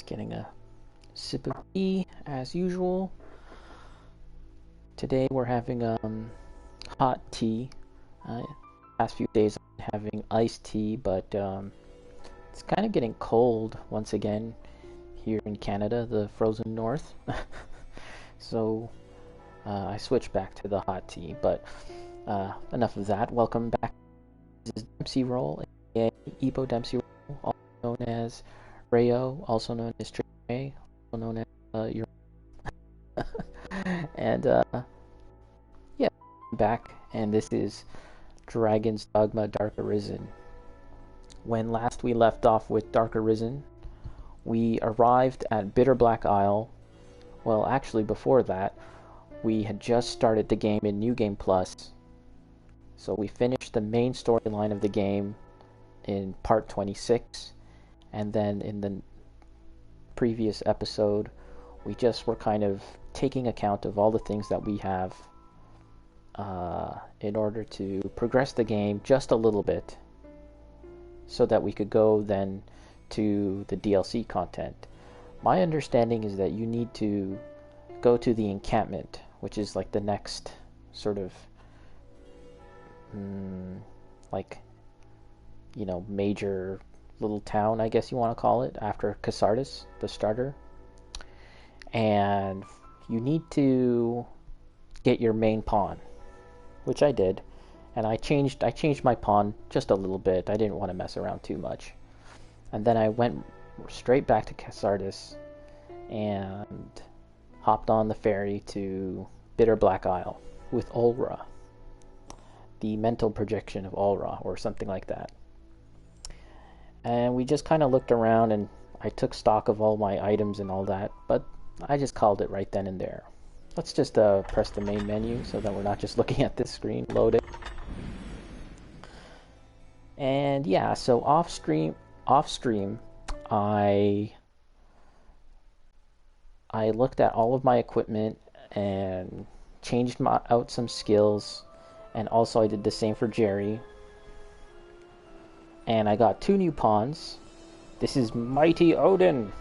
Getting a sip of tea as usual. Today we're having hot tea. Past few days I'm having iced tea, but it's kind of getting cold once again here in Canada, the frozen north. So I switched back to the hot tea, but enough of that. Welcome back. This is Dempsey Roll, aka Epo Dempsey Roll, also known as Rayo, also known as Trey, also known as your and yeah, I'm back, and this is Dragon's Dogma Dark Arisen. When last we left off with Dark Arisen, we arrived at Bitterblack Isle. Well, actually before that, we had just started the game in New Game Plus. So we finished the main storyline of the game in part 26, and then in the previous episode, we just were kind of taking account of all the things that we have in order to progress the game just a little bit, so that we could go then to the DLC content. My understanding is that you need to go to the encampment, which is like the next sort of major little town, I guess you want to call it, after Casardis, the starter. And you need to get your main pawn, which I did, and I changed my pawn just a little bit. I didn't want to mess around too much. And then I went straight back to Casardis and hopped on the ferry to Bitterblack Isle with Ulra, the mental projection of Ulra, or something like that. And we just kind of looked around, and I took stock of all my items and all that, but I just called it right then and there. Let's just press the main menu so that we're not just looking at this screen loaded. And yeah, so off stream, I looked at all of my equipment and changed out some skills, and also I did the same for Jerry. And I got 2 new pawns. This is Mighty Odin.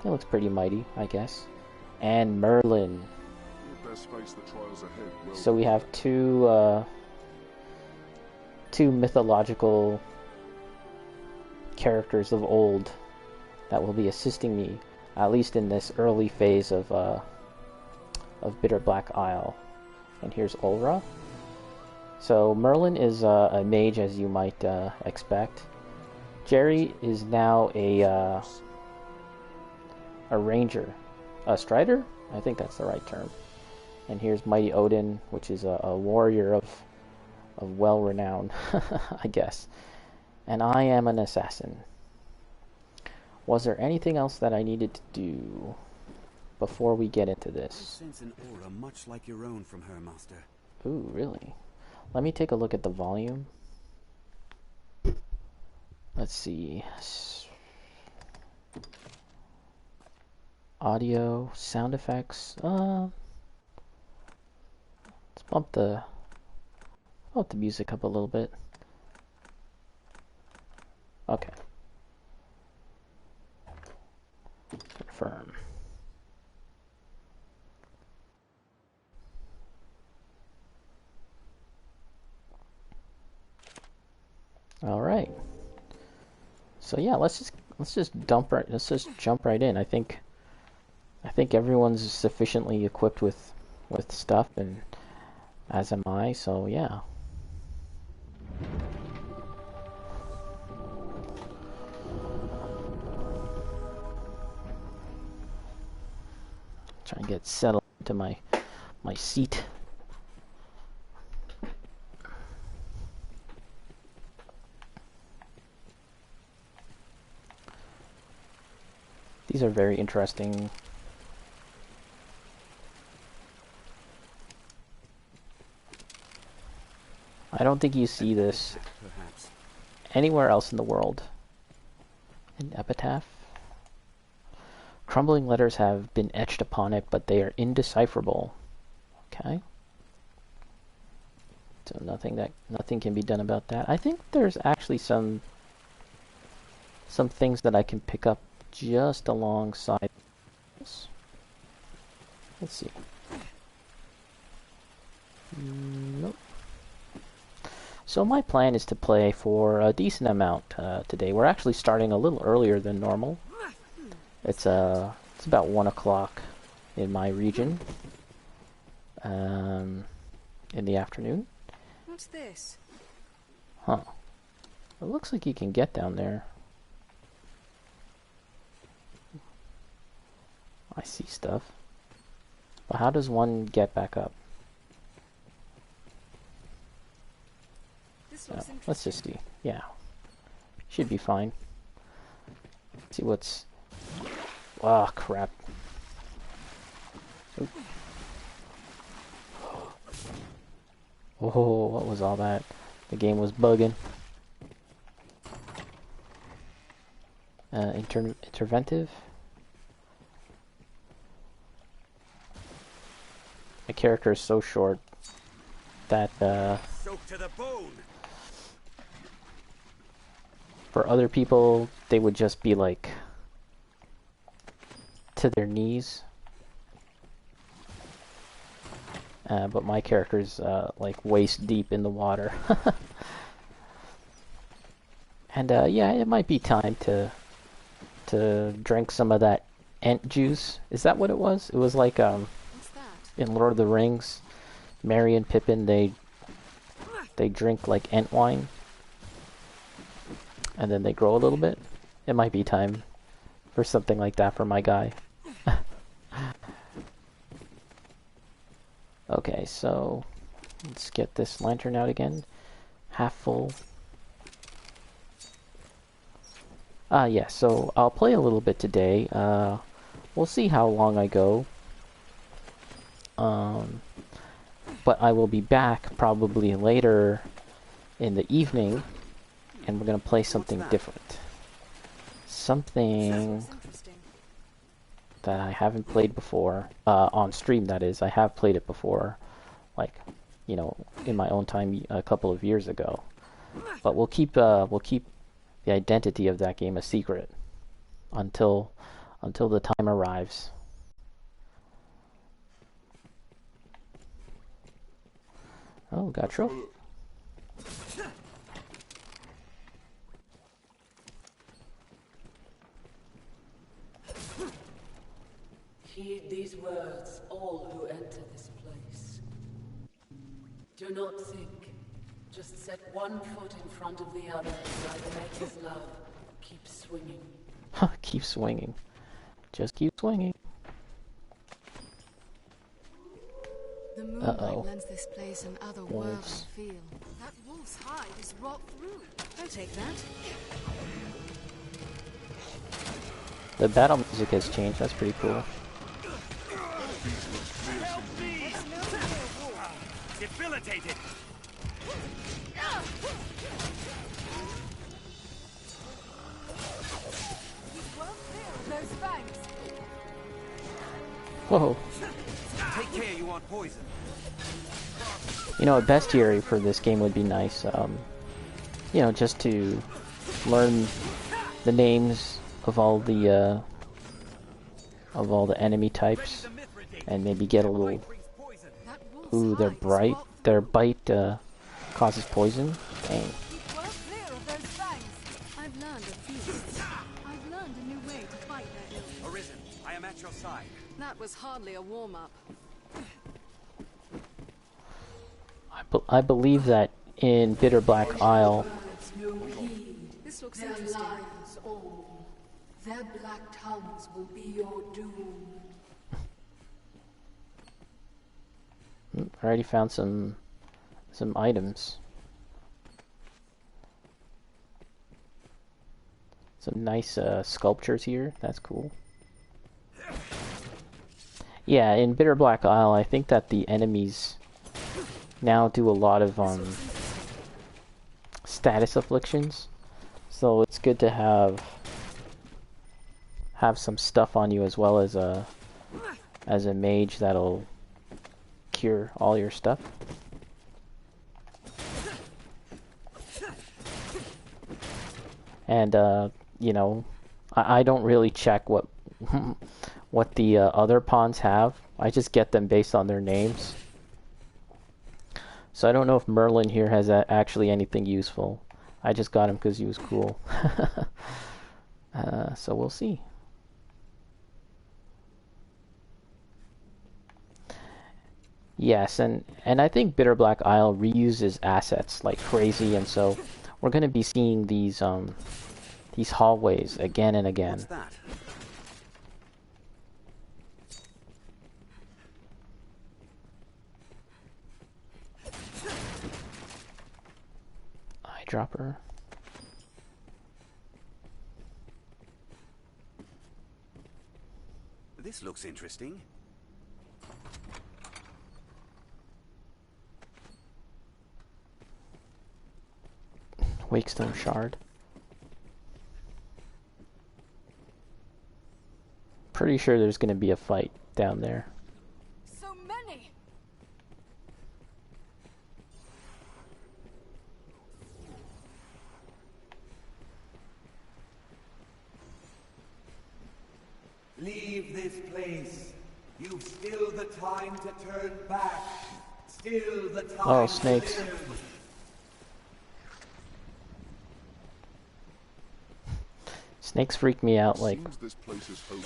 It looks pretty mighty, I guess. And Merlin. So we have two mythological characters of old that will be assisting me, at least in this early phase of Bitterblack Isle. And here's Ulra. So Merlin is a mage, as you might expect. Jerry is now a ranger, a strider. I think that's the right term. And here's Mighty Odin, which is a warrior of well renown, I guess. And I am an assassin. Was there anything else that I needed to do before we get into this? I sense an aura much like your own from her, Master. Ooh, really? Let me take a look at the volume. Let's see. Audio, sound effects. Let's bump the music up a little bit. Okay. Confirm. All right. So yeah, let's just jump right in. I think everyone's sufficiently equipped with stuff, and as am I. So yeah. Try and get settled into my seat. These are very interesting. I don't think you see this anywhere else in the world. An epitaph. Crumbling letters have been etched upon it, but they are indecipherable. Okay. So nothing can be done about that. I think there's actually some some things that I can pick up just alongside this. Let's see. Nope. So my plan is to play for a decent amount today. We're actually starting a little earlier than normal. It's about 1 o'clock in my region in the afternoon. What's this? Huh. It looks like you can get down there. I see stuff. But how does one get back up? Let's just see. Yeah. Should be fine. Let's see what's... Ah, crap. Oop. Oh, what was all that? The game was bugging. Interventive. My character is so short that Soaked to the bone. For other people, they would just be like to their knees. But my character's like waist deep in the water. And yeah, it might be time to drink some of that ant juice. Is that what it was? It was like in Lord of the Rings, Merry and Pippin, they drink like ant wine. And then they grow a little bit. It might be time for something like that for my guy. Okay, so let's get this lantern out again. Half full. Yeah, so I'll play a little bit today. We'll see how long I go. But I will be back probably later in the evening, and we're going to play something different. Something that I haven't played before, on stream that is. I have played it before, like, you know, in my own time a couple of years ago. But we'll keep the identity of that game a secret until the time arrives. Oh, got trophy. Heed these words, all who enter this place. Do not think. Just set one foot in front of the other beside the Maker's love. Keep swinging. Keep swinging. Just keep swinging. The moonlight lends this place an otherworldly feel. That wolf's hide is wrought through. I'll take that. The battle music has changed. That's pretty cool. Debilitated. Whoa. Take care, you want poison. You know, a bestiary for this game would be nice. You know, just to learn the names of all the enemy types, and maybe get a little. Ooh, their bright. Their bite causes poison. Dang. I've learned a feast. I've learned a new way to fight that ill. Arisen, I am at your side. That was hardly a warm-up. I believe that in Bitterblack Isle. This looks Their interesting. lives all. Their black tongues will be your doom. I already found some items. Some nice sculptures here. That's cool. Yeah, in Bitterblack Isle, I think that the enemies now do a lot of status afflictions. So it's good to have some stuff on you as well as a mage that'll cure all your stuff. And you know, I don't really check what what the other pawns have. I just get them based on their names. So I don't know if Merlin here has actually anything useful. I just got him because he was cool. So we'll see. Yes, and I think Bitterblack Isle reuses assets like crazy, and so we're going to be seeing these hallways again and again. What's that? Eyedropper. This looks interesting. Wakestone shard. Pretty sure there's going to be a fight down there. So many. Leave this place. You've still the time to turn back. Still the time. Oh, snakes. To live. Snakes freak me out, like,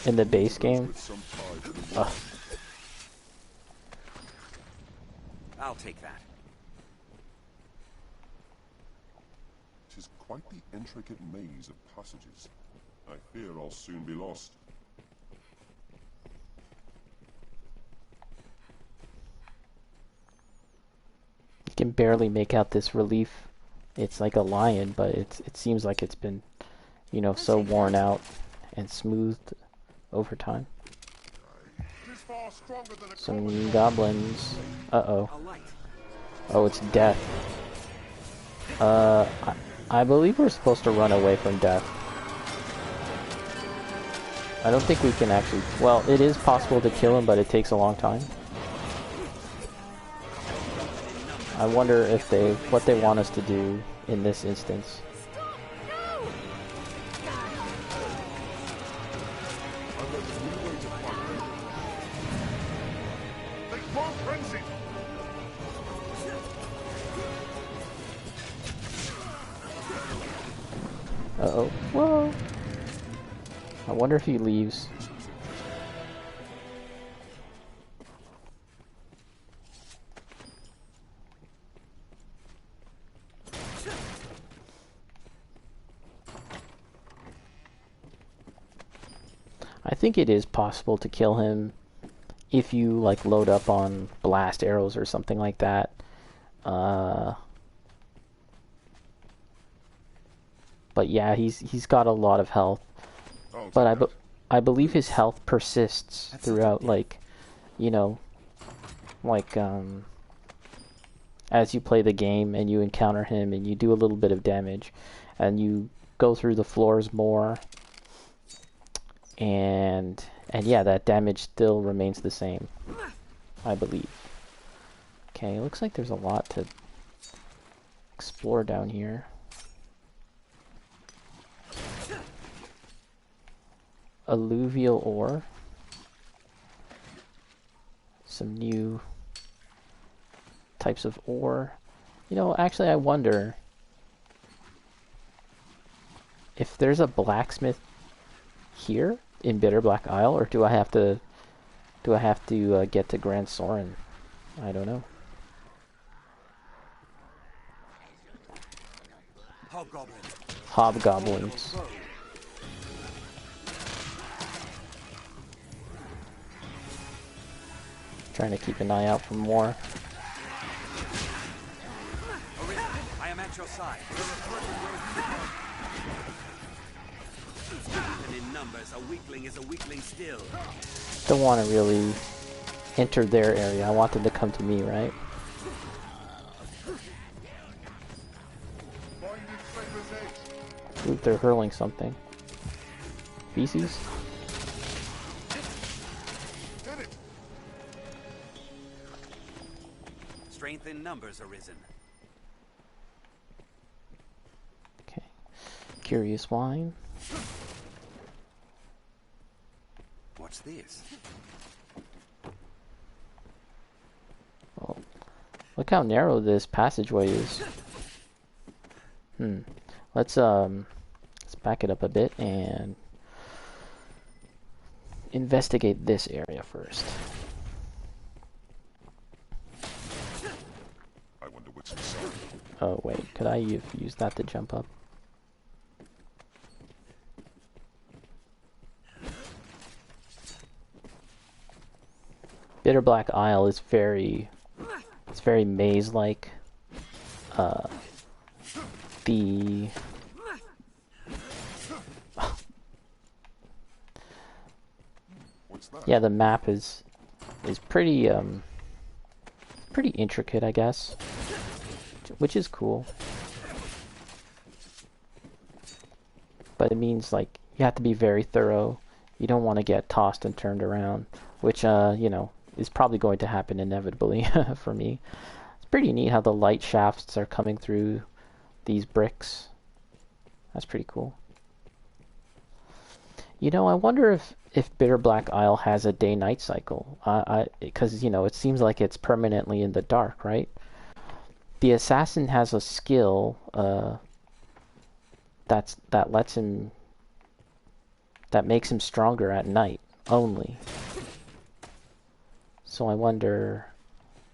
in the base game. Ugh. I'll take that. It is quite the intricate maze of passages. I fear I'll soon be lost. You can barely make out this relief. It's like a lion, but it seems like it's been, you know, so worn out and smoothed over time. Some goblins. Uh-oh. Oh, it's death. I believe we're supposed to run away from death. I don't think we can actually... Well, it is possible to kill him, but it takes a long time. I wonder if what they want us to do in this instance. Uh-oh. Whoa! I wonder if he leaves. I think it is possible to kill him if you, like, load up on blast arrows or something like that. But yeah, he's got a lot of health. But I believe his health persists throughout, like, you know, like, as you play the game and you encounter him and you do a little bit of damage and you go through the floors more, and yeah, that damage still remains the same, I believe. Okay, looks like there's a lot to explore down here. Alluvial ore. Some new types of ore. You know, actually I wonder if there's a blacksmith here in Bitterblack Isle, or do I have to get to Grand Soren? I don't know. Hobgoblins. Trying to keep an eye out for more. Arisen, I am at your side. Even in numbers, a weakling is a weakling still. Don't want to really enter their area. I want them to come to me, right? Ooh, they're hurling something. Feces? Strength in numbers, Arisen. Okay. Curious wine. What's this? Oh, look how narrow this passageway is. Let's back it up a bit and investigate this area first. I wonder what's inside. Oh wait, could I use that to jump up? Bitterblack Isle is very maze-like. The What's that? yeah, the map is pretty pretty intricate, I guess, which is cool. But it means like you have to be very thorough. You don't want to get tossed and turned around, which you know, is probably going to happen inevitably for me. It's pretty neat how the light shafts are coming through these bricks. That's pretty cool. You know, I wonder if Bitterblack Isle has a day-night cycle. Because you know, it seems like it's permanently in the dark, right? The assassin has a skill that makes him stronger at night only. So I wonder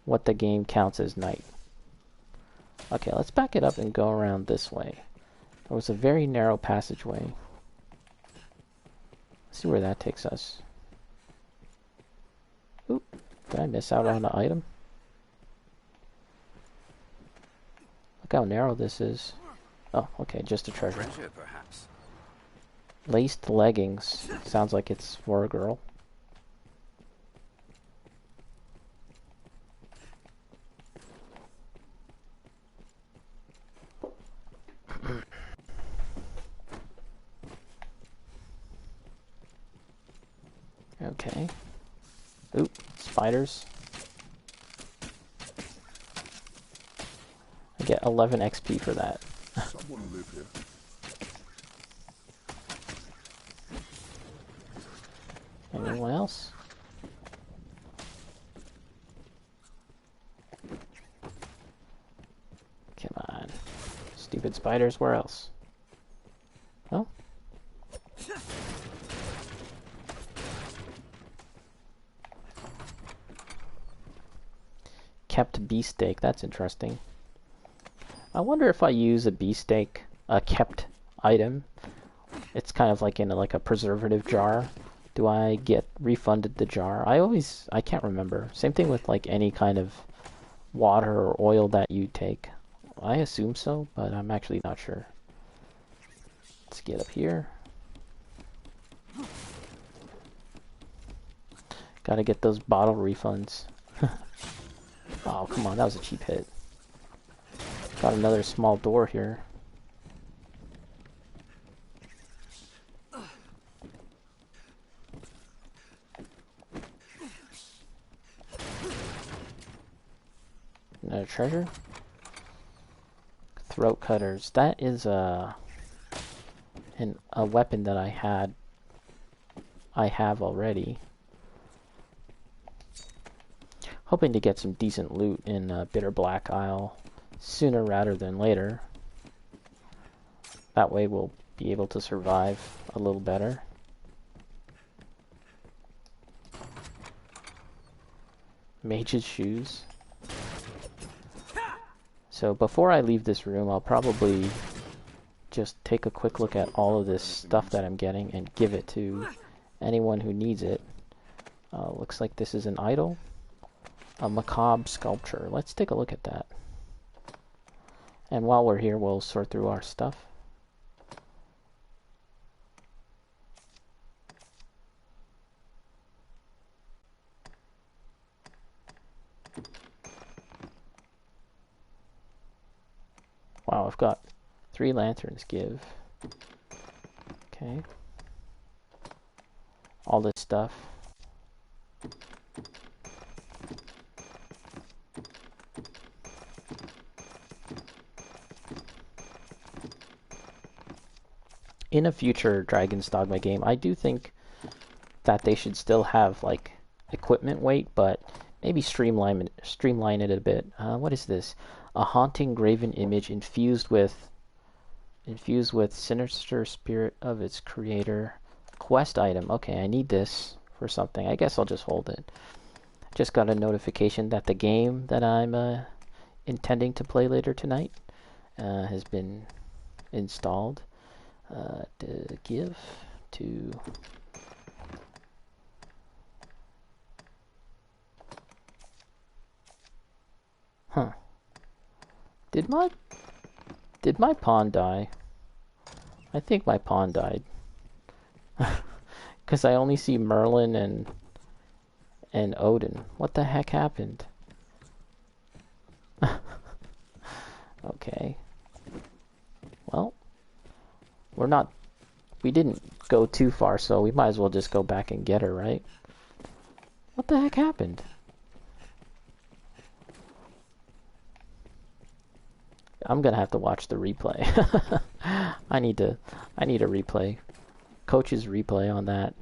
what the game counts as night. Okay, let's back it up and go around this way. It was a very narrow passageway. Let's see where that takes us. Oop, did I miss out on an item? Look how narrow this is. Oh, okay, just a treasure. Treasure, perhaps. Laced leggings. Sounds like it's for a girl. Okay. Oop, spiders. I get 11 XP for that. Someone live here. Anyone else? Come on. Stupid spiders, where else? Oh? Kept beefsteak, that's interesting. I wonder if I use a beefsteak, a kept item. It's kind of like in a preservative jar. Do I get refunded the jar? I can't remember. Same thing with like any kind of water or oil that you take. I assume so, but I'm actually not sure. Let's get up here. Gotta get those bottle refunds. Oh, come on, that was a cheap hit. Got another small door here. Another treasure. Throat cutters. That is a weapon that I have already. Hoping to get some decent loot in Bitterblack Isle sooner rather than later. That way we'll be able to survive a little better. Mage's shoes. So before I leave this room, I'll probably just take a quick look at all of this stuff that I'm getting and give it to anyone who needs it. Looks like this is an idol. A macabre sculpture. Let's take a look at that. And while we're here, we'll sort through our stuff. Wow, I've got 3 lanterns give. Okay. All this stuff. In a future Dragon's Dogma game, I do think that they should still have like equipment weight, but maybe streamline it a bit. What is this? A haunting graven image infused with sinister spirit of its creator. Quest item. Okay, I need this for something. I guess I'll just hold it. Just got a notification that the game that I'm intending to play later tonight has been installed. To give to Did my pawn die? I think my pawn died. Because I only see Merlin and Odin. What the heck happened? Okay. Well, we didn't go too far, so we might as well just go back and get her, right? What the heck happened? I'm gonna have to watch the replay. I need a replay. Coach's replay on that.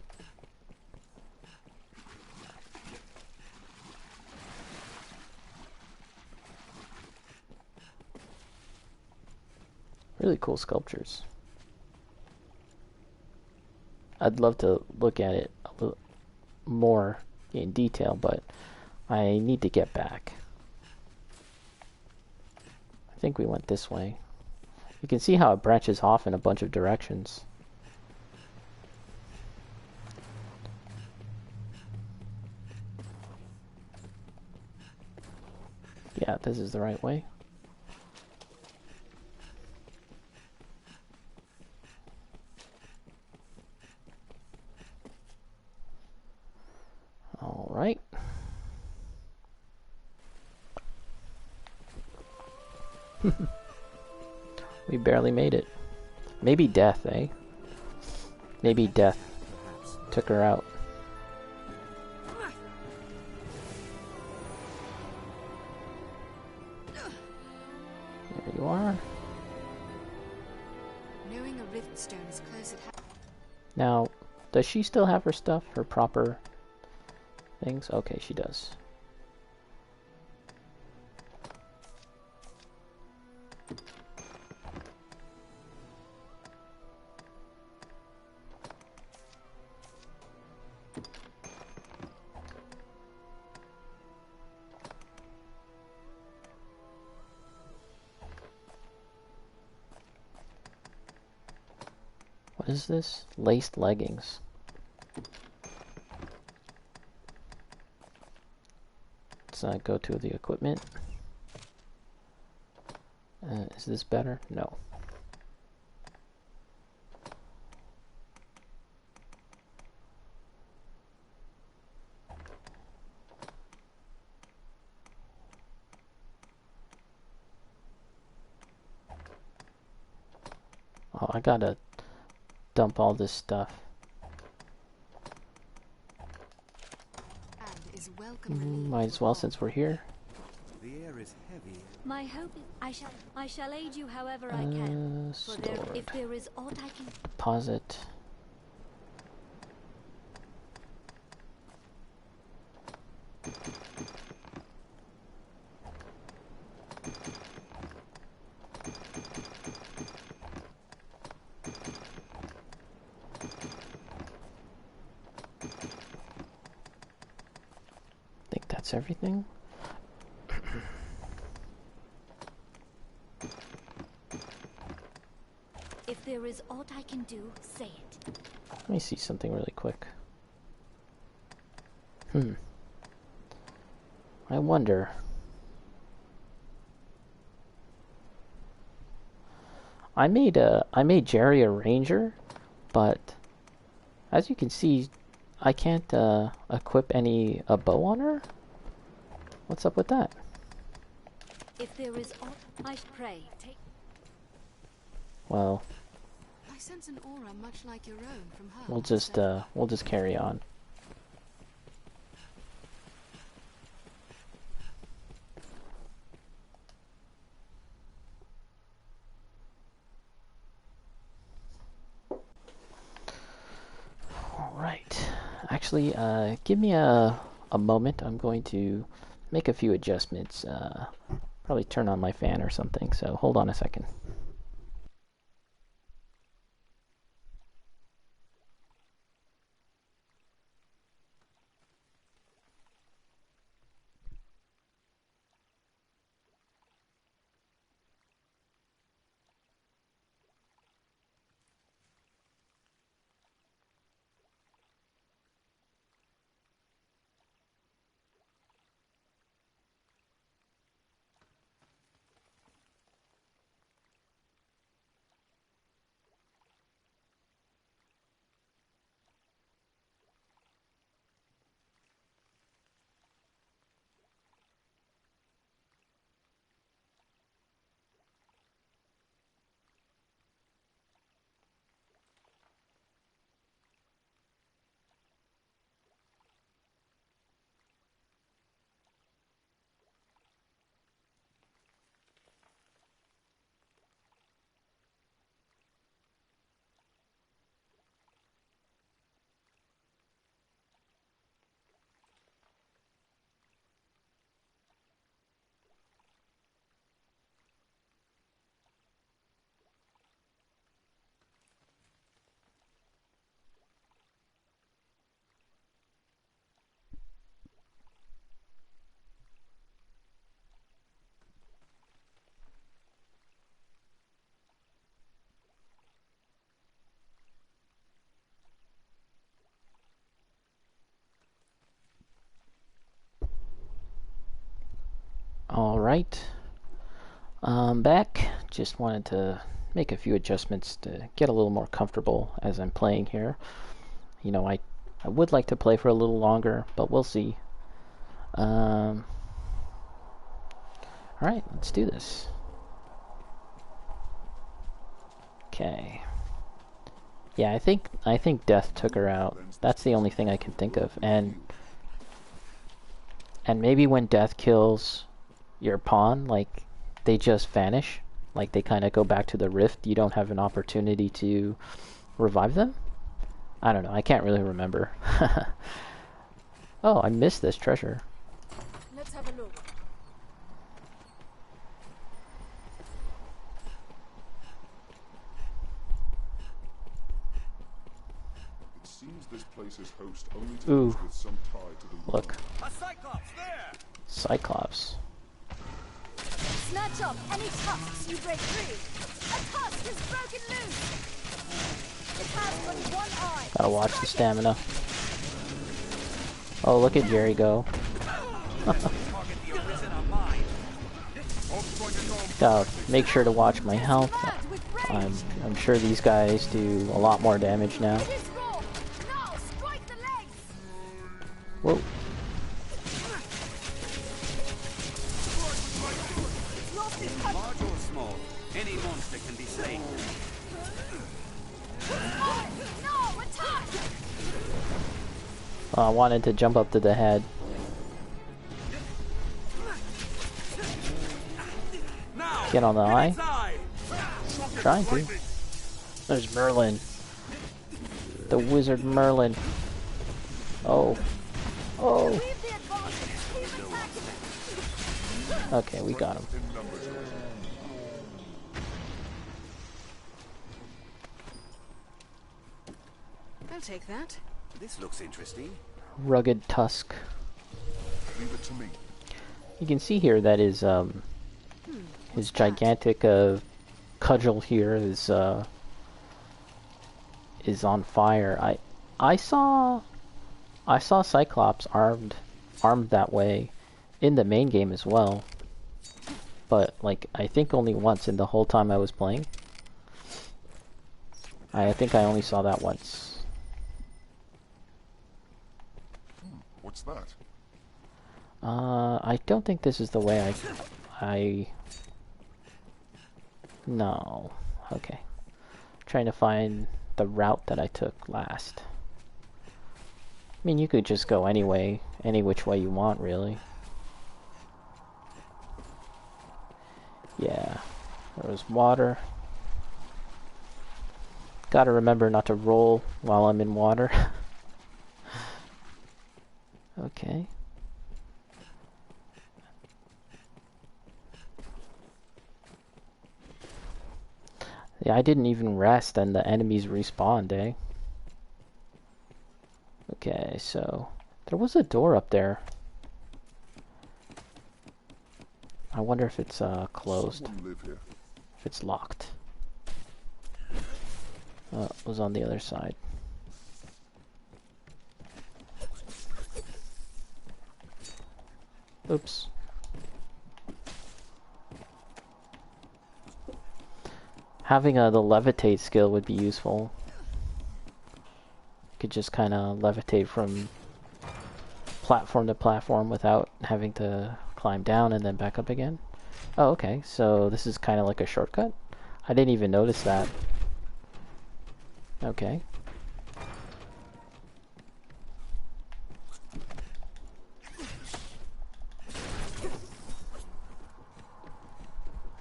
Really cool sculptures. I'd love to look at it a little more in detail, but I need to get back. I think we went this way. You can see how it branches off in a bunch of directions. Yeah, this is the right way. All right. We barely made it. Maybe death, eh? Maybe death took her out. There you are. Knowing a rift stone is close at hand. Now, does she still have her stuff? Her proper things? Okay, she does. What is this? Laced leggings. Let's go to the equipment. Is this better? No. Oh, I gotta dump all this stuff. Might as well since we're here. The air is heavy. My hope is I shall aid you however I can. Stored. If there is aught I can Deposit. That's everything. If there is aught I can do, say it. Let me see something really quick. I wonder. I made Jerry a ranger, but as you can see, I can't equip a bow on her. What's up with that? If there is aught I pray, take. Well, I sense an aura much like your own from her. we'll just carry on. All right. Actually, give me a moment. I'm going to make a few adjustments. Probably turn on my fan or something, so hold on a second. Alright, I'm back. Just wanted to make a few adjustments to get a little more comfortable as I'm playing here. You know, I would like to play for a little longer, but we'll see. Alright, let's do this. Okay. Yeah, I think death took her out. That's the only thing I can think of. And maybe when death kills your pawn, like, they just vanish. Like, they kind of go back to the rift. You don't have an opportunity to revive them? I don't know. I can't really remember. Oh, I missed this treasure. Let's have a look. It seems this place is host only to Ooh. those with some tie to the Look. A Cyclops there! Cyclops. Snatch up any tusks you break free. A tusk is broken loose. It has but one eye. Gotta watch the stamina. Oh, look at Jerry go. Gotta make sure to watch my health. I'm sure these guys do a lot more damage now. It is raw. Now strike the legs. Whoa. Large or small, any monster can be slain. No, attack. I wanted to jump up to the head. Now, Get on the eye. side. Trying to. There's Merlin. The wizard Merlin. Oh. Oh. Leave the advantage. Keep attacking. Okay, we got him. in numbers. I'll take that. This looks interesting. Rugged tusk. Leave it to me. You can see here that his gigantic cudgel here is on fire. I saw Cyclops armed that way in the main game as well, but like I think only once in the whole time I was playing. I think I only saw that once. What's that? I don't think this is the way No. Okay. Trying to find the route that I took last. I mean, you could just go any which way you want, really. Yeah. There was water. Gotta remember not to roll while I'm in water. Okay. Yeah, I didn't even rest and the enemies respawned, eh? Okay, so there was a door up there. I wonder if it's closed. If it's locked. Oh, it was on the other side. Oops. Having the levitate skill would be useful. You could just kind of levitate from platform to platform without having to climb down and then back up again. Oh, okay. So this is kind of like a shortcut? I didn't even notice that. Okay.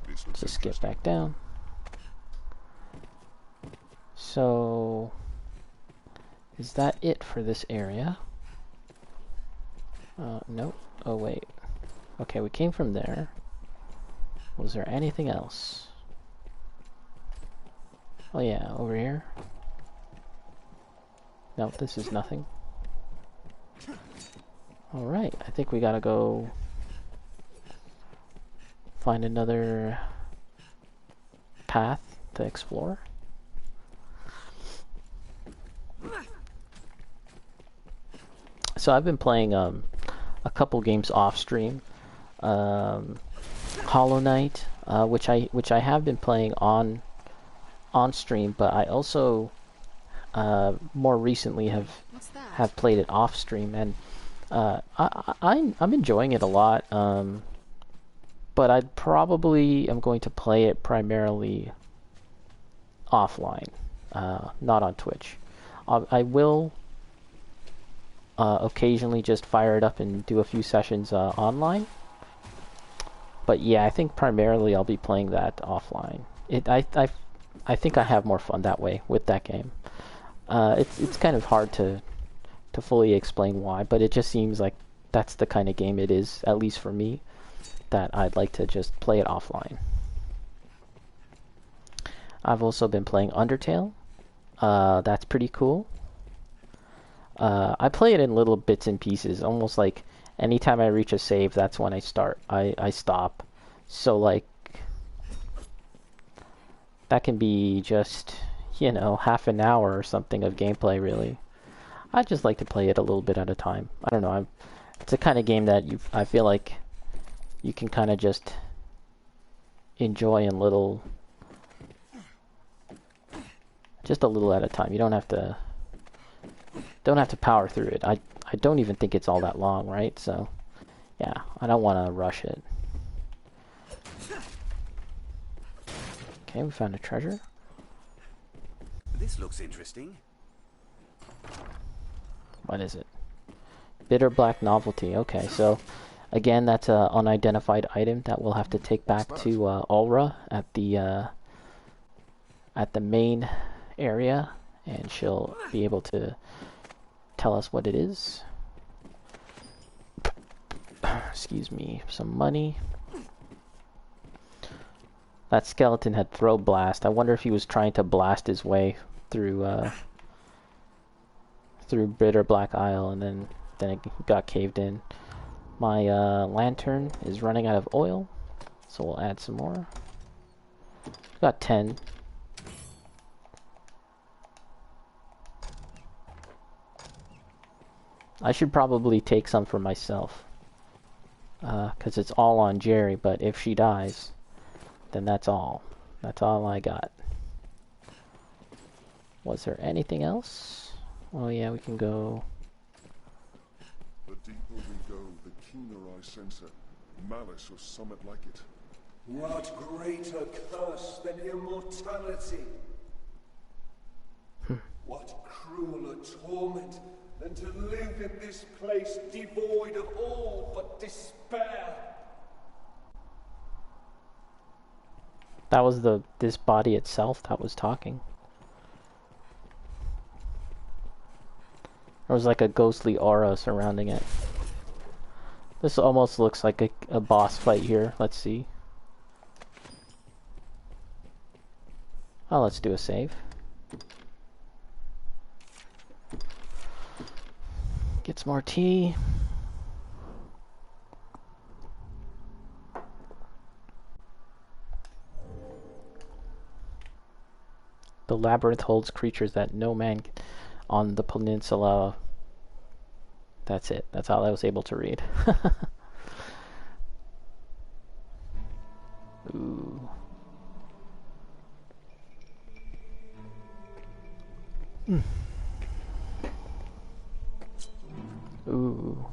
Let's just skip back down. So, is that it for this area? Nope. Oh, wait. Okay, we came from there. Was there anything else? Oh yeah, over here. No, this is nothing. Alright, I think we gotta go find another path to explore. So I've been playing a couple games off stream. Hollow Knight, which I have been playing on stream, but I also more recently have played it off stream, and I'm enjoying it a lot. But I probably am going to play it primarily offline, not on Twitch. I will occasionally just fire it up and do a few sessions online. But yeah, I think primarily I'll be playing that offline. I think I have more fun that way with that game. It's kind of hard to fully explain why, but it just seems like that's the kind of game it is, at least for me, that I'd like to just play it offline. I've also been playing Undertale. That's pretty cool. I play it in little bits and pieces, almost like anytime I reach a save, that's when I stop. So like, that can be just, you know, half an hour or something of gameplay, really. I just like to play it a little bit at a time. I don't know, it's a kind of game that I feel like you can kind of just enjoy in just a little at a time. You don't have to power through it. I don't even think it's all that long, right? So, yeah, I don't want to rush it. Okay, we found a treasure. This looks interesting. What is it? Bitterblack novelty. Okay, so again, that's an unidentified item that we'll have to take back to Ulra at the main area, and she'll be able to tell us what it is. Excuse me, some money. That skeleton had throw blast. I wonder if he was trying to blast his way through Bitterblack Isle, and then it got caved in. My lantern is running out of oil, so we'll add some more. Got 10. I should probably take some for myself, because it's all on Jerry, but if she dies, then that's all. That's all I got. Was there anything else? Oh yeah, we can go... The deeper we go, the keener I sense a malice or summit like it. What greater curse than immortality? What crueler torment than to live in this place devoid of all but despair? That was this body itself that was talking. There was like a ghostly aura surrounding it. This almost looks like a boss fight here. Let's see. Oh, let's do a save. Get some more tea. The labyrinth holds creatures that no man on the peninsula. That's it. That's all I was able to read. Ooh. Ooh.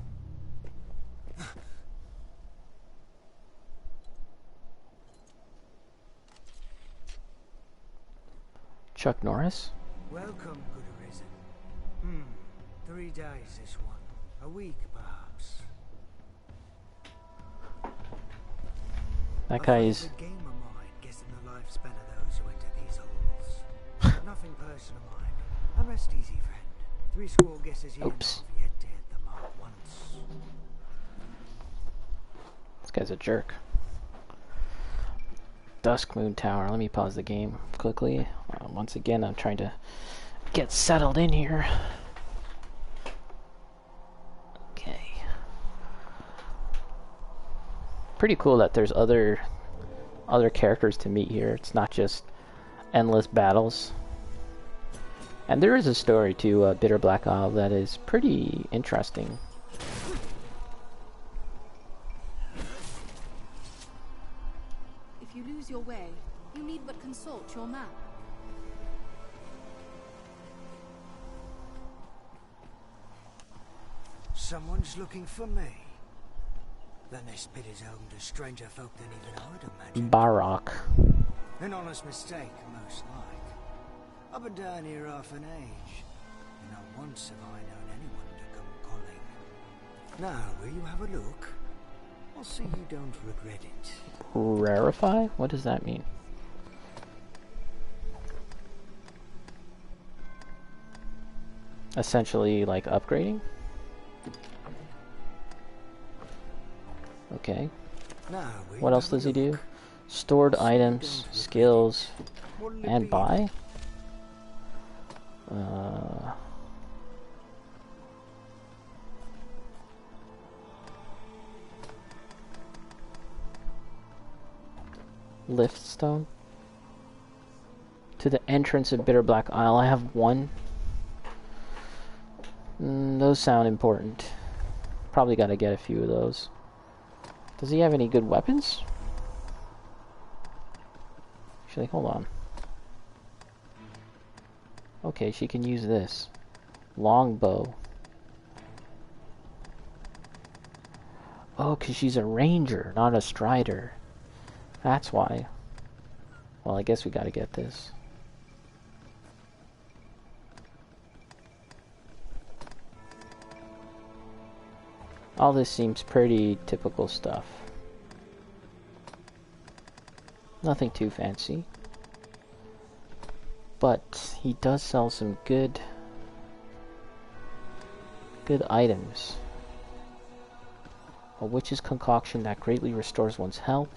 Chuck Norris? Welcome, good Arisen. 3 days this one. A week, perhaps. That guy is... A game of mine guessing the lifespan of those who enter these halls. Nothing personal, mind. And rest easy, friend. 3 score guesses here Oops. have yet to hit the mark once. This guy's a jerk. Dusk Moon Tower. Let me pause the game quickly. Once again, I'm trying to get settled in here. Okay. Pretty cool that there's other characters to meet here. It's not just endless battles. And there is a story to Bitterblack Isle that is pretty interesting. If you lose your way, you need but consult your map. Someone's looking for me. Then this pit is home to stranger folk than even I'd imagine. Barak. An honest mistake, most like. I've been down here half an age, and not once have I known anyone to come calling. Now, will you have a look? I'll see you don't regret it. Rarify? What does that mean? Essentially, like upgrading? Okay. Now, What else does he do? Stored items, skills, and buy? Lift stone. To the entrance of Bitterblack Isle. I have one. Those sound important. Probably gotta get a few of those. Does he have any good weapons? Actually, hold on. Okay, she can use this. Longbow. Oh, because she's a ranger, not a strider. That's why. Well, I guess we gotta get this. All this seems pretty typical stuff. Nothing too fancy. But he does sell some good items. A witch's concoction that greatly restores one's health.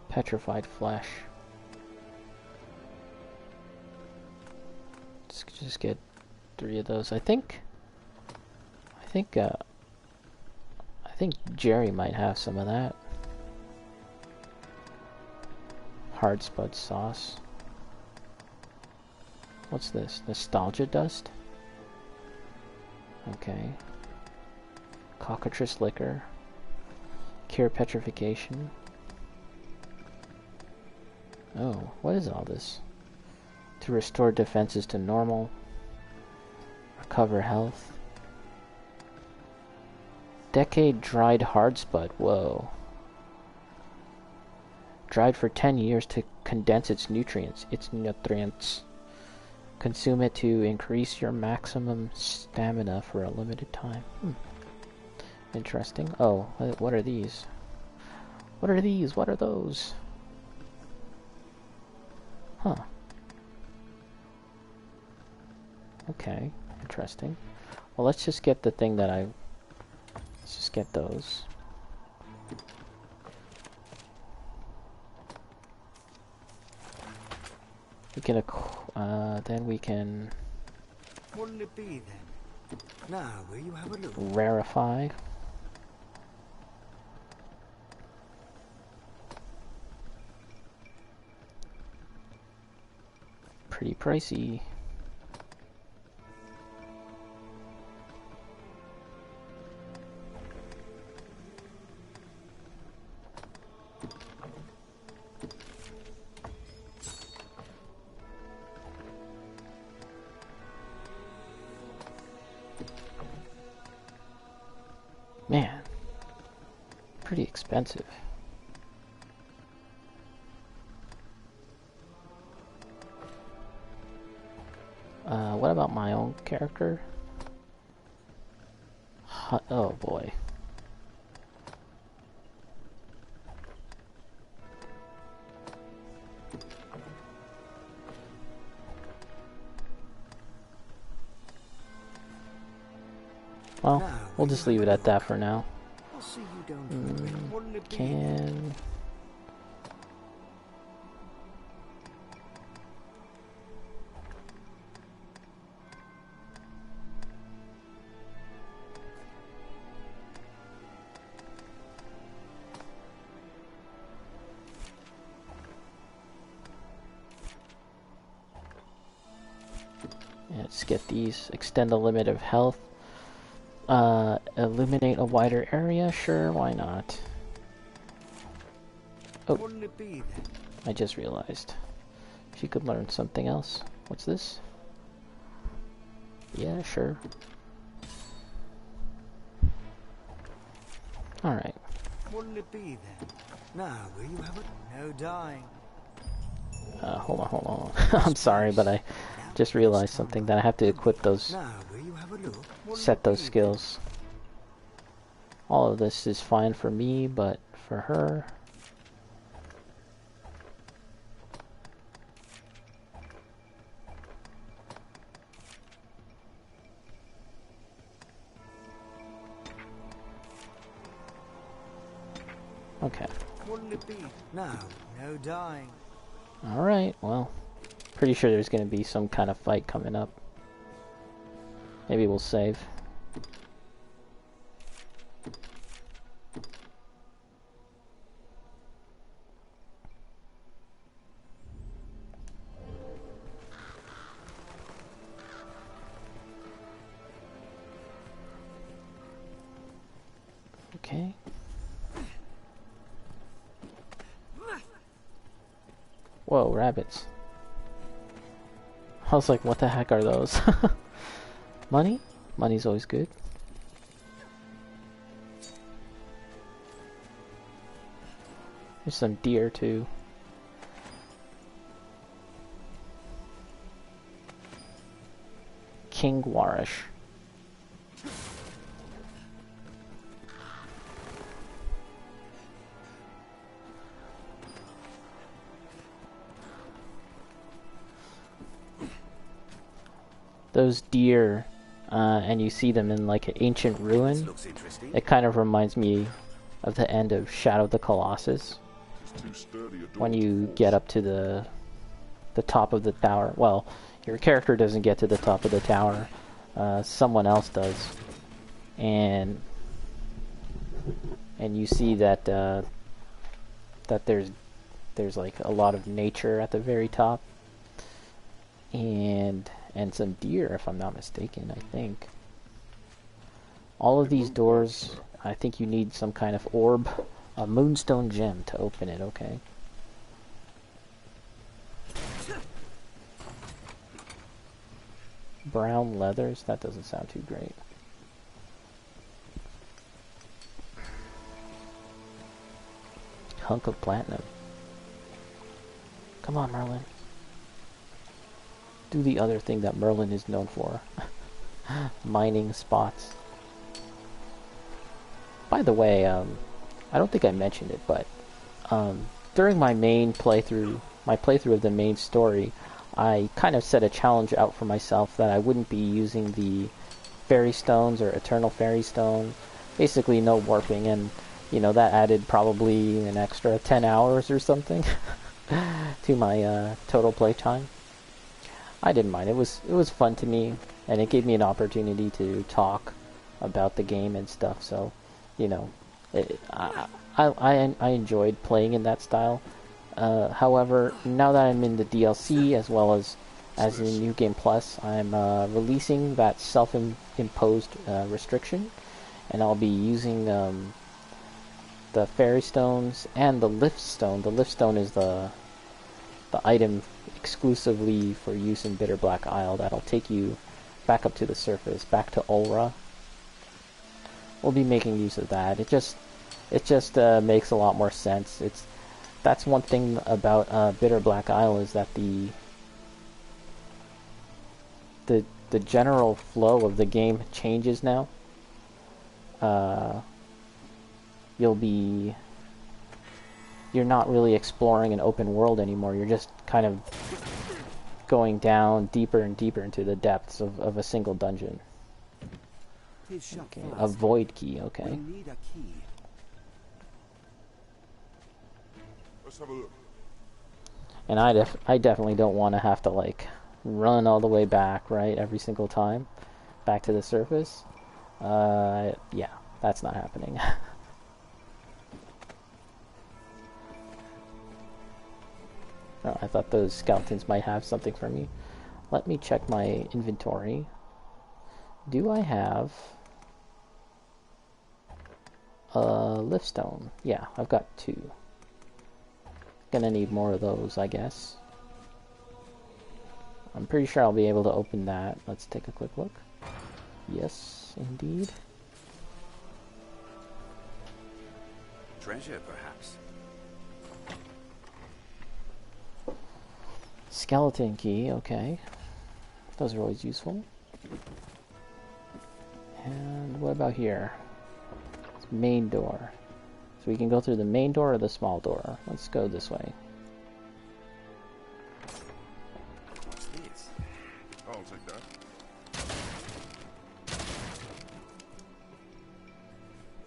Petrified flesh. Let's just get 3 of those. I think Jerry might have some of that. Hard spud sauce. What's this? Nostalgia dust? Okay. Cockatrice liquor. Cure petrification. Oh, what is all this? To restore defenses to normal. Recover health. Decade dried hard spud. Whoa. Dried for 10 years to condense its nutrients. Consume it to increase your maximum stamina for a limited time. Interesting. Oh, what are these? What are these? What are those? Huh. Okay. Interesting. Well, let's just get the thing that I... Let's just get those. We can, then we can... What'll it be then? Now, will you have a look? Rarefy. Pretty pricey. Man, pretty expensive. What about my own character? Oh boy. Well, we'll just leave it at that for now. Can... Let's get these. Extend the limit of health. Illuminate a wider area? Sure, why not? Oh, I just realized. She could learn something else. What's this? Yeah, sure. Alright. What'll it be then? Now, will you have it? No dying. Hold on. I'm sorry, but I just realized something, that I have to equip those, set those skills. All of this is fine for me, but for her... Okay. Wouldn't it be? Now, no dying. Alright, well, pretty sure there's going to be some kind of fight coming up. Maybe we'll save. Okay. Whoa, rabbits. I was like, what the heck are those? Money? Money's always good. There's some deer too. King Warish. Those deer, and you see them in like an ancient ruin, it kind of reminds me of the end of Shadow of the Colossus. When you get up to the top of the tower. Well, your character doesn't get to the top of the tower. Someone else does. And you see that that there's like a lot of nature at the very top. And some deer, if I'm not mistaken, I think. All of these doors, I think you need some kind of orb, a moonstone gem to open it, okay? Brown leathers, that doesn't sound too great. Hunk of platinum. Come on, Merlin. Do the other thing that Merlin is known for. Mining spots. By the way, I don't think I mentioned it, but during my main playthrough, of the main story, I kind of set a challenge out for myself that I wouldn't be using the fairy stones or eternal fairy stone. Basically no warping, and you know, that added probably an extra 10 hours or something to my total playtime. I didn't mind. It was fun to me, and it gave me an opportunity to talk about the game and stuff. So, you know, I enjoyed playing in that style. However, now that I'm in the DLC as well as in New Game Plus, I'm releasing that self-imposed restriction, and I'll be using the fairy stones and the lift stone. The lift stone is the item exclusively for use in Bitterblack Isle that'll take you back up to the surface, back to Ulra. We'll be making use of that. It just makes a lot more sense. That's one thing about Bitterblack Isle, is that the general flow of the game changes now. You're not really exploring an open world anymore. You're just kind of going down deeper and deeper into the depths of a single dungeon. Okay, a void key, okay. Let's have a look. And I definitely don't want to have to, like, run all the way back, right, every single time, back to the surface. Yeah, that's not happening. Oh, I thought those skeletons might have something for me. Let me check my inventory. Do I have a lift stone? Yeah, I've got 2. Gonna need more of those, I guess. I'm pretty sure I'll be able to open that. Let's take a quick look. Yes, indeed. Treasure, perhaps. Skeleton key, okay. Those are always useful. And what about here? It's main door. So we can go through the main door or the small door. Let's go this way. What's this? I'll take that.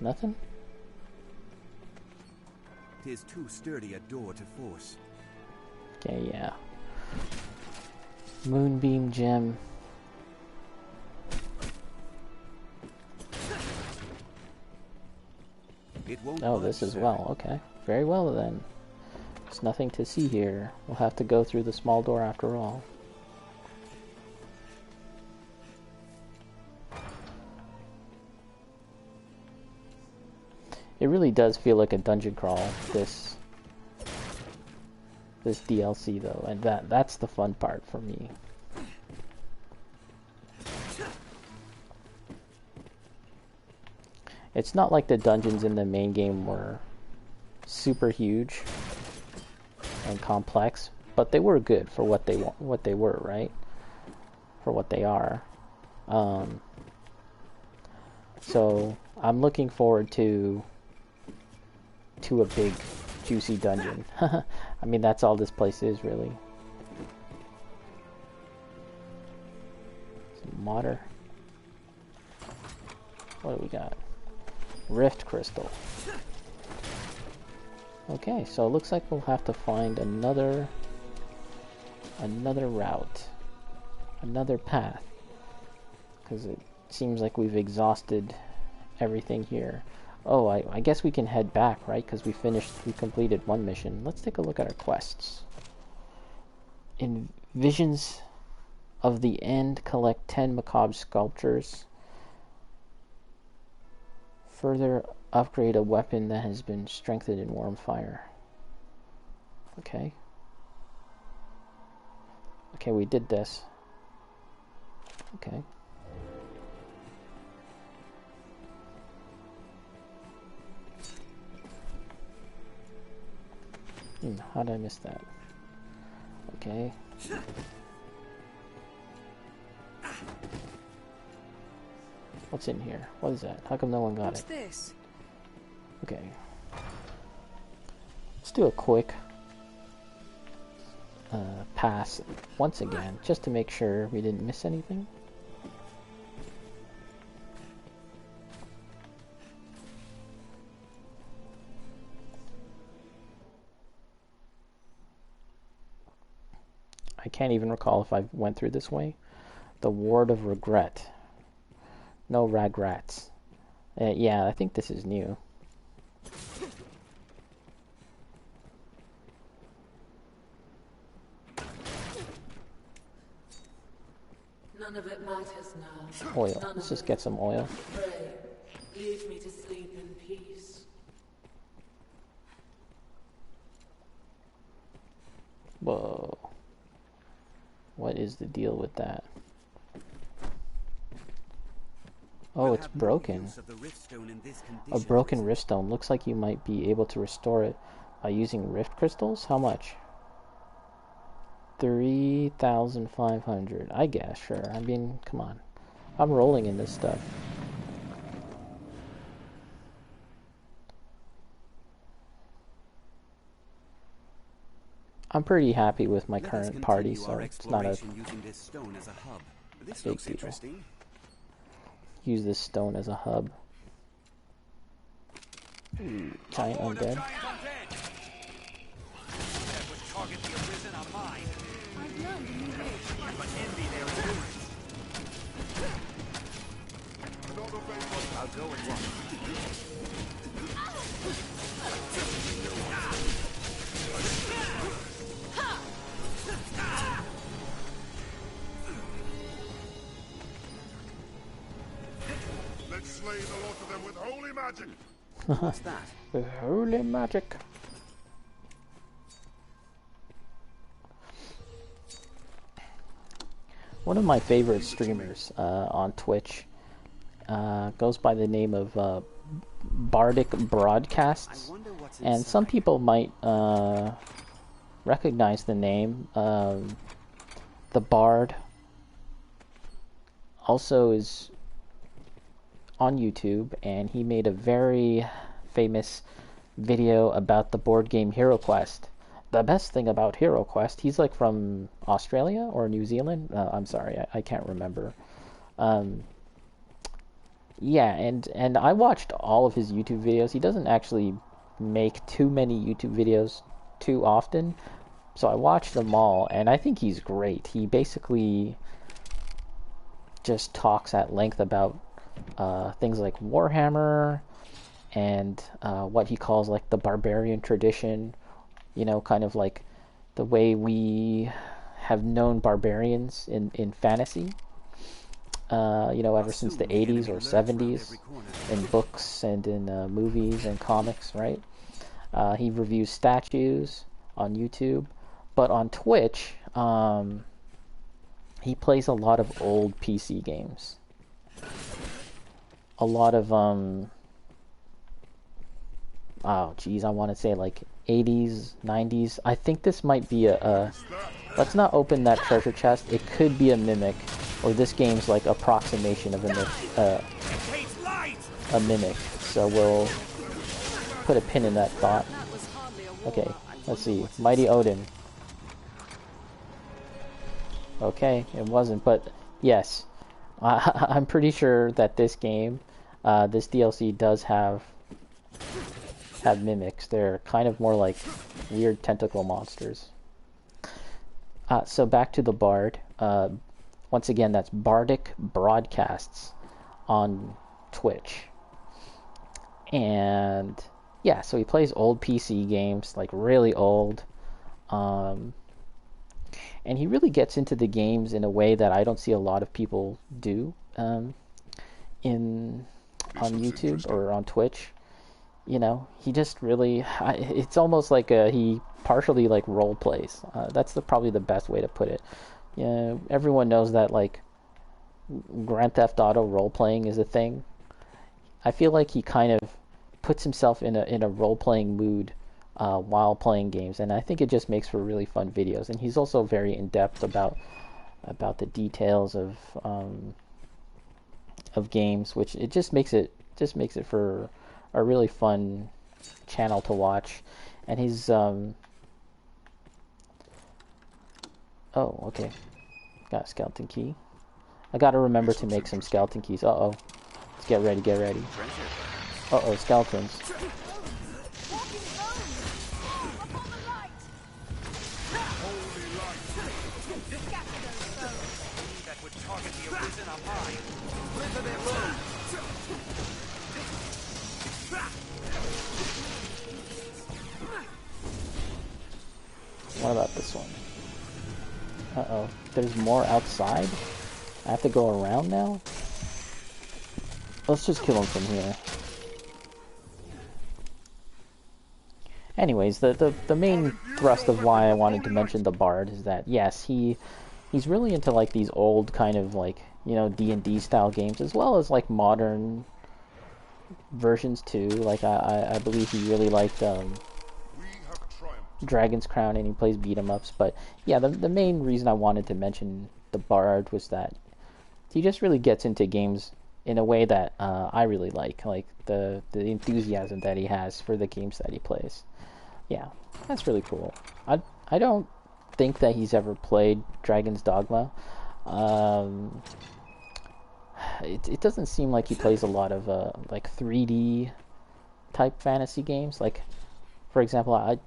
Nothing? Tis too sturdy a door to force. Okay, yeah. Moonbeam gem. It won't Oh, this as well. Okay. Very well then. There's nothing to see here. We'll have to go through the small door after all. It really does feel like a dungeon crawl, this DLC though, and that's the fun part for me. It's not like the dungeons in the main game were super huge and complex, but they were good for what they were, right? For what they are. So I'm looking forward to a big juicy dungeon. I mean, that's all this place is, really. Some water. What do we got? Rift crystal. Okay, so it looks like we'll have to find another route, another path, because it seems like we've exhausted everything here. Oh, I guess we can head back, right? Because we completed one mission. Let's take a look at our quests. In Visions of the End, collect 10 macabre sculptures. Further upgrade a weapon that has been strengthened in warm fire. Okay. Okay, we did this. Okay. How did I miss that? Okay. What's in here? What is that? How come no one got What's it? this? Okay. Let's do a quick pass once again, just to make sure we didn't miss anything. I can't even recall if I went through this way. The Ward of Regret. No regrets. Yeah, I think this is new. None of it matters now. Oil. Let's just get some oil. Pray, leave me to sleep in peace. Whoa. What is the deal with that? Oh, it's broken. A broken riftstone. Looks like you might be able to restore it by using rift crystals. How much? 3,500. I guess, sure. I mean, come on. I'm rolling in this stuff. I'm pretty happy with my current party, so it's not a big deal. Use this stone as a hub. Ooh, giant undead. Target the Arisen on mine. I've learned a new move. But envy their doings. I'll go at once. Let's slay the lot of them with holy magic. What's that? With holy magic. One of my favorite streamers on Twitch goes by the name of Bardic Broadcasts, and some people might recognize the name. The Bard also is on YouTube, and he made a very famous video about the board game Hero Quest. The best thing about Hero Quest, he's like from Australia or New Zealand. I'm sorry, I can't remember. Yeah, and I watched all of his YouTube videos. He doesn't actually make too many YouTube videos too often, so I watched them all, and I think he's great. He basically just talks at length about things like Warhammer and what he calls like the barbarian tradition. You know, kind of like the way we have known barbarians in fantasy, you know, ever since the 80s or 70s, in books and in movies and comics, right? He reviews statues on YouTube, but on Twitch, he plays a lot of old PC games. A lot of, oh, geez, I want to say like 80s, 90s. I think this might be a let's not open that treasure chest. It could be a mimic, or this game's like approximation of a mimic. So we'll put a pin in that thought. Okay, let's see. Mighty Odin. Okay, it wasn't, but yes. I'm pretty sure that this game, this DLC does have mimics. They're kind of more like weird tentacle monsters. So back to the Bard. Once again, that's Bardic Broadcasts on Twitch. And yeah, so he plays old PC games, like really old. And he really gets into the games in a way that I don't see a lot of people do on YouTube or on Twitch. You know, he just really, it's almost like he partially like role plays. That's probably the best way to put it. You know, everyone knows that like Grand Theft Auto role playing is a thing. I feel like he kind of puts himself in a role playing mood while playing games, and I think it just makes for really fun videos. And he's also very in depth about the details of games, which it just makes it for a really fun channel to watch. And he's Oh, okay. Got a skeleton key. I gotta remember to make some skeleton keys. Uh-oh. Let's get ready, get ready. Uh-oh, skeletons. That would target the Arisen up high. Slither their bones. What about this one? Uh-oh. There's more outside? I have to go around now? Let's just kill him from here. Anyways, the main thrust of why I wanted to mention the Bard is that, yes, he's really into, like, these old kind of, like, you know, D&D style games, as well as, like, modern versions, too. Like, I believe he really liked, Dragon's Crown, and he plays beat-em-ups. But yeah, the main reason I wanted to mention the Bard was that he just really gets into games in a way that I really like the enthusiasm that he has for the games that he plays. Yeah, that's really cool. I don't think that he's ever played Dragon's Dogma. It doesn't seem like he plays a lot of like 3D type fantasy games. Like, for example,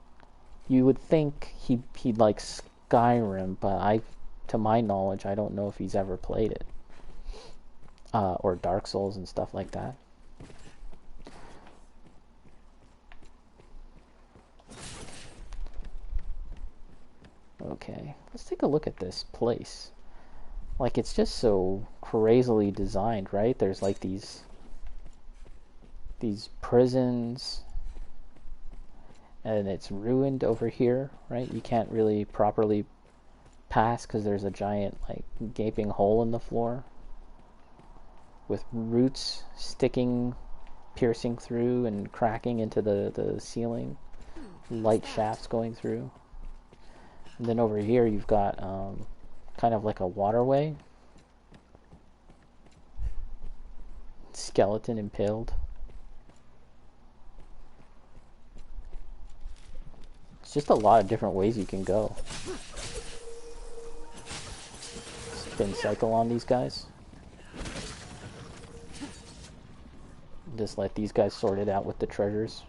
you would think he'd like Skyrim, but to my knowledge, I don't know if he's ever played it. Or Dark Souls and stuff like that. Okay, let's take a look at this place. Like, it's just so crazily designed, right? There's like these prisons, and it's ruined over here, right? You can't really properly pass because there's a giant, like, gaping hole in the floor with roots piercing through and cracking into the ceiling, light shafts going through. And then over here you've got kind of like a waterway, skeleton impaled. It's just a lot of different ways you can go. Spin cycle on these guys. Just let these guys sort it out with the treasures.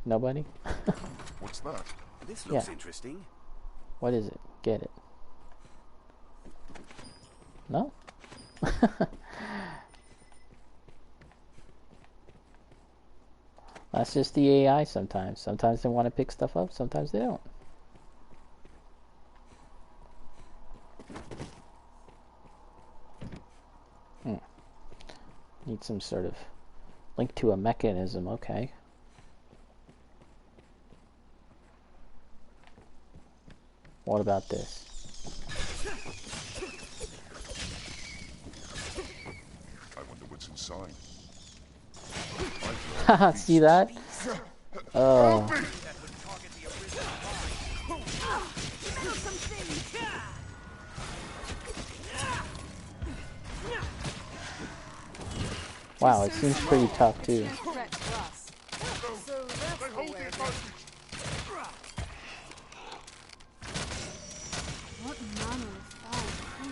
Nobody? What's that? This looks interesting. What is it? Get it. No? That's just the AI sometimes. Sometimes they want to pick stuff up, sometimes they don't. Need some sort of link to a mechanism, okay. What about this? I wonder what's inside. Haha, see that? Oh. Wow, it seems pretty tough too.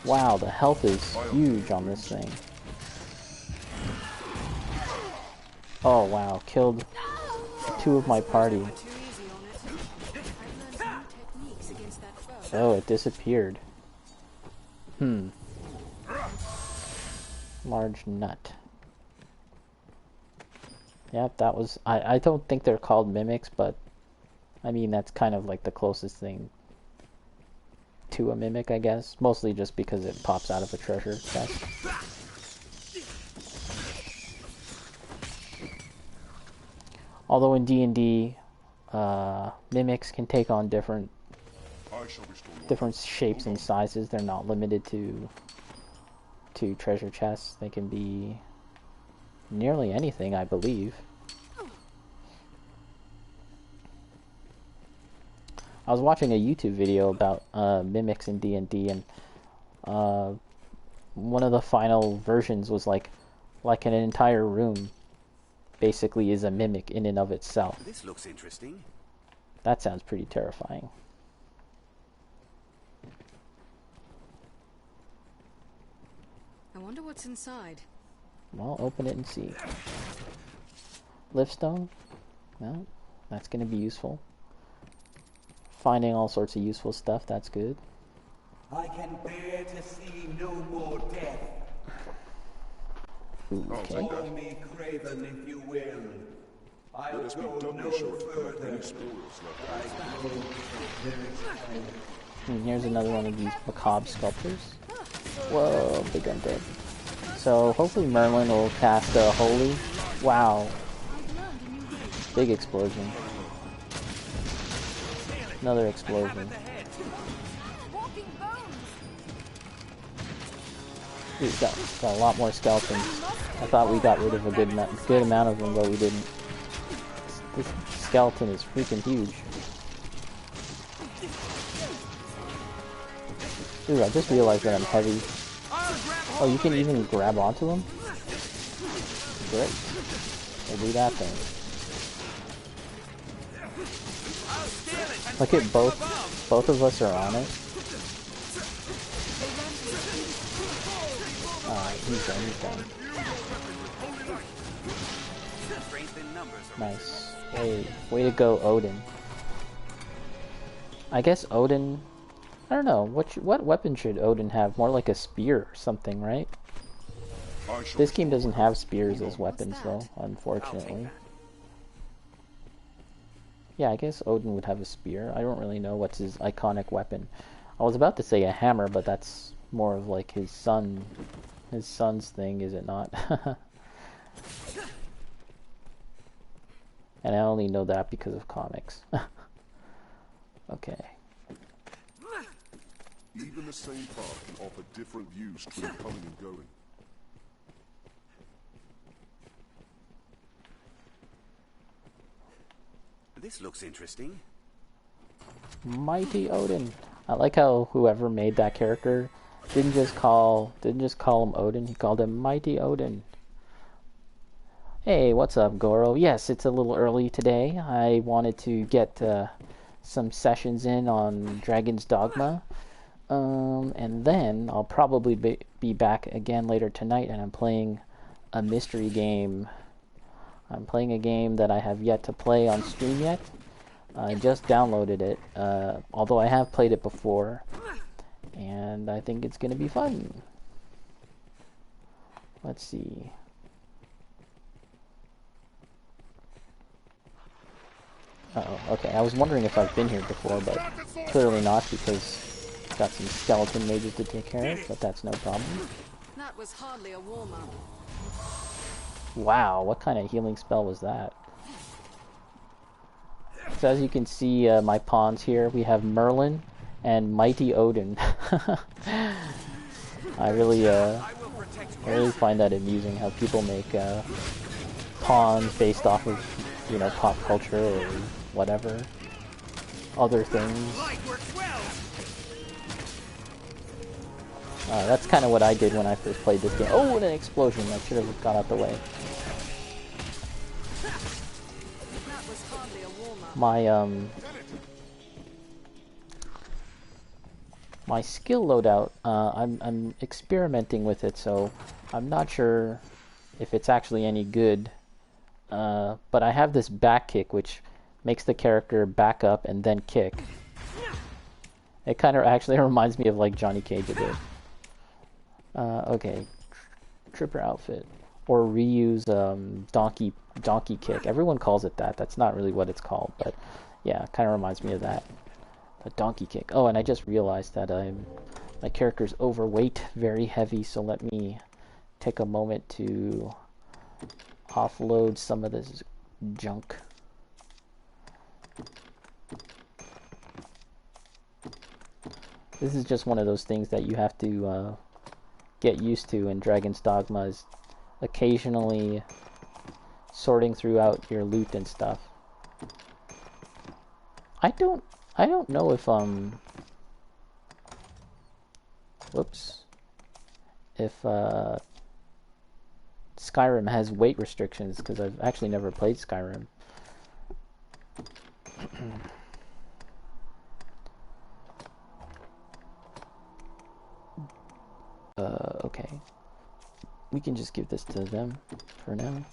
Wow, the health is huge on this thing. Oh wow, killed 2 of my party. Oh, it disappeared. Large nut. Yep, that was... I don't think they're called mimics, but... I mean, that's kind of like the closest thing to a mimic, I guess. Mostly just because it pops out of a treasure chest. Although in D&D, mimics can take on different shapes and sizes. They're not limited to treasure chests. They can be nearly anything, I believe. I was watching a YouTube video about mimics in D&D, and one of the final versions was like an entire room basically is a mimic in and of itself. This looks interesting. That sounds pretty terrifying. I wonder what's inside. Well, open it and see. Liftstone? Well, that's going to be useful. Finding all sorts of useful stuff, that's good. I can bear to see no more death. Ooh, okay. Call me Craven if you will. I'll Let us be go doubly no sure there aren't further. any spoils left. And here's another one of these macabre sculptures. Whoa, big undead. So hopefully Merlin will cast a holy. Wow. Big explosion. Another explosion. We've got a lot more skeletons. I thought we got rid of a good amount of them, but we didn't. This skeleton is freaking huge. Ooh, I just realized that I'm heavy. Oh, you can even grab onto them? Great. We'll do that then. Look at both of us are on it. Alright, he's done. Nice. Way to go, Odin. I guess Odin... I don't know, what weapon should Odin have? More like a spear or something, right? This game doesn't have spears as weapons, though, unfortunately. Yeah, I guess Odin would have a spear. I don't really know what's his iconic weapon. I was about to say a hammer, but that's more of like his son's thing, is it not? And I only know that because of comics. Okay. Even the same path can offer different views between coming and going. This looks interesting. Mighty Odin. I like how whoever made that character didn't just call him Odin, he called him Mighty Odin. Hey, what's up, Goro? Yes, it's a little early today. I wanted to get some sessions in on Dragon's Dogma. And then I'll probably be back again later tonight, and I'm playing a mystery game. I'm playing a game that I have yet to play on stream yet. I just downloaded it, although I have played it before, and I think it's going to be fun. Let's see. Uh-oh, okay, I was wondering if I've been here before, but clearly not, because got some skeleton mages to take care of, but that's no problem. That was hardly a warm-up. Wow, what kind of healing spell was that? So as you can see, my pawns here, we have Merlin and Mighty Odin. I really find that amusing how people make pawns based off of, you know, pop culture or whatever, other things. That's kind of what I did when I first played this game. Oh, and an explosion! I should have got out the way. My skill loadout, I'm experimenting with it, so I'm not sure if it's actually any good. But I have this back kick, which makes the character back up and then kick. It kind of actually reminds me of like Johnny Cage a bit. Okay, Tripper outfit, or reuse donkey kick. Everyone calls it that. That's not really what it's called, but yeah, it kind of reminds me of that. The donkey kick. Oh, and I just realized that my character's overweight, very heavy. So let me take a moment to offload some of this junk. This is just one of those things that you have to get used to in Dragon's Dogma, is occasionally sorting throughout your loot and stuff. I don't know if whoops, if Skyrim has weight restrictions, because I've actually never played Skyrim. Okay. We can just give this to them for now.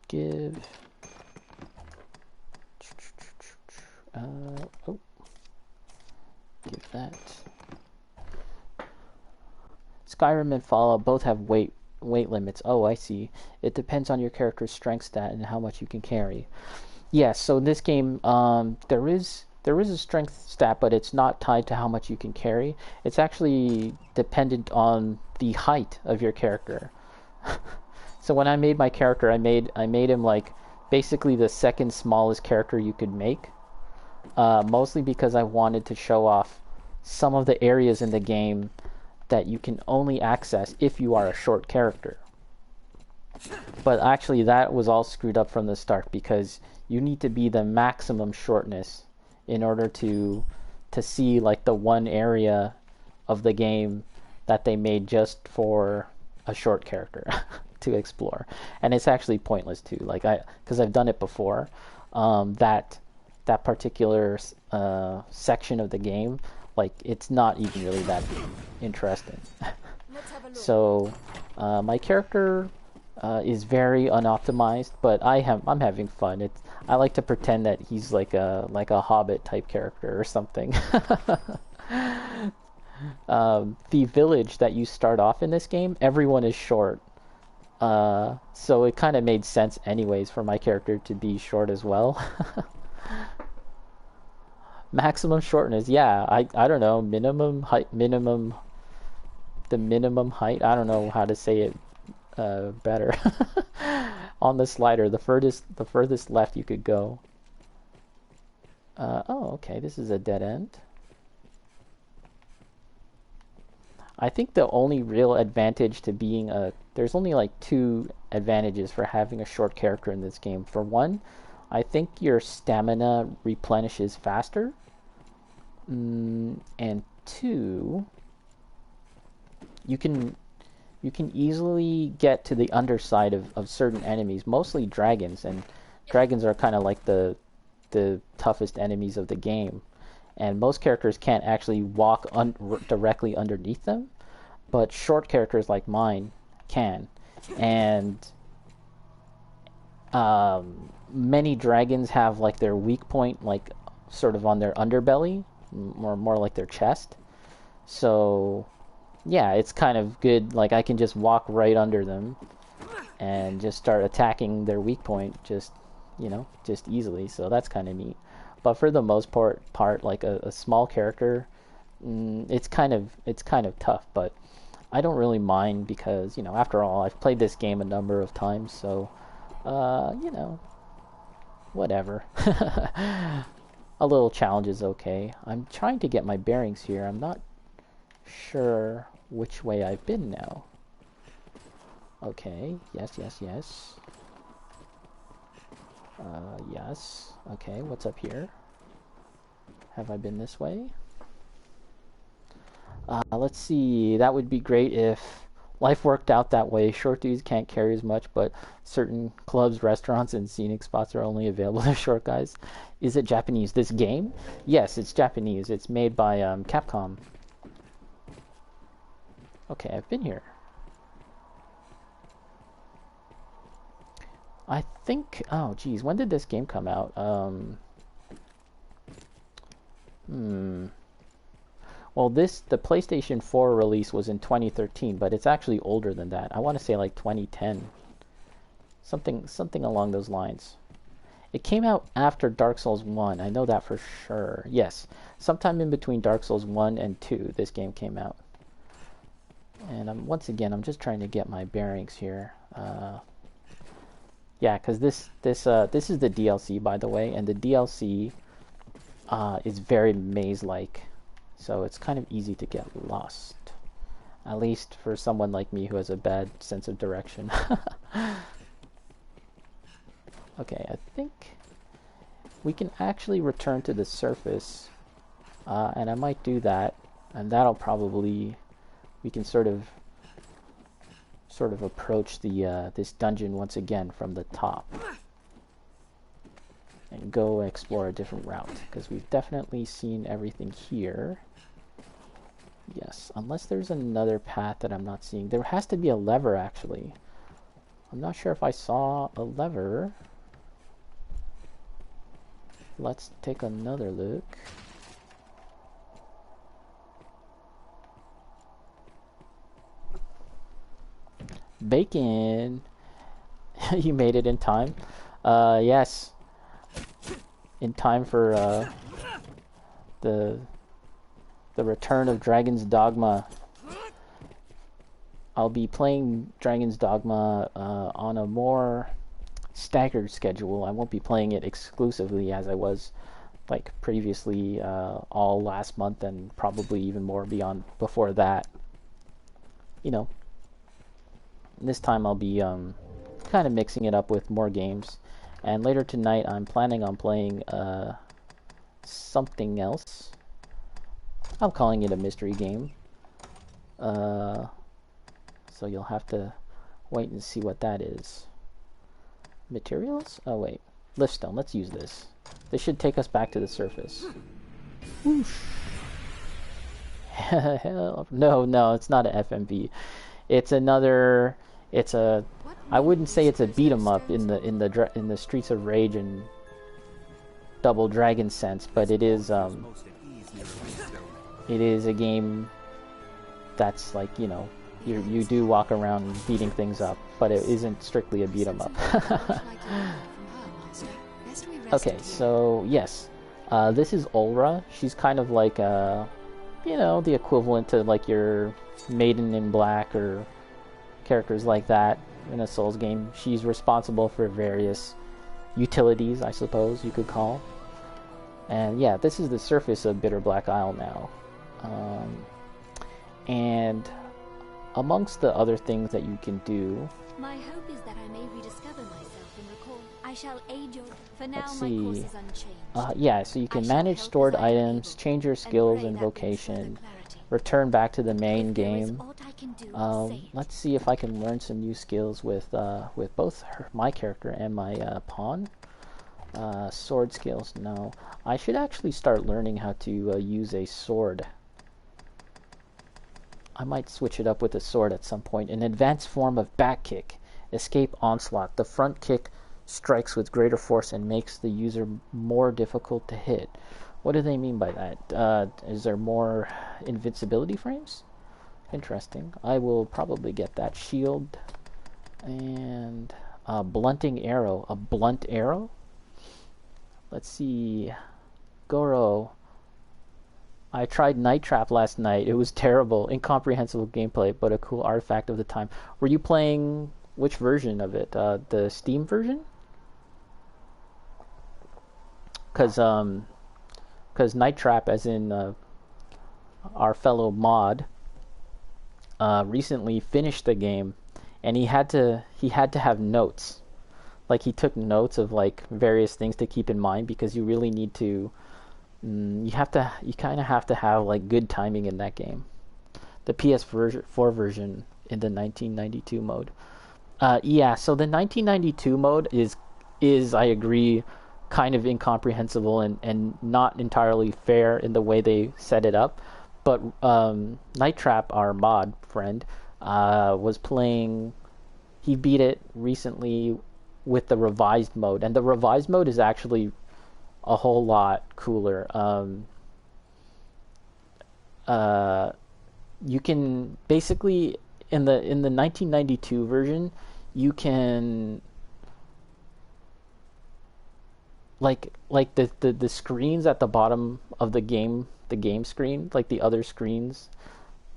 Give. Oh. Give that. Skyrim and Fallout both have weight limits. Oh, I see. It depends on your character's strength stat and how much you can carry. Yes, so in this game, there is a strength stat, but it's not tied to how much you can carry. It's actually dependent on the height of your character. So when I made my character, I made him like basically the second smallest character you could make. Mostly because I wanted to show off some of the areas in the game that you can only access if you are a short character. But actually that was all screwed up from the start, because you need to be the maximum shortness in order to see like the one area of the game that they made just for a short character to explore. And it's actually pointless too, like because I've done it before. That particular section of the game, like it's not even really that interesting. So my character is very unoptimized, but I'm having fun. I like to pretend that he's like a Hobbit type character or something. The village that you start off in this game, everyone is short. So it kind of made sense anyways for my character to be short as well. Maximum shortness, yeah. I don't know, minimum height, the minimum height. I don't know how to say it better. On the slider, the furthest left you could go. Oh, okay, this is a dead end. I think the only real advantage to being there's only like 2 advantages for having a short character in this game. For one, I think your stamina replenishes faster. And 2, you can easily get to the underside of certain enemies, mostly dragons, and dragons are kind of like the toughest enemies of the game. And most characters can't actually walk directly underneath them, but short characters like mine can. And many dragons have like their weak point like sort of on their underbelly, more like their chest. So yeah, it's kind of good, like I can just walk right under them and just start attacking their weak point just easily. So that's kind of neat. But for the most part like a small character, it's kind of tough, but I don't really mind, because after all, I've played this game a number of times, so whatever. A little challenge is okay. I'm trying to get my bearings here. I'm not sure which way I've been now. Okay, yes. Yes. Okay, what's up here? Have I been this way? Let's see. That would be great if life worked out that way. Short dudes can't carry as much, but certain clubs, restaurants, and scenic spots are only available to short guys. Is it Japanese? This game? Yes, it's Japanese. It's made by Capcom. Okay, I've been here. I think... Oh, geez. When did this game come out? Well, the PlayStation 4 release was in 2013, but it's actually older than that. I want to say like 2010. Something along those lines. It came out after Dark Souls 1. I know that for sure. Yes, sometime in between Dark Souls 1 and 2, this game came out. And once again, I'm just trying to get my bearings here. Yeah, because this is the DLC, by the way, and the DLC is very maze-like, so it's kind of easy to get lost. At least for someone like me who has a bad sense of direction. Okay, I think we can actually return to the surface, and I might do that, and that'll probably, we can sort of approach the this dungeon once again from the top and go explore a different route, because we've definitely seen everything here. Yes, unless there's another path that I'm not seeing. There has to be a lever, actually. I'm not sure if I saw a lever. Let's take another look. Bacon! You made it in time. Yes. In time for the return of Dragon's Dogma. I'll be playing Dragon's Dogma on a more staggered schedule. I won't be playing it exclusively as I was like previously all last month, and probably even more beyond before that. You know, this time I'll be kind of mixing it up with more games. And later tonight I'm planning on playing something else. I'm calling it a mystery game. So you'll have to wait and see what that is. Materials? Oh wait, liftstone. Let's use this. This should take us back to the surface. Whoosh. No, it's not an FMV. It's another. It's a. I wouldn't say it's a beat 'em up in the Streets of Rage and Double Dragon sense, but it is a game that's like, you know, you do walk around beating things up, but it isn't strictly a beat 'em up. Okay, so yes, this is Ulra. She's kind of like you know, the equivalent to like your Maiden in Black or characters like that in a Souls game. She's responsible for various utilities, I suppose you could call. And yeah, this is the surface of Bitterblack Isle now. And amongst the other things that you can do, my hope is that I may rediscover myself and recall. I shall aid your. For now, let's my see. course is unchanged. Yeah, so you can manage stored items, change your skills and vocation, return back to the main game. Let's see if I can learn some new skills with both my character and my pawn. Sword skills, no. I should actually start learning how to use a sword. I might switch it up with a sword at some point. An advanced form of back kick. Escape onslaught. The front kick strikes with greater force and makes the user more difficult to hit. What do they mean by that? Is there more invincibility frames? Interesting. I will probably get that. Shield and blunting arrow. A blunt arrow? Let's see. Goro. I tried Night Trap last night. It was terrible. Incomprehensible gameplay, but a cool artifact of the time. Were you playing which version of it? The Steam version? Because Night Trap, as in our fellow mod, recently finished the game, and he had to have notes. Like, he took notes of like various things to keep in mind, because you really need to. You kind of have to have like good timing in that game. The PS4 version in the 1992 mode. Yeah, so the 1992 mode is I agree, kind of incomprehensible and not entirely fair in the way they set it up. But Night Trap, our mod friend, was playing. He beat it recently with the revised mode, and the revised mode is actually a whole lot cooler. You can basically in the 1992 version, you can like the screens at the bottom of the game screen, like the other screens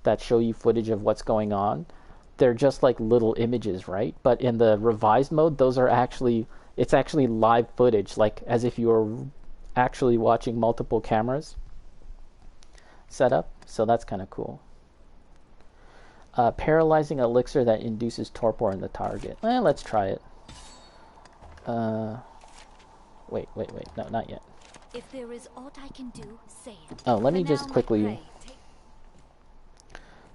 that show you footage of what's going on, they're just like little images, right? But in the revised mode, it's actually live footage, like as if you were actually watching multiple cameras set up. So that's kind of cool. Paralyzing elixir that induces torpor in the target. Let's try it. Wait. No, not yet. If there is aught I can do, say it. Oh, let me For just now, my quickly... prey, take-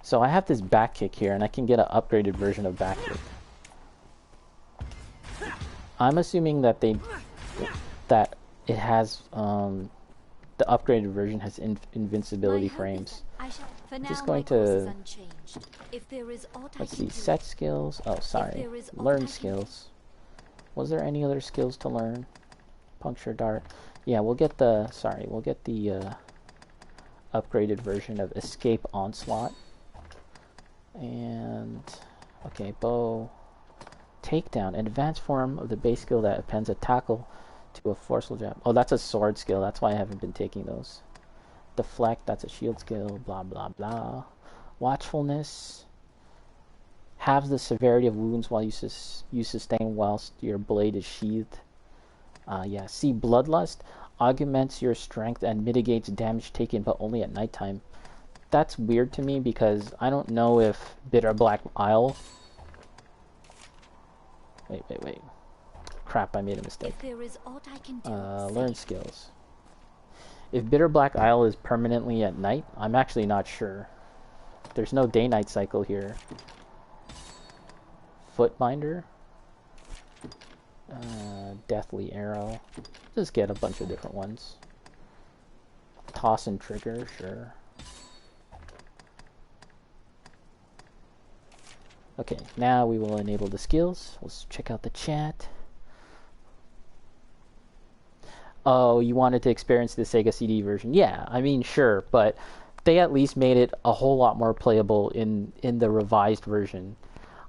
So I have this back kick here, and I can get an upgraded version of back kick. I'm assuming that it has the upgraded version has invincibility frames. For now, Just going my course is to unchanged. If there is aught I let's can see, do, set skills. Oh, sorry, there is aught I learn can skills. Was there any other skills to learn? Puncture dart. Yeah, we'll get the upgraded version of escape onslaught. And okay, bow. Takedown, an advanced form of the base skill that appends a tackle to a forceful jab. Oh, that's a sword skill. That's why I haven't been taking those. Deflect, that's a shield skill. Blah, blah, blah. Watchfulness halves the severity of wounds while you sustain whilst your blade is sheathed. Yeah, see, Bloodlust augments your strength and mitigates damage taken, but only at nighttime. That's weird to me because I don't know if Bitterblack Isle... Wait. Crap, I made a mistake. if there is aught I can do, Learn skills. If Bitterblack Isle is permanently at night, I'm actually not sure. There's no day-night cycle here. Footbinder. Deathly Arrow. Just get a bunch of different ones. Toss and Trigger, sure. Okay, now we will enable the skills. Let's check out the chat. Oh, you wanted to experience the Sega CD version? Yeah, I mean, sure, but they at least made it a whole lot more playable in the revised version.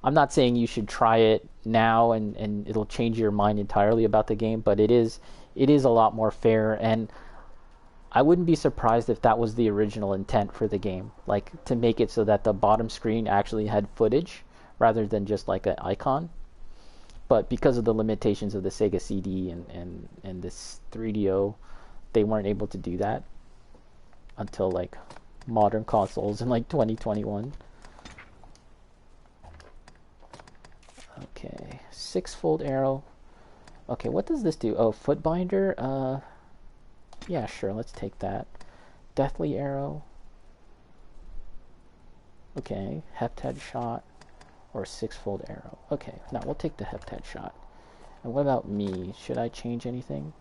I'm not saying you should try it now and it'll change your mind entirely about the game, but it is a lot more fair, and I wouldn't be surprised if that was the original intent for the game, like to make it so that the bottom screen actually had footage rather than just like an icon. But because of the limitations of the Sega CD and this 3DO, they weren't able to do that until like modern consoles in like 2021. Okay, 6-fold arrow. Okay, what does this do? Oh, footbinder. Yeah, sure, let's take that. Deathly arrow. Okay, heptad shot. Or 6-fold arrow. Okay, now we'll take the heptad shot. And what about me? Should I change anything?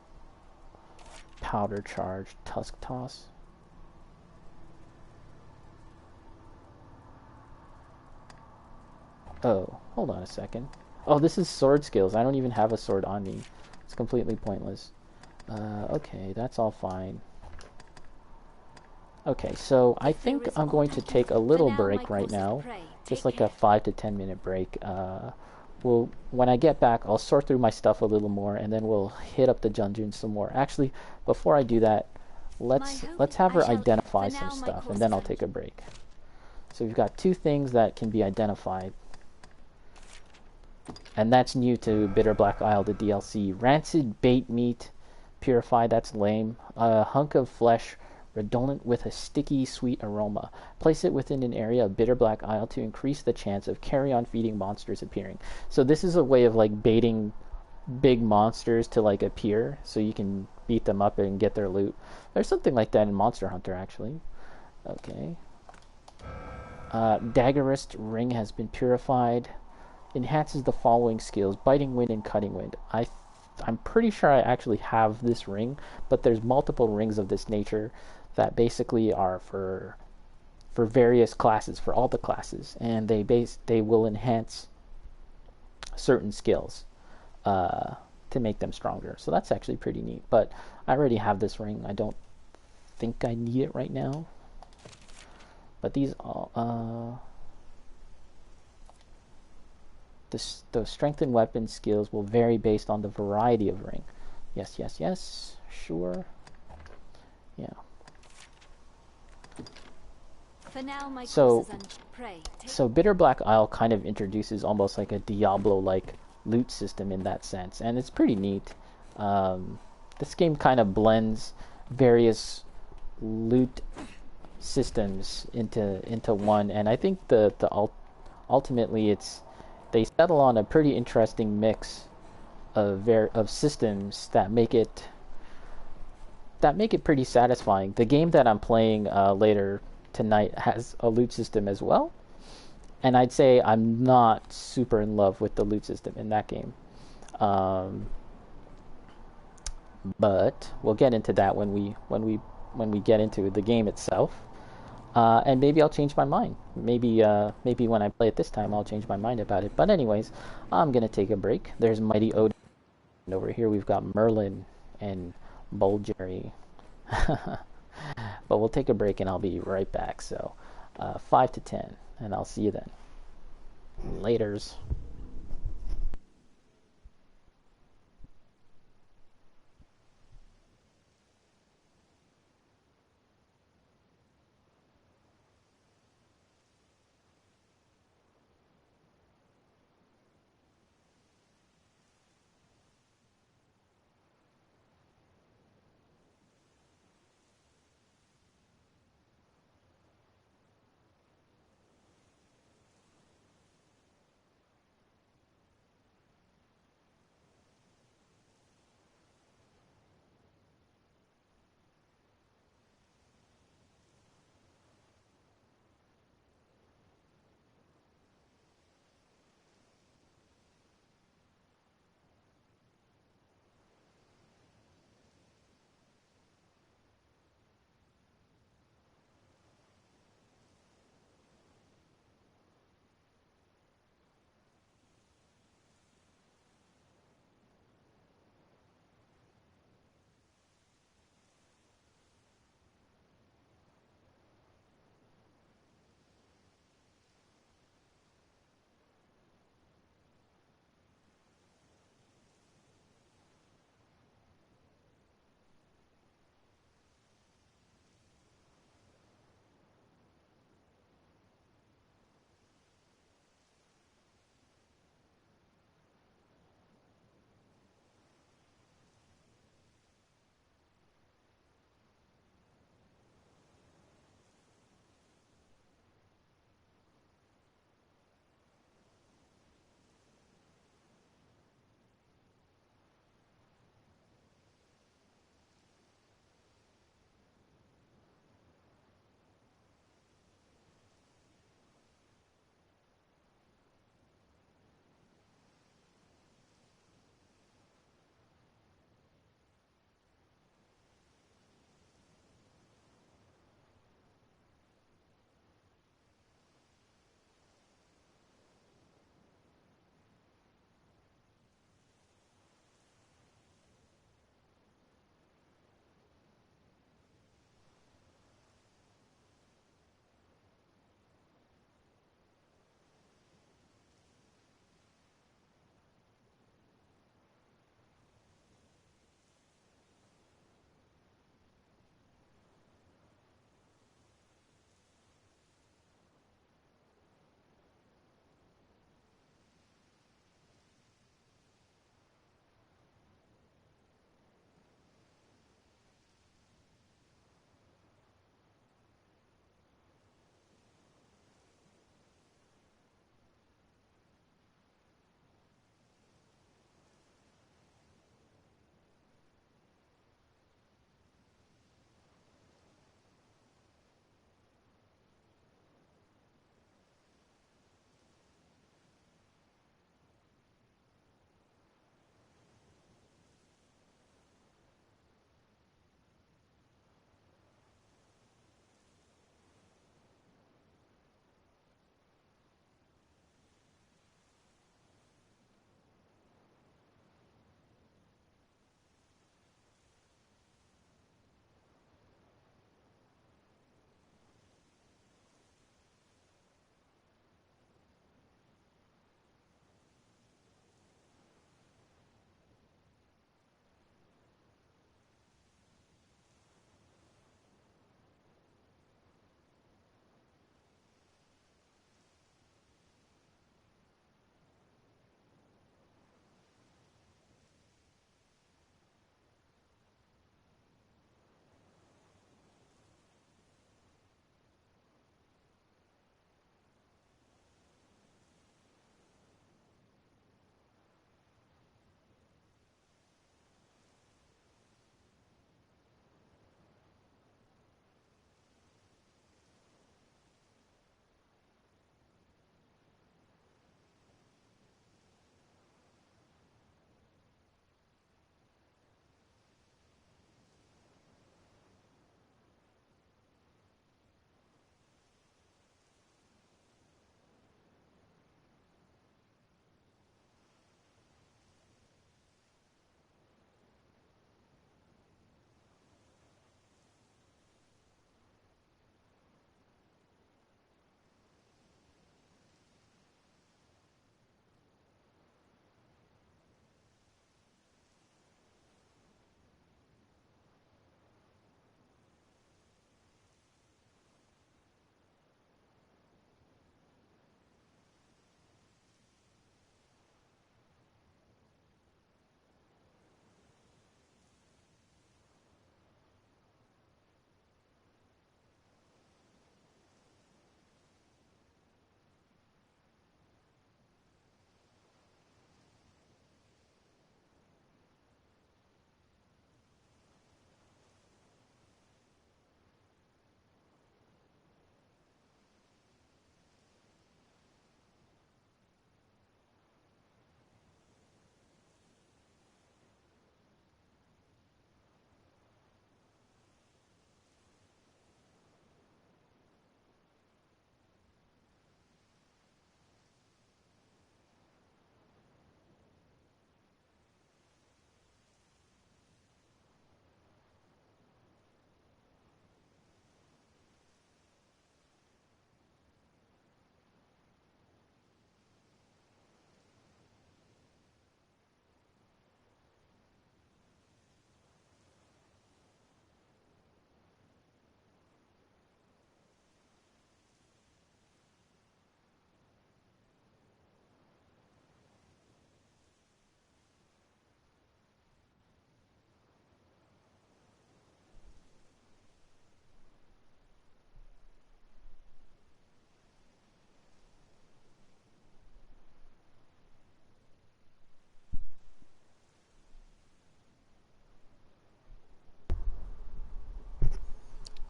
Powder charge, tusk toss. Oh, hold on a second. Oh, this is sword skills. I don't even have a sword on me. It's completely pointless. Okay, that's all fine. Okay, so I think I'm going to take a little break right now. Just like a 5 to 10 minute break. When I get back, I'll sort through my stuff a little more, and then we'll hit up the dungeon some more. Actually, before I do that, let's have her identify some stuff, and then I'll take a break. So we've got 2 things that can be identified, and that's new to Bitterblack Isle, the DLC. Rancid bait meat, purified. That's lame. A hunk of flesh, redolent with a sticky, sweet aroma. Place it within an area of Bitterblack Isle to increase the chance of carry-on feeding monsters appearing. So this is a way of like baiting big monsters to like appear, so you can beat them up and get their loot. There's something like that in Monster Hunter, actually. Okay. Daggerist ring has been purified. Enhances the following skills: Biting Wind and Cutting Wind. I'm pretty sure I actually have this ring, but there's multiple rings of this nature that basically are for various classes, for all the classes, and they will enhance certain skills to make them stronger. So that's actually pretty neat. But I already have this ring. I don't think I need it right now. But these all the strengthened weapon skills will vary based on the variety of ring. Yes, sure. Yeah. For now, my So so Bitterblack Isle kind of introduces almost like a Diablo-like loot system in that sense, and it's pretty neat. This game kind of blends various loot systems into one, and I think ultimately they settle on a pretty interesting mix of systems that make it pretty satisfying. The game that I'm playing later tonight has a loot system as well, and I'd say I'm not super in love with the loot system in that game. But we'll get into that when we get into the game itself. And maybe I'll change my mind. Maybe when I play it this time, I'll change my mind about it. But anyways, I'm gonna take a break. There's Mighty Odin. And over here we've got Merlin and Bulgari. But we'll take a break and I'll be right back. So 5 to 10, and I'll see you then. Laters.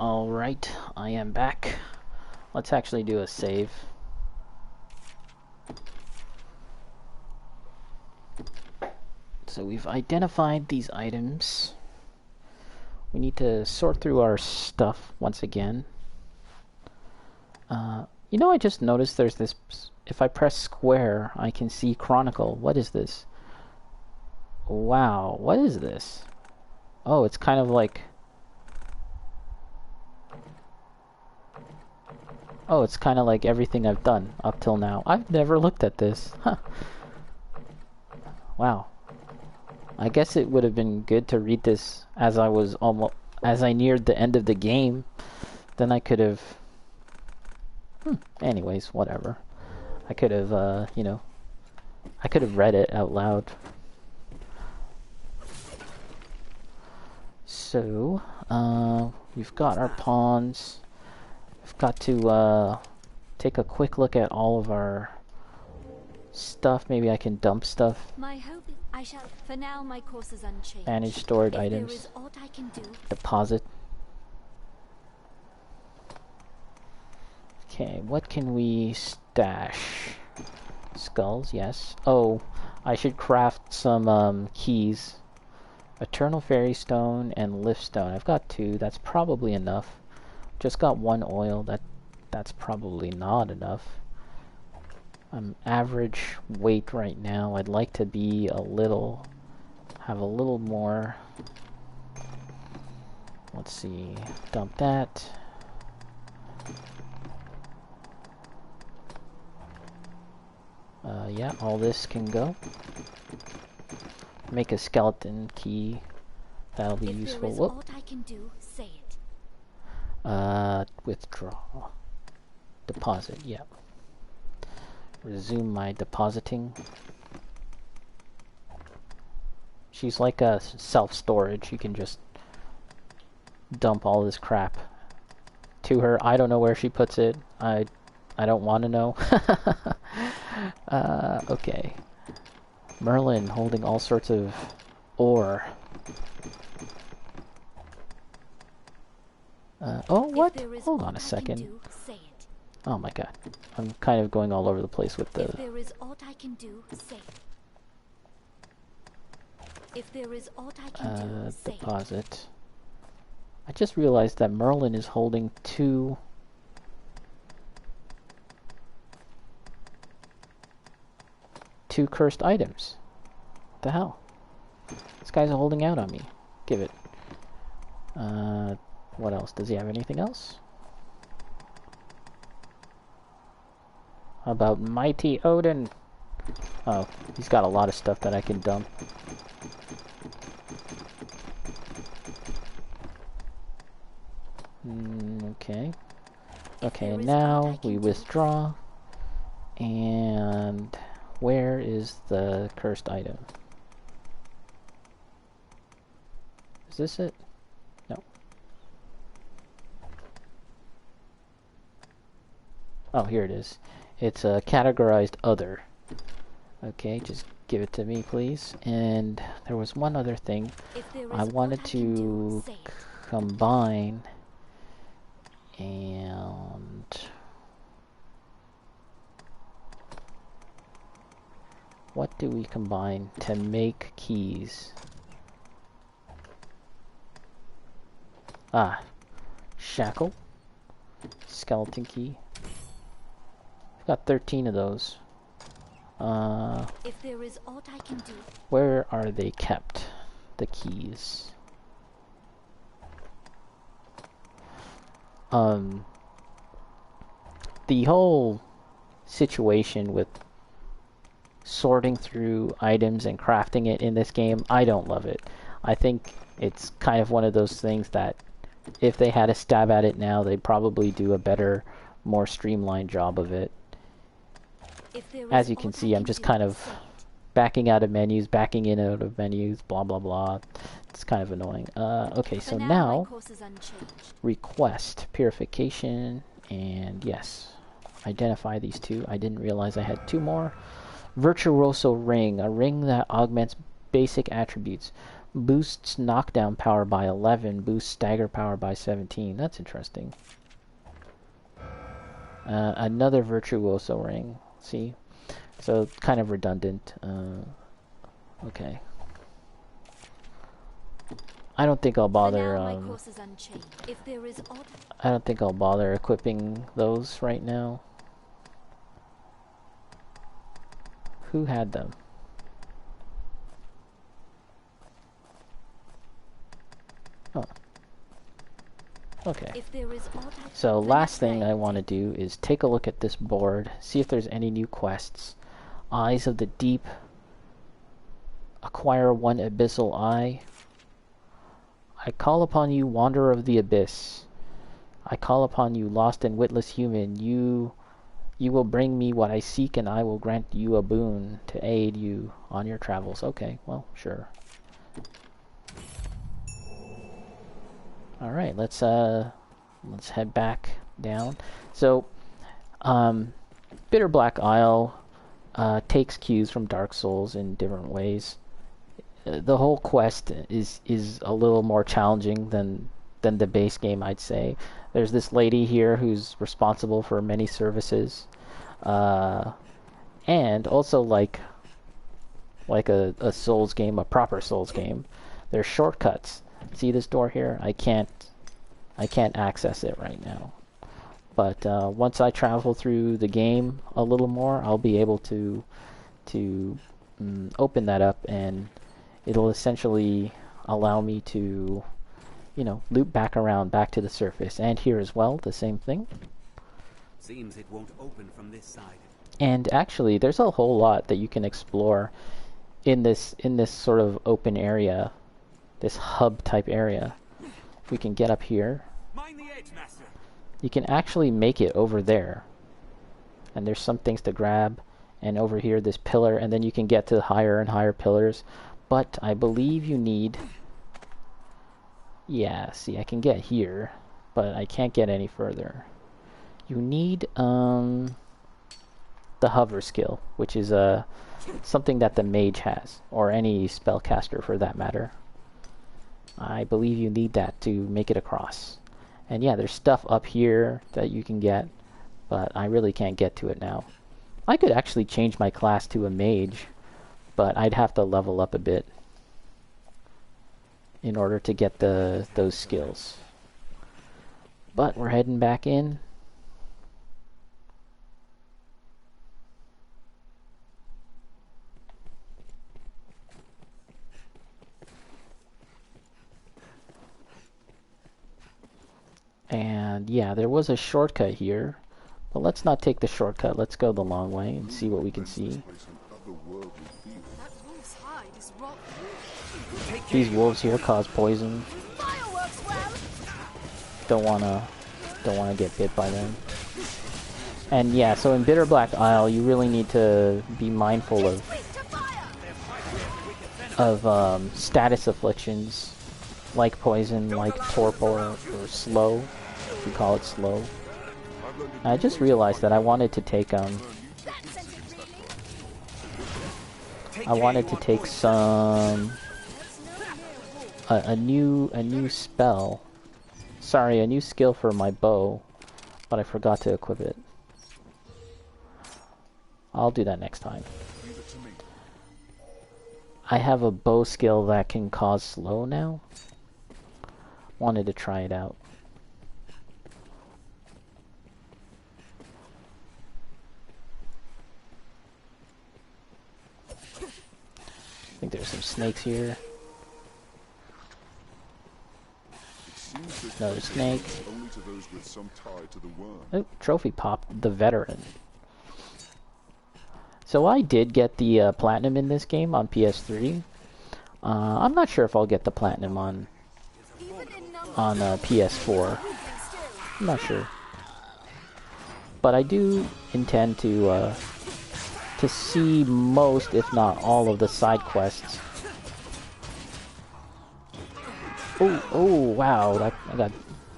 Alright, I am back. Let's actually do a save. So we've identified these items. We need to sort through our stuff once again. You know, I just noticed there's this... If I press square, I can see Chronicle. What is this? Wow, what is this? Oh, it's kind of like... Oh, it's kind of like everything I've done up till now. I've never looked at this. Huh. Wow. I guess it would have been good to read this as I neared the end of the game. Then I could have... Anyways, whatever. I could have, you know... I could have read it out loud. So, we've got our pawns. We've got to take a quick look at all of our stuff. Maybe I can dump stuff. My hope I shall. For now, my course is unchanged. Manage stored If items. there is aught I can do. Deposit. Okay, what can we stash? Skulls, yes. Oh, I should craft some keys. Eternal Fairy Stone and Lift Stone. I've got 2. That's probably enough. Just got 1 oil. That's probably not enough. I'm average weight right now. I'd like to be have a little more. Let's see. Dump that. Yeah, all this can go. Make a skeleton key. That'll be useful. There is aught I can do, say it. Withdraw. Deposit, yeah. Resume my depositing. She's like a self-storage. You can just dump all this crap to her. I don't know where she puts it. I don't want to know. Okay. Merlin holding all sorts of ore. Oh, what? Hold on a second. Oh my god. I'm kind of going all over the place with the... If there is aught I can do, say it. If there is aught I can do, say it. Deposit. I just realized that Merlin is holding 2... cursed items. What the hell? This guy's holding out on me. Give it. What else? Does he have anything else? How about Mighty Odin? Oh, he's got a lot of stuff that I can dump. Okay. Okay, now we withdraw. And where is the cursed item? Is this it? No. Oh, here it is. It's categorized other. Okay, just give it to me, please. And there was one other thing. I wanted to combine and... What do we combine to make keys? Ah, shackle, skeleton key. I've got 13 of those. If there is aught I can do. Where are they kept? The keys. The whole situation with sorting through items and crafting it in this game, I don't love it. I think it's kind of one of those things that if they had a stab at it now, they'd probably do a better, more streamlined job of it. As you can see, I'm just kind of backing out of menus, backing in and out of menus, blah blah blah. It's kind of annoying. Okay, so now request purification, and yes, identify these 2. I didn't realize I had 2 more. Virtuoso ring, a ring that augments basic attributes. Boosts knockdown power by 11, boosts stagger power by 17. That's interesting. Another Virtuoso ring. See? So, kind of redundant. Okay. I don't think I'll bother, I don't think I'll bother equipping those right now. Who had them? Oh. Okay. So last thing I want to do is take a look at this board, see if there's any new quests. Eyes of the Deep. Acquire 1 Abyssal Eye. I call upon you, Wanderer of the Abyss. I call upon you, lost and witless human. You will bring me what I seek, and I will grant you a boon to aid you on your travels. Okay, well, sure. All right, let's head back down. So, Bitterblack Isle takes cues from Dark Souls in different ways. The whole quest is a little more challenging than the base game, I'd say. There's this lady here who's responsible for many services, and also like a Souls game, a proper Souls game, there's shortcuts. See this door here? I can't access it right now. But once I travel through the game a little more, I'll be able to open that up, and it'll essentially allow me to, you know, loop back around back to the surface. And here as well, the same thing. Seems it won't open from this side. And actually, there's a whole lot that you can explore in this sort of open area, this hub type area. If we can get up here, Mind the edge, master. you can actually make it over there. And there's some things to grab. And over here, this pillar, and then you can get to higher and higher pillars. But I believe you need... Yeah, see, I can get here, but I can't get any further. You need the hover skill, which is something that the mage has, or any spellcaster for that matter. I believe you need that to make it across. And yeah, there's stuff up here that you can get, but I really can't get to it now. I could actually change my class to a mage, but I'd have to level up a bit in order to get those skills. But we're heading back in. And yeah, there was a shortcut here, but let's not take the shortcut. Let's go the long way and see what we can see. These wolves here cause poison. Don't wanna get bit by them. And yeah, so in Bitterblack Isle, you really need to be mindful of status afflictions, like poison, like torpor, or slow, if you call it slow. I just realized that I wanted to take some a new spell. Sorry, a new skill for my bow, but I forgot to equip it. I'll do that next time. I have a bow skill that can cause slow now. Wanted to try it out. I think there's some snakes here. Another snake. Oh, trophy pop, the veteran. So I did get the platinum in this game on PS3. I'm not sure if I'll get the platinum on PS4. I'm not sure. But I do intend to see most, if not all, of the side quests. Oh, wow, I got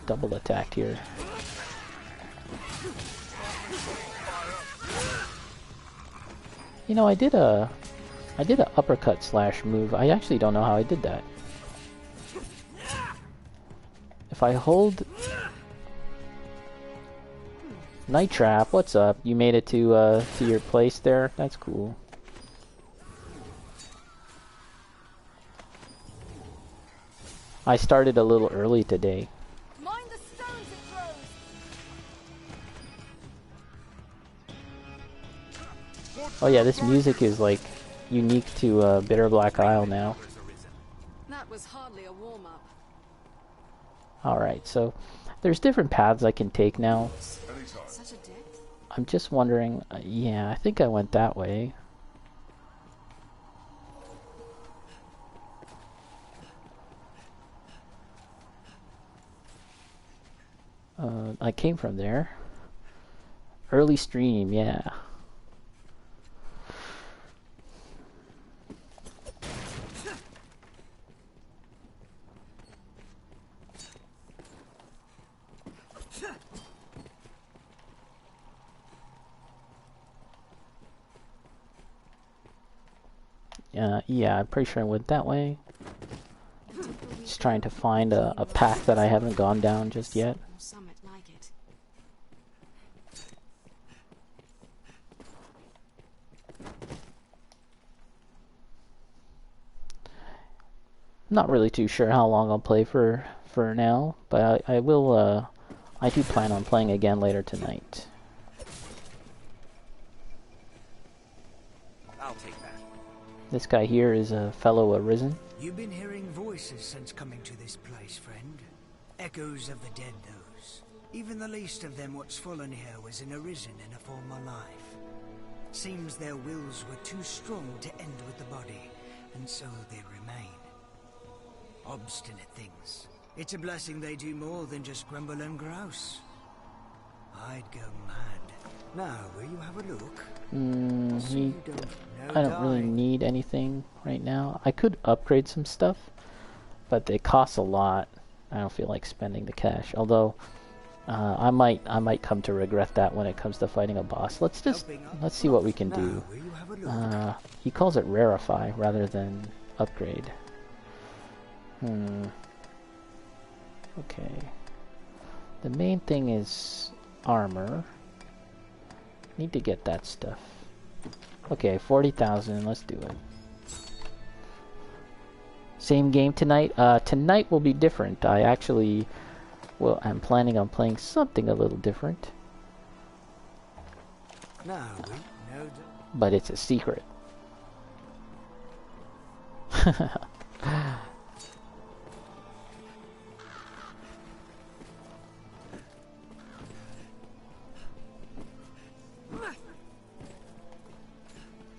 double attacked here. You know, I did a uppercut slash move. I actually don't know how I did that. if I hold Night Trap, what's up? You made it to your place there? That's cool. I started a little early today. Mind the stones it throws. Oh yeah, this music is like unique to Bitterblack Isle now. That was hardly a warm-up. Alright, so there's different paths I can take now. Such a depth. I'm just wondering, yeah, I think I went that way. I came from there. Early stream, yeah. Yeah, I'm pretty sure I went that way. Just trying to find a path that I haven't gone down just yet. Summit like it. Not really too sure how long I'll play for now, but I will. I do plan on playing again later tonight. I'll take that. This guy here is a fellow Arisen. You've been hearing voices since coming to this place, friend. Echoes of the dead, those. Even the least of them what's fallen here was an Arisen in a former life. Seems their wills were too strong to end with the body, and so they remain. Obstinate things. It's a blessing they do more than just grumble and grouse. I'd go mad. Now, will you have a look? I don't really need anything right now. I could upgrade some stuff, but they cost a lot. I don't feel like spending the cash. Although, I might come to regret that when it comes to fighting a boss. Let's see what we can do. He calls it rarify rather than upgrade. Okay. The main thing is armor. Need to get that stuff. Okay, 40,000. Let's do it. Same game tonight. Tonight will be different. I'm planning on playing something a little different. But it's a secret.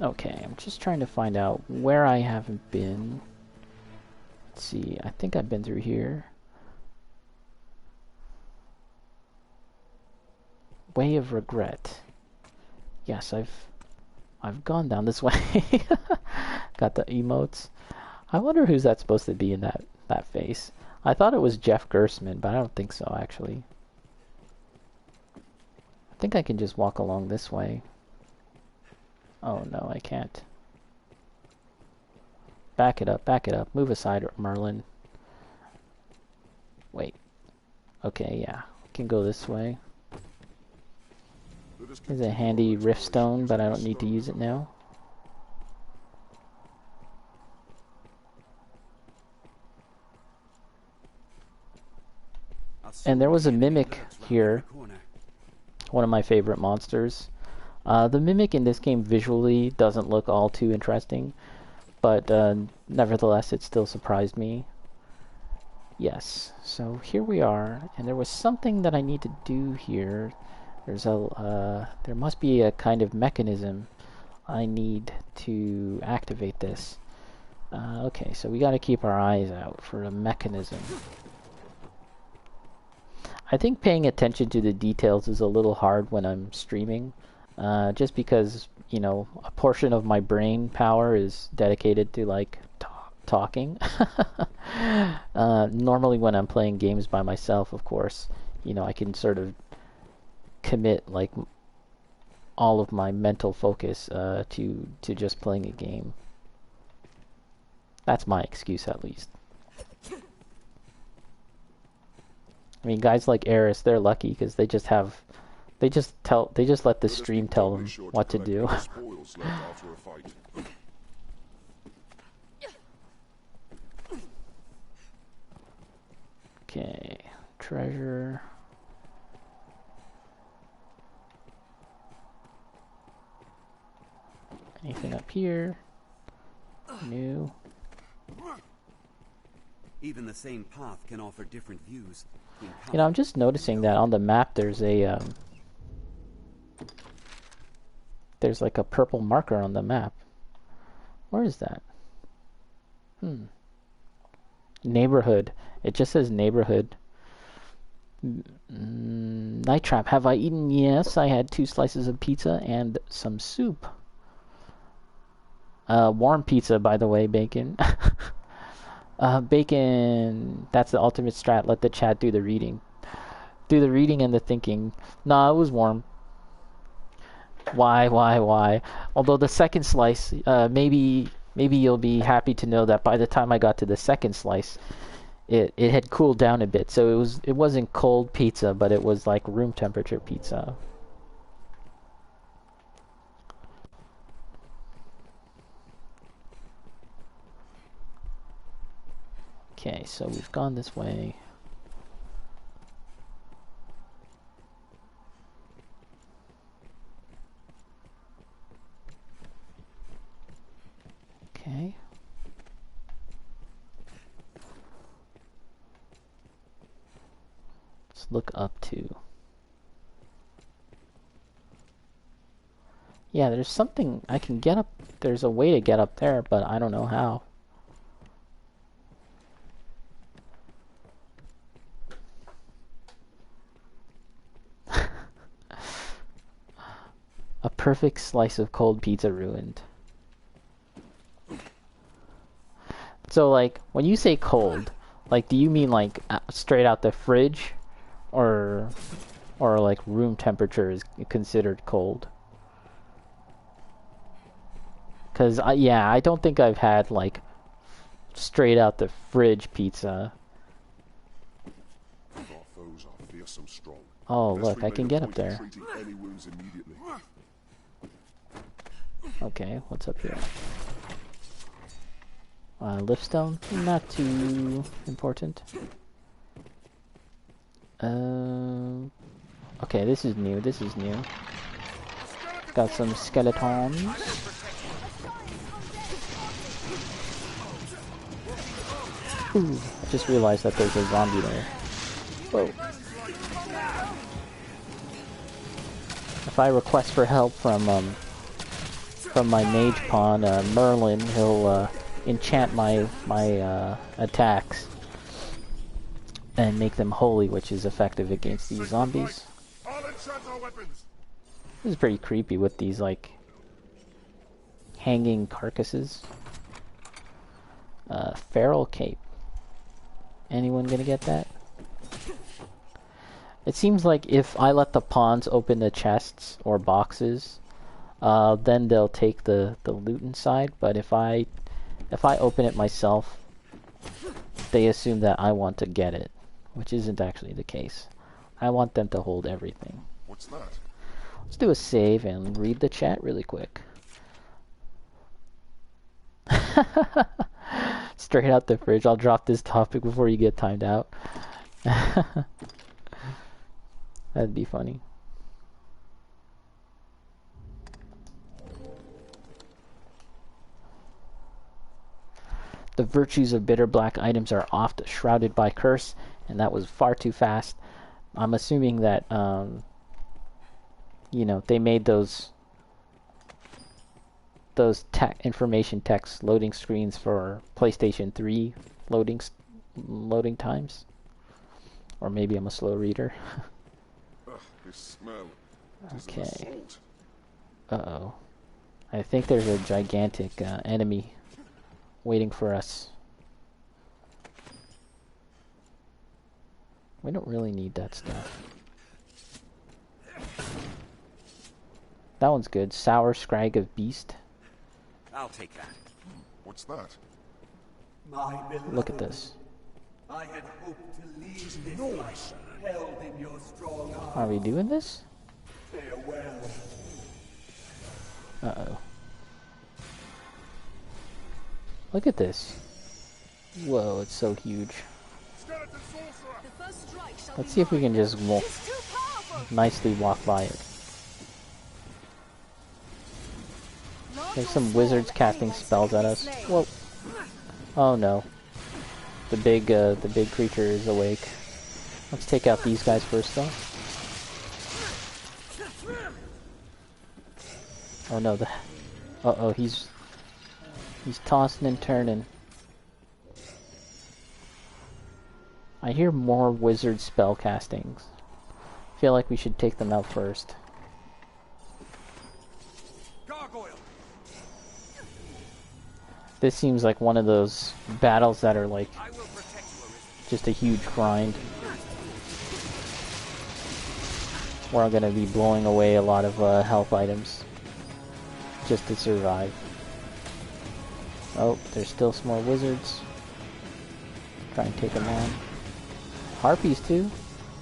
Okay, I'm just trying to find out where I haven't been. Let's see, I think I've been through here. Way of Regret. Yes, I've gone down this way. Got the emotes. I wonder who's that supposed to be in that face. I thought it was Jeff Gersman, but I don't think so actually. I think I can just walk along this way. Oh no, I can't. Back it up, move aside, Merlin. Wait. Okay, yeah, I can go this way. There's a handy rift stone, but I don't need to use it now. And there was a mimic here, one of my favorite monsters. The mimic in this game visually doesn't look all too interesting, but nevertheless it still surprised me. Yes, so here we are, and there was something that I need to do here. There must be a kind of mechanism I need to activate this. Okay, so we got to keep our eyes out for a mechanism. I think paying attention to the details is a little hard when I'm streaming, just because, you know, a portion of my brain power is dedicated to like talking. Normally when I'm playing games by myself, of course, you know, I can sort of commit like all of my mental focus to just playing a game. That's my excuse, at least. I mean, guys like Eris, they're lucky because they just let the stream tell them what to do. Spoils left after a fight. Okay, treasure. Anything up here? New. Even the same path can offer different views. You know, I'm just noticing that on the map there's a there's like a purple marker on the map. Where is that? Neighborhood. It just says neighborhood. Night Trap. Have I eaten? Yes, I had 2 slices of pizza and some soup. Warm pizza, by the way, Bacon. Bacon, that's the ultimate strat. Let the chat do the reading. Do the reading and the thinking. Nah, it was warm. Why? Although the second slice, maybe you'll be happy to know that by the time I got to the second slice, it had cooled down a bit. So it wasn't cold pizza, but it was like room temperature pizza. Okay, so we've gone this way. Okay. Let's look up to. Yeah, there's something I can get up. There's a way to get up there, but I don't know how. A perfect slice of cold pizza ruined. So, like, when you say cold, like, do you mean, like, straight out the fridge? Or like, room temperature is considered cold? Because, yeah, I don't think I've had, like, straight out the fridge pizza. Our foes are fearsome strong. Oh, look, I can get up there. Any wounds immediately. Okay, what's up here? Liftstone? Not too important. Okay, this is new. Got some skeletons. Ooh, I just realized that there's a zombie there. Whoa. If I request for help from my mage pawn, Merlin, he'll enchant my attacks and make them holy, which is effective against these zombies. This is pretty creepy with these, like, hanging carcasses. Feral cape. Anyone gonna get that? It seems like if I let the pawns open the chests or boxes, then they'll take the loot inside, but if I open it myself, they assume that I want to get it, which isn't actually the case. I want them to hold everything. What's that? Let's do a save and read the chat really quick. Straight out the fridge. I'll drop this topic before you get timed out. That'd be funny. The virtues of Bitterblack items are oft shrouded by curse, and that was far too fast. I'm assuming that, you know, they made those information text loading screens for PlayStation 3 loading times. Or maybe I'm a slow reader. This smell. Okay. Uh-oh. I think there's a gigantic enemy waiting for us. We don't really need that stuff. That one's good. Sour Scrag of Beast. I'll take that. What's that? My beloved, Look at this. I had hoped to leave this life held in your strong arms. Are we doing this? Farewell. Uh-oh. Look at this. Whoa, it's so huge. Let's see if we can just nicely walk by it. There's some wizards casting spells at us. Whoa. Oh no. The big creature is awake. Let's take out these guys first though. Oh no, uh-oh, he's tossing and turning. I hear more wizard spell castings. Feel like we should take them out first. Gargoyle. This seems like one of those battles that are like just a huge grind. Where I'm gonna be blowing away a lot of health items just to survive. Oh, there's still some more wizards. Try and take them on. Harpies too.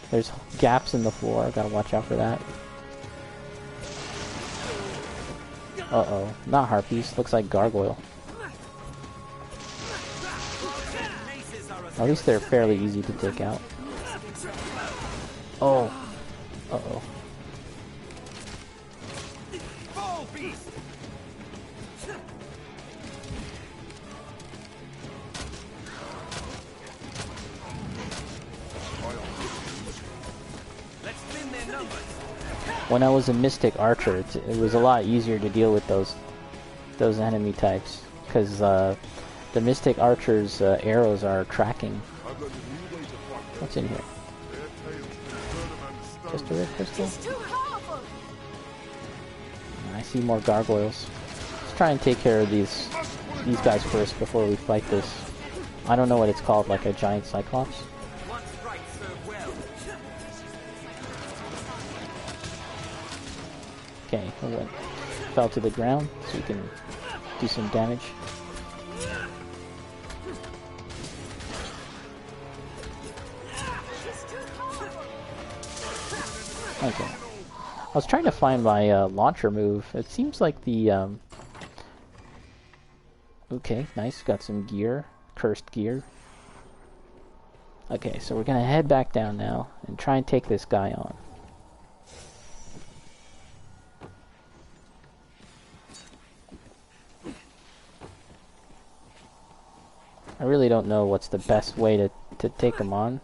There's gaps in the floor. Gotta watch out for that. Uh-oh. Not harpies. Looks like gargoyle. At least they're fairly easy to take out. Oh. Uh-oh. When I was a Mystic Archer, it was a lot easier to deal with those enemy types, because the Mystic Archer's arrows are tracking. What's in here? Just a red crystal? I see more gargoyles. Let's try and take care of these guys first before we fight this. I don't know what it's called, like a giant cyclops. Okay, fell to the ground, so we can do some damage. Okay. I was trying to find my launcher move. It seems like the... Okay, nice. Got some gear. Cursed gear. Okay, so we're gonna head back down now and try and take this guy on. I really don't know what's the best way to take him on.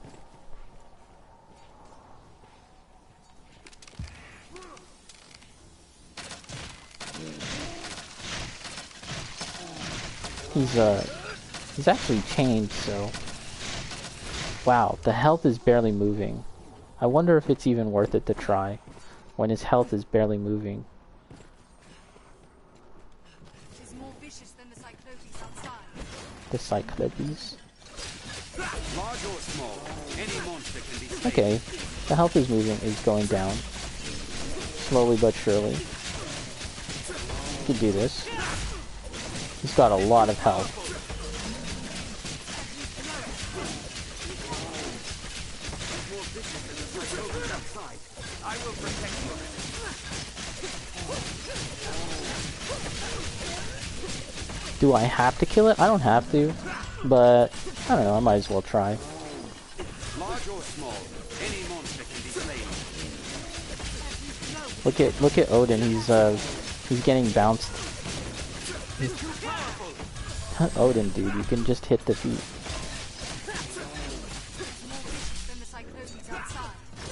He's actually chained, so... Wow, the health is barely moving. I wonder if it's even worth it to try, when his health is barely moving. The Cyclopes. Okay, the health is going down. Slowly but surely. We can do this. He's got a lot of health. Do I have to kill it? I don't have to, but I don't know, I might as well try. Look at Odin, he's getting bounced. Odin, dude, you can just hit defeat.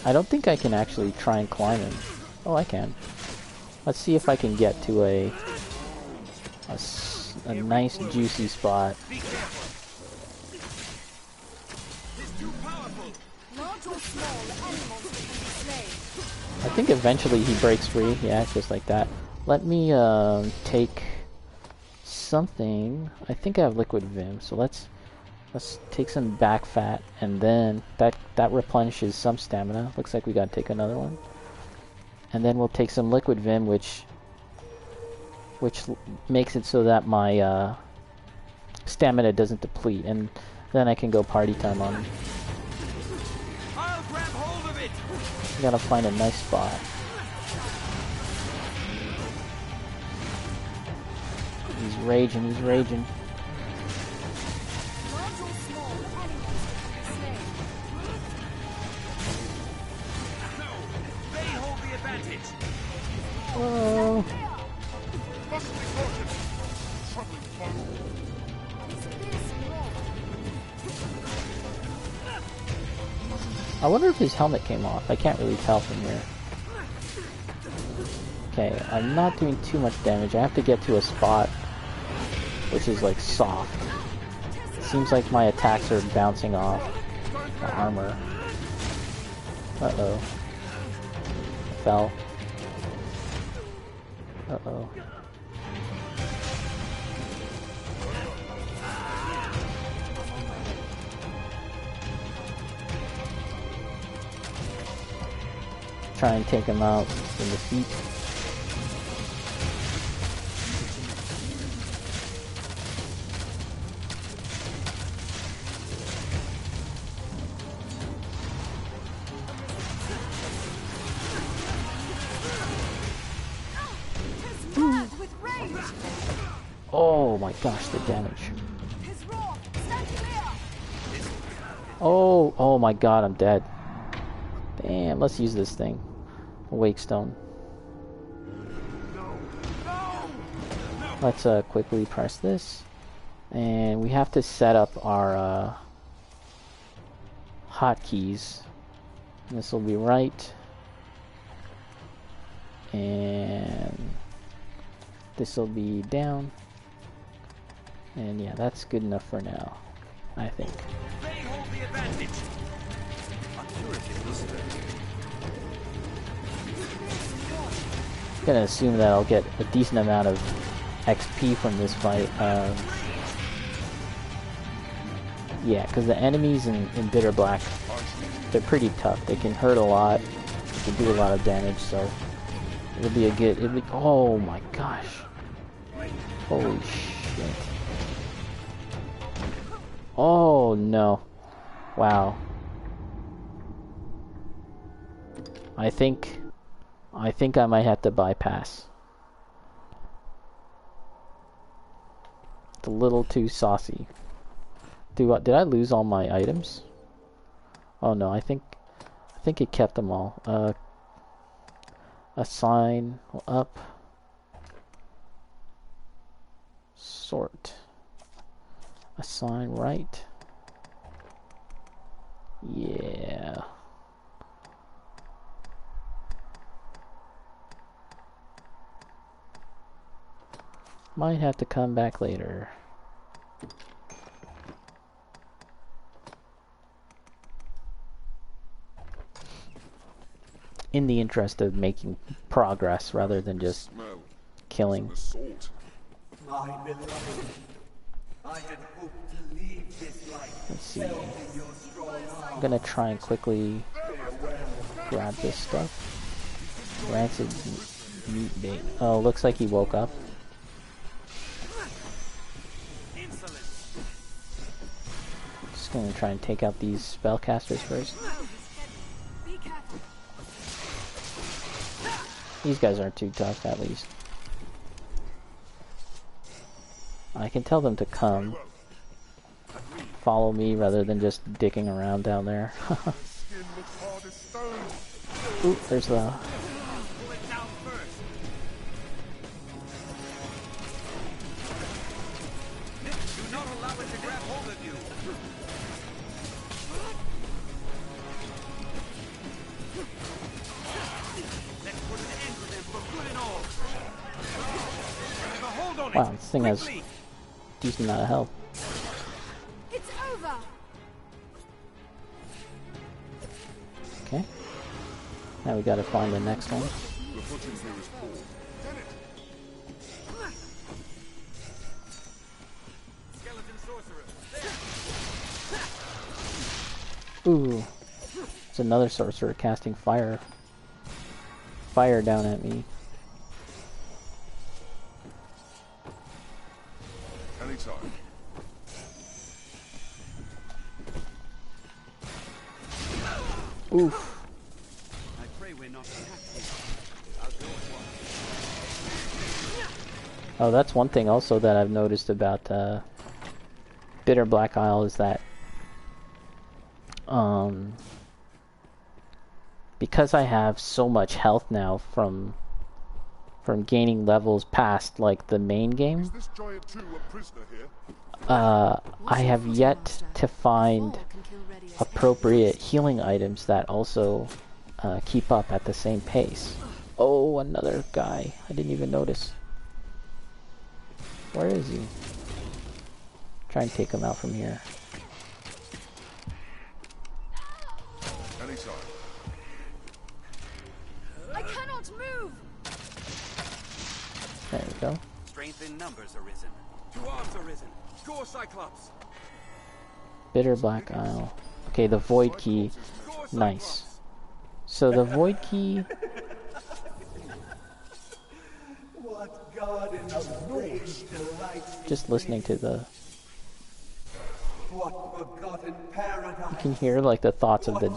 I don't think I can actually try and climb him. Oh, I can. Let's see if I can get to a nice juicy spot. I think eventually he breaks free. Yeah, just like that. Let me take something. I think I have liquid vim, so let's take some back fat, and then that replenishes some stamina. Looks like we gotta take another one. And then we'll take some liquid vim, which makes it so that my stamina doesn't deplete. And Then I can go party time on him. I'll grab hold of it. Gotta find a nice spot. He's raging, he's raging. Large or small, anyone can be slain. No, they hold the advantage. Oh. Must be cautious. Troubling foe. Is this wrong? I wonder if his helmet came off. I can't really tell from here. Okay, I'm not doing too much damage. I have to get to a spot which is like soft. It seems like my attacks are bouncing off the armor. Uh-oh. I fell. Uh-oh. Try and take him out in the feet. Oh my gosh, the damage. Oh my god, I'm dead. Damn, let's use this thing. Wake stone. Let's quickly press this. And we have to set up our hotkeys. This will be right. And this will be down. And yeah, that's good enough for now, I think. They hold the advantage. I'm gonna assume that I'll get a decent amount of XP from this fight. Yeah, because the enemies in Bitterblack, they're pretty tough. They can hurt a lot. They can do a lot of damage, so it'll be a good... oh my gosh. Holy shit. Oh no. Wow. I think I might have to bypass. It's a little too saucy. Did I lose all my items? Oh no, I think it kept them all. Assign up. Sort. Assign right. Yeah. Might have to come back later. In the interest of making progress rather than just killing. My beloved, I had hoped to leave this life. Let's see. I'm gonna try and quickly grab this stuff. Rancid meat bait. Oh, looks like he woke up. Just gonna try and take out these spellcasters first. These guys aren't too tough, at least. I can tell them to come. Follow me rather than just dicking around down there. Ooh, there's the... Wow, this thing has a decent amount of health. It's over. Okay. Now we gotta find the next one. Ooh. It's another sorcerer casting fire down at me. Oof. I pray we're not attacked here. Oh, that's one thing also that I've noticed about Bitterblack Isle is that because I have so much health now from gaining levels past like the main game, I have yet to find appropriate healing items that also keep up at the same pace. Oh, another guy. I didn't even notice. Where is he? Try and take him out from here. I cannot move. There we go. Strength in numbers, Arisen. 2 arms, Arisen. Go, Cyclops. Bitterblack Isle. Okay, the void key. Nice. So the void key. What god in the rage delights Just listening to the. what forgotten paradise You can hear like the thoughts of these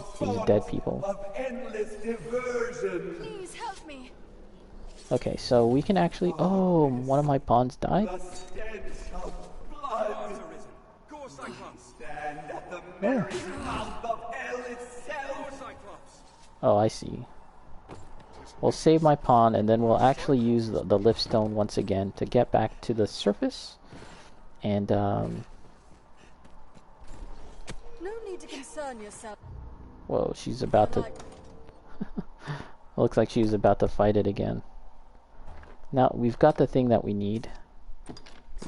dead people. of endless diversion. Please help me. Okay, so we can actually. Oh, one of my pawns died. The stench of blood Arisen. Go, Cyclops. stand at the very mouth of hell itself. Cyclops. Oh, I see. We'll save my pawn, and then we'll actually use the lift stone once again to get back to the surface. And No need to concern yourself. whoa, she's about to. Looks like she's about to fight it again. Now we've got the thing that we need.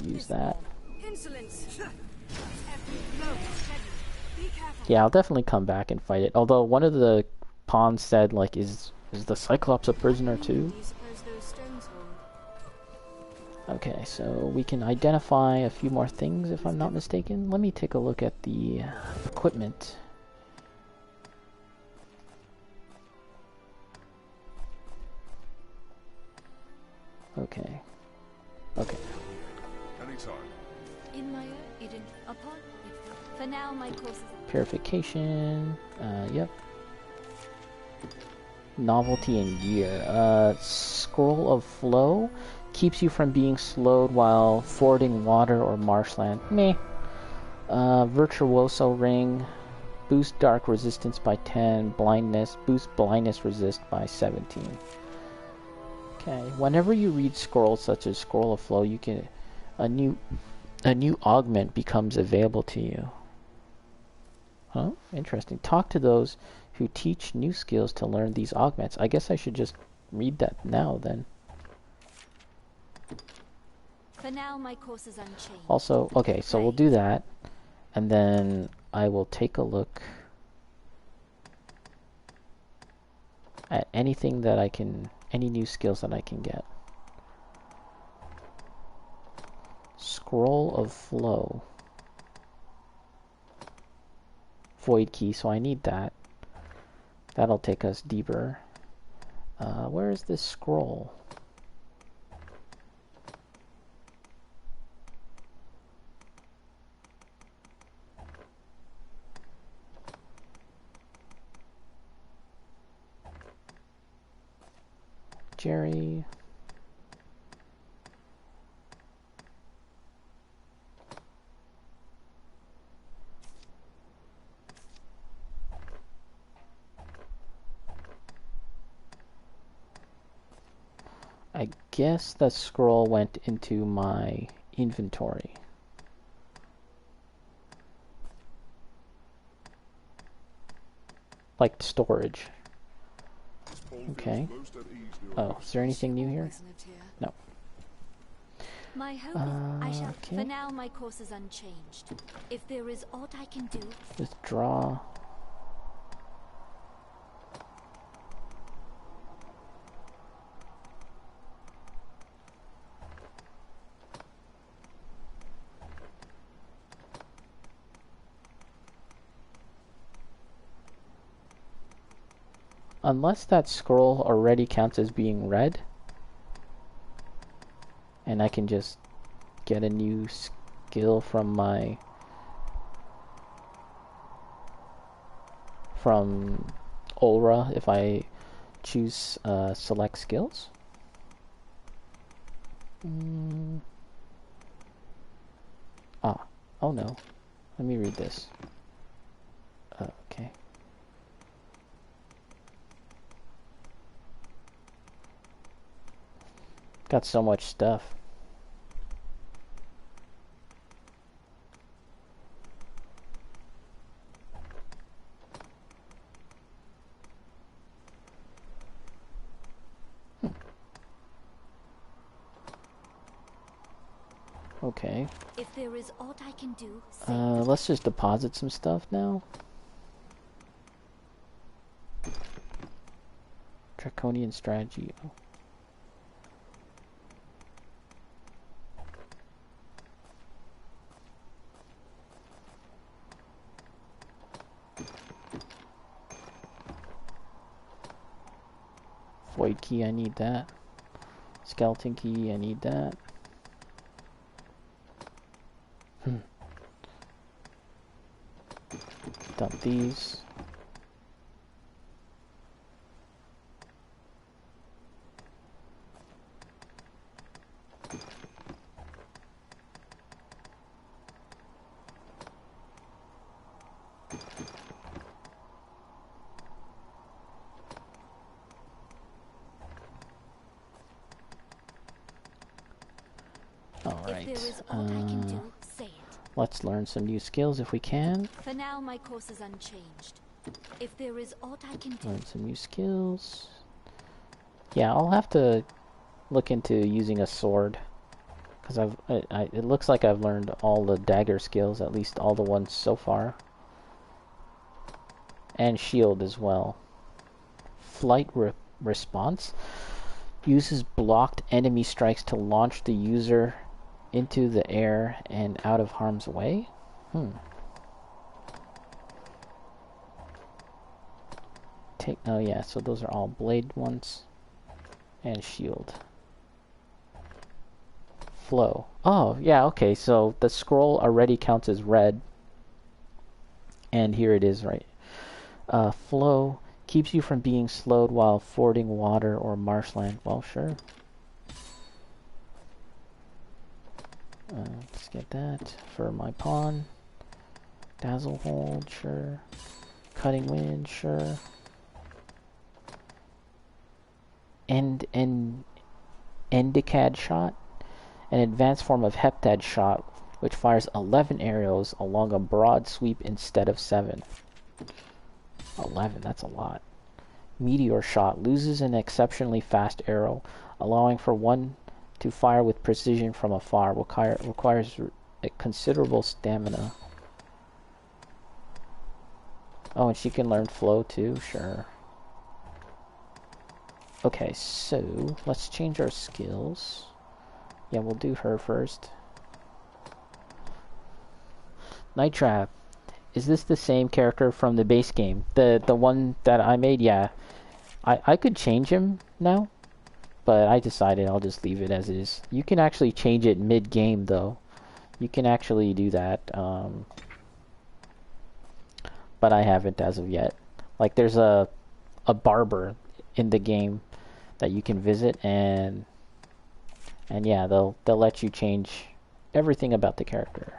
Use that. Insolence. Every blow is heavy. Be careful. Yeah, I'll definitely come back and fight it. Although one of the pawns said, like, is the Cyclops a prisoner too? Do you suppose those stones hold? Okay, so we can identify a few more things if I'm not mistaken. Let me take a look at the equipment. Okay. Okay. Anytime. In my Eden, upon it. For now, my course is. Purification. Yep. Novelty and gear. Scroll of Flow keeps you from being slowed while fording water or marshland. Meh. Virtuoso Ring. Boost dark resistance by 10. Blindness. Boost blindness resist by 17. Okay. Whenever you read scrolls such as Scroll of Flow, you can a new augment becomes available to you. Huh? Interesting. Talk to those who teach new skills to learn these augments. I guess I should just read that now then. For now, my course is unchanged. Also, okay, so we'll do that, and then I will take a look at anything that I can, any new skills that I can get. Scroll of Flow. Void key, so I need that. That'll take us deeper. Where is this scroll? Jerry. I guess that scroll went into my inventory. Like storage. Okay. Oh, is there anything new here? No. My hope is I shall. For now, my course is unchanged. If there is aught I can do. Withdraw. Unless that scroll already counts as being read, and I can just get a new skill from aura if I choose select skills. Oh no. Let me read this. Okay. Got so much stuff. Okay. If there is aught I can do, let's just deposit some stuff now. Draconian strategy. Oh. Void key, I need that. Skeleton key, I need that. Dump these. Alright. Let's learn some new skills if we can. For now, my course is unchanged. If there is aught I can do. Learn some new skills. Yeah, I'll have to look into using a sword. Because it looks like I've learned all the dagger skills, at least all the ones so far. And shield as well. Flight response. Uses blocked enemy strikes to launch the user into the air and out of harm's way? Oh yeah, so those are all blade ones. And shield. Flow. Oh, yeah, okay, so the scroll already counts as red. And here it is, right? Flow keeps you from being slowed while fording water or marshland. Well, sure. Let's get that for my pawn. Dazzle hold, sure. Cutting wind, sure. Endicad shot, an advanced form of heptad shot, which fires 11 arrows along a broad sweep instead of 7. 11, that's a lot. Meteor shot loses an exceptionally fast arrow, allowing for one to fire with precision from afar. Requires a considerable stamina. Oh, and she can learn flow too, sure. Okay, so let's change our skills. Yeah, we'll do her first. Night Trap. Is this the same character from the base game? The one that I made? Yeah. I could change him now, but I decided I'll just leave it as it is. You can actually change it mid-game, though. You can actually do that, but I haven't as of yet. Like, there's a barber in the game that you can visit, and yeah, they'll let you change everything about the character.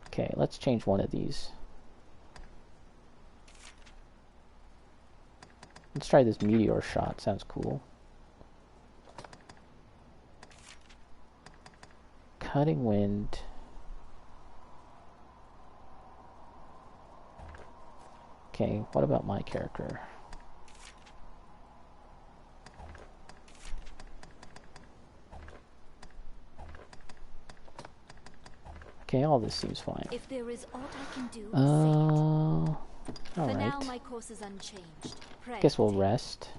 Okay, let's change one of these. Let's try this meteor shot. Sounds cool. Cutting wind. Okay, what about my character? Okay, all this seems fine. If there is aught I can do, all For right. now, my course is unchanged. Guess we'll rest.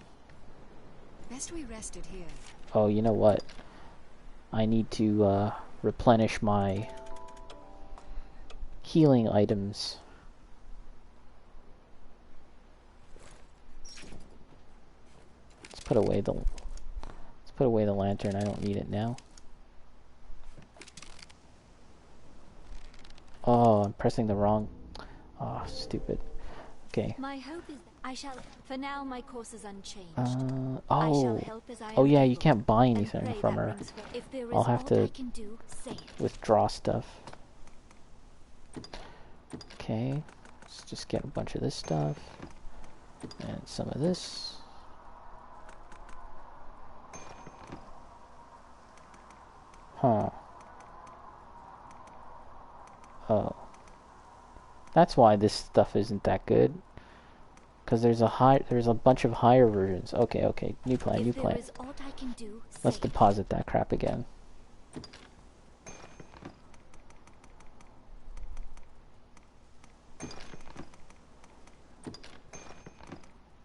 Best we rested here. Oh, you know what? I need to replenish my healing items. Let's put away the lantern. I don't need it now. Oh, I'm pressing the wrong... Oh, stupid. Okay. My hope is that I shall... For now, my course is unchanged. Oh. I shall help as I Oh am yeah, you able, can't buy and anything pray from that her. rings true. If there is I'll have aught to I can do, say it. withdraw stuff. Okay. Let's just get a bunch of this stuff. And some of this. Huh. Oh. That's why this stuff isn't that good. Because there's a bunch of higher versions. Okay, okay. New plan, new plan. Is aught I can do, Let's deposit that crap again.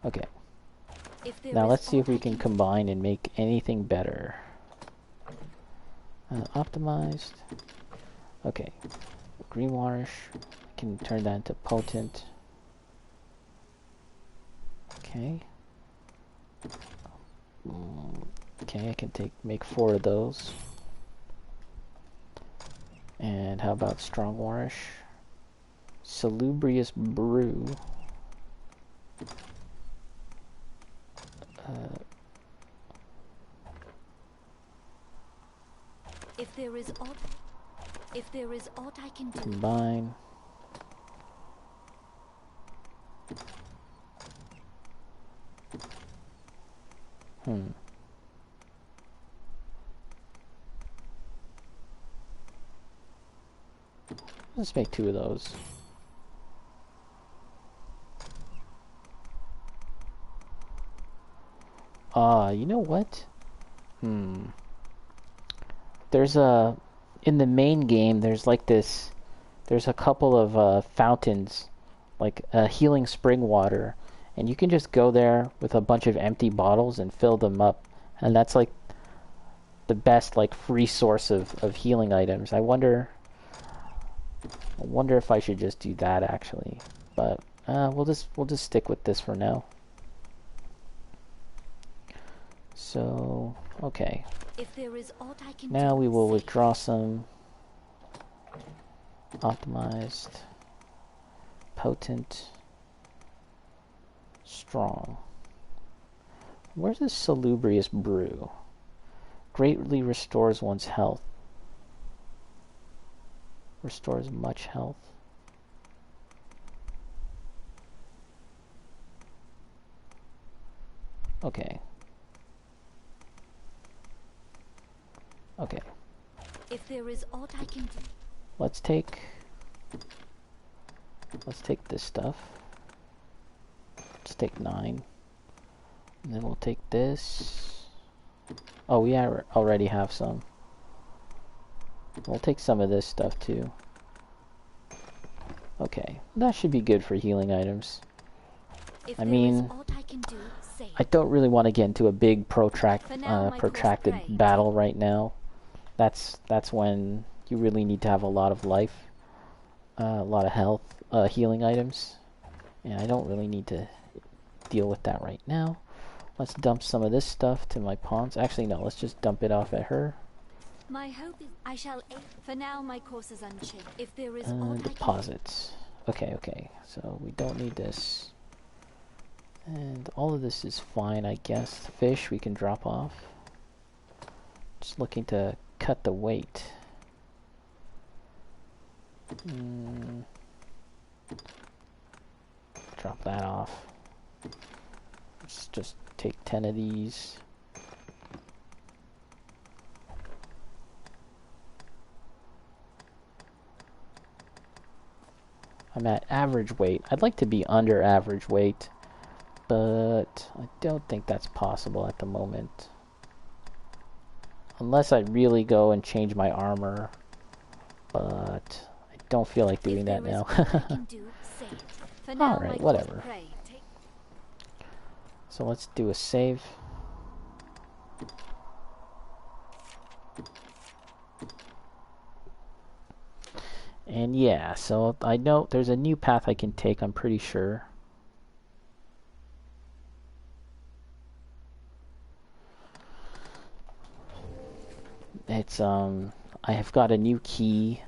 Okay. Now let's see if we can combine and make anything better. Optimized. Okay. Greenwash. I can turn that into potent. Okay. Okay, I can make 4 of those. And how about strong warish? Salubrious brew. If there is aught I can do. Combine. Let's make 2 of those. You know what? There's in the main game, there's like this, there's a couple of fountains, like healing spring water, and you can just go there with a bunch of empty bottles and fill them up, and that's like the best like free source of healing items. I wonder if I should just do that actually, but we'll just stick with this for now. So okay. If there is aught I can Now do, we will withdraw some. Optimized. Potent. Strong. Where's this salubrious brew? Greatly restores one's health. Restores much health. Okay. Okay. If there is aught I can do. Let's take this stuff. Let's take 9. And then we'll take this. Oh, we already have some. We'll take some of this stuff too. Okay, that should be good for healing items. I mean, I don't really want to get into a big protracted battle right now. That's when you really need to have a lot of life, a lot of health, healing items, and I don't really need to deal with that right now. Let's dump some of this stuff to my pawns. Actually, no, let's just dump it off at her. My hope is I shall aid. For now, my course is unchanged. If there is deposits. Okay, okay. So we don't need this. And all of this is fine, I guess. Fish we can drop off. Just looking to cut the weight. Drop that off. Let's just take 10 of these. I'm at average weight. I'd like to be under average weight, but I don't think that's possible at the moment. Unless I really go and change my armor, but I don't feel like doing that now. Alright, whatever. So let's do a save. And yeah, so I know there's a new path I can take, I'm pretty sure. It's, I have got a new key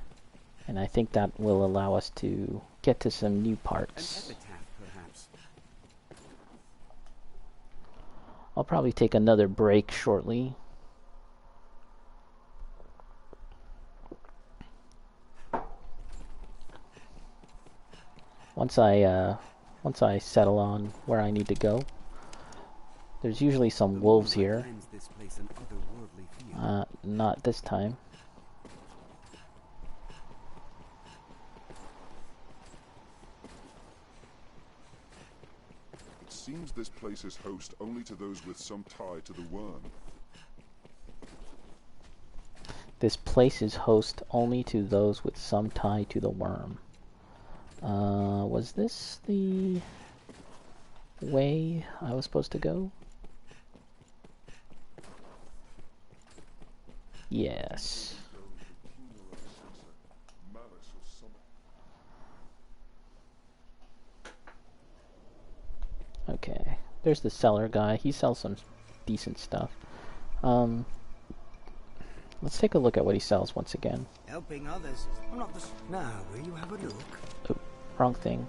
And I think that will allow us to get to some new parts. An epitaph, perhaps. I'll probably take another break shortly. Once I settle on where I need to go. There's usually some wolves here. This place an otherworldly feel. Not this time. It seems this place is host only to those with some tie to the worm. This place is host only to those with some tie to the worm. Was this the way I was supposed to go? Yes. Okay. There's the seller guy. He sells some decent stuff. Let's take a look at what he sells once again. Helping others. I'm not the... Now, will you have a look? Oh, wrong thing.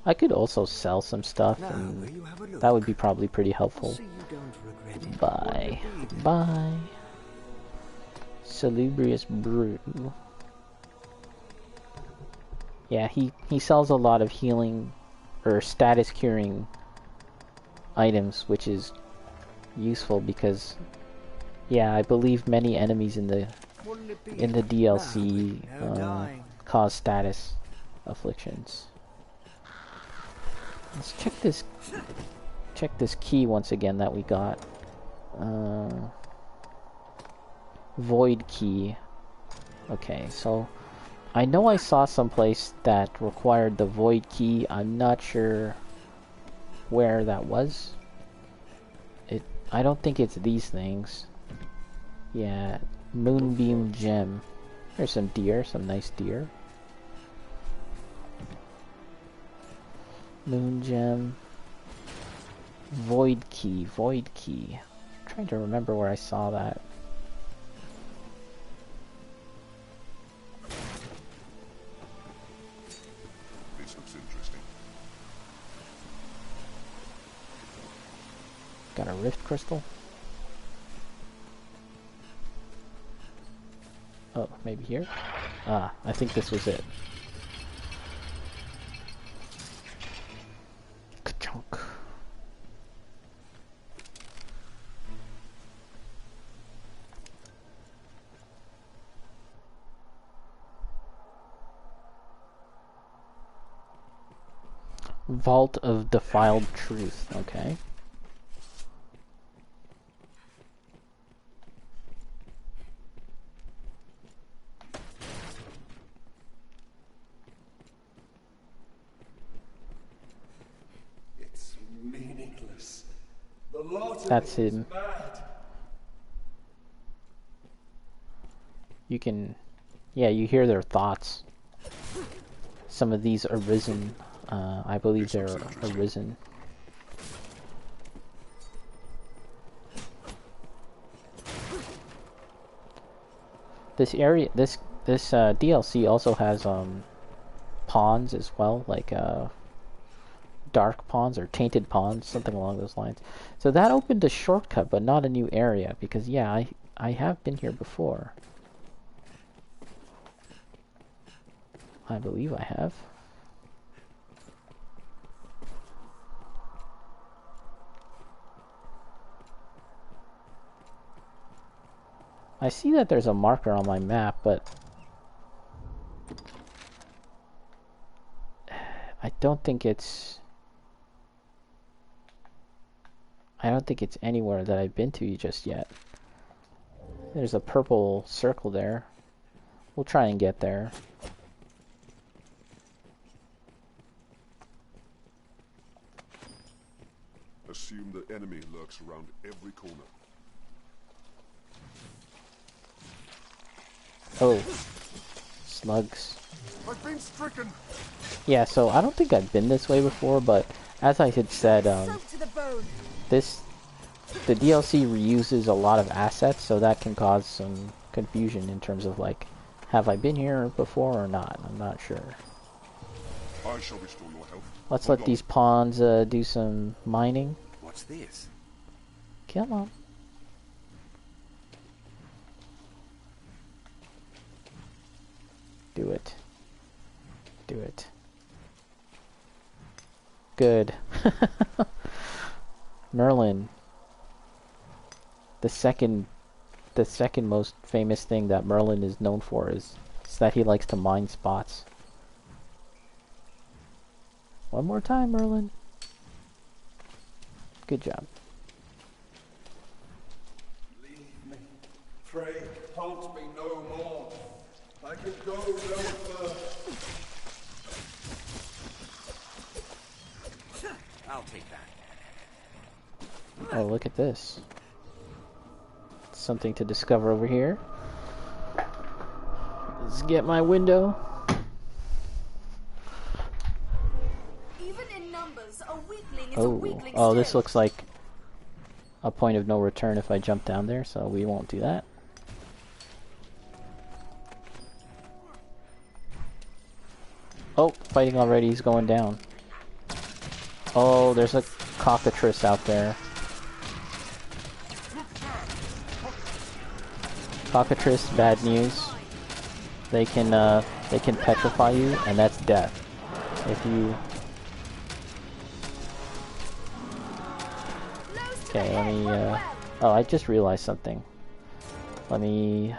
I could also sell some stuff, and that would be probably pretty helpful. So you don't regret it. Bye. Bye. Salubrious Brew. Yeah, he sells a lot of healing or status curing items, which is useful because, yeah, I believe many enemies in the DLC cause status afflictions. Let's check this key once again that we got. Void key. Okay, so I know I saw someplace that required the void key. I'm not sure where that was. I don't think it's these things. Yeah, Moonbeam Gem. There's some deer, some nice deer. Moon Gem. Void key, void key. I'm trying to remember where I saw that. This looks interesting. Got a rift crystal. Oh, maybe here? Ah, I think this was it. Ka-chunk. Vault of Defiled Truth, okay. It's meaningless. The lot of That's it is him. mad. You can, yeah, you hear their thoughts. Some of these Arisen, I believe they're Arisen. This area, this DLC also has pawns as well, like dark pawns or tainted pawns, something along those lines. So that opened a shortcut, but not a new area, because yeah, I have been here before. I believe I have. I see that there's a marker on my map, but I don't think it's anywhere that I've been to just yet. There's a purple circle there. We'll try and get there. Assume the enemy lurks around every corner. Oh, slugs. I've been stricken. Yeah, so I don't think I've been this way before, but as I had said, Soaked to the bone. this the DLC reuses a lot of assets, so that can cause some confusion in terms of like, have I been here before or not? I'm not sure. I shall restore your health. Let's let these pawns do some mining. What's this? Come on. Do it. Do it. Good. Merlin. The second most famous thing that Merlin is known for is that he likes to mine spots. One more time, Merlin. Good job. Leave me. Pray, haunt me no more. I can go no further. I'll take that. Oh, look at this. Something to discover over here. Let's get my window. Even in numbers, a weakling is a Oh, weakling oh, this still. looks like a point of no return if I jump down there, so we won't do that. Oh, fighting already, he's going down. Oh, there's a cockatrice out there. Cockatrice, bad news. They can petrify you, and that's death. If you... Okay, let me, oh, I just realized something. Let me,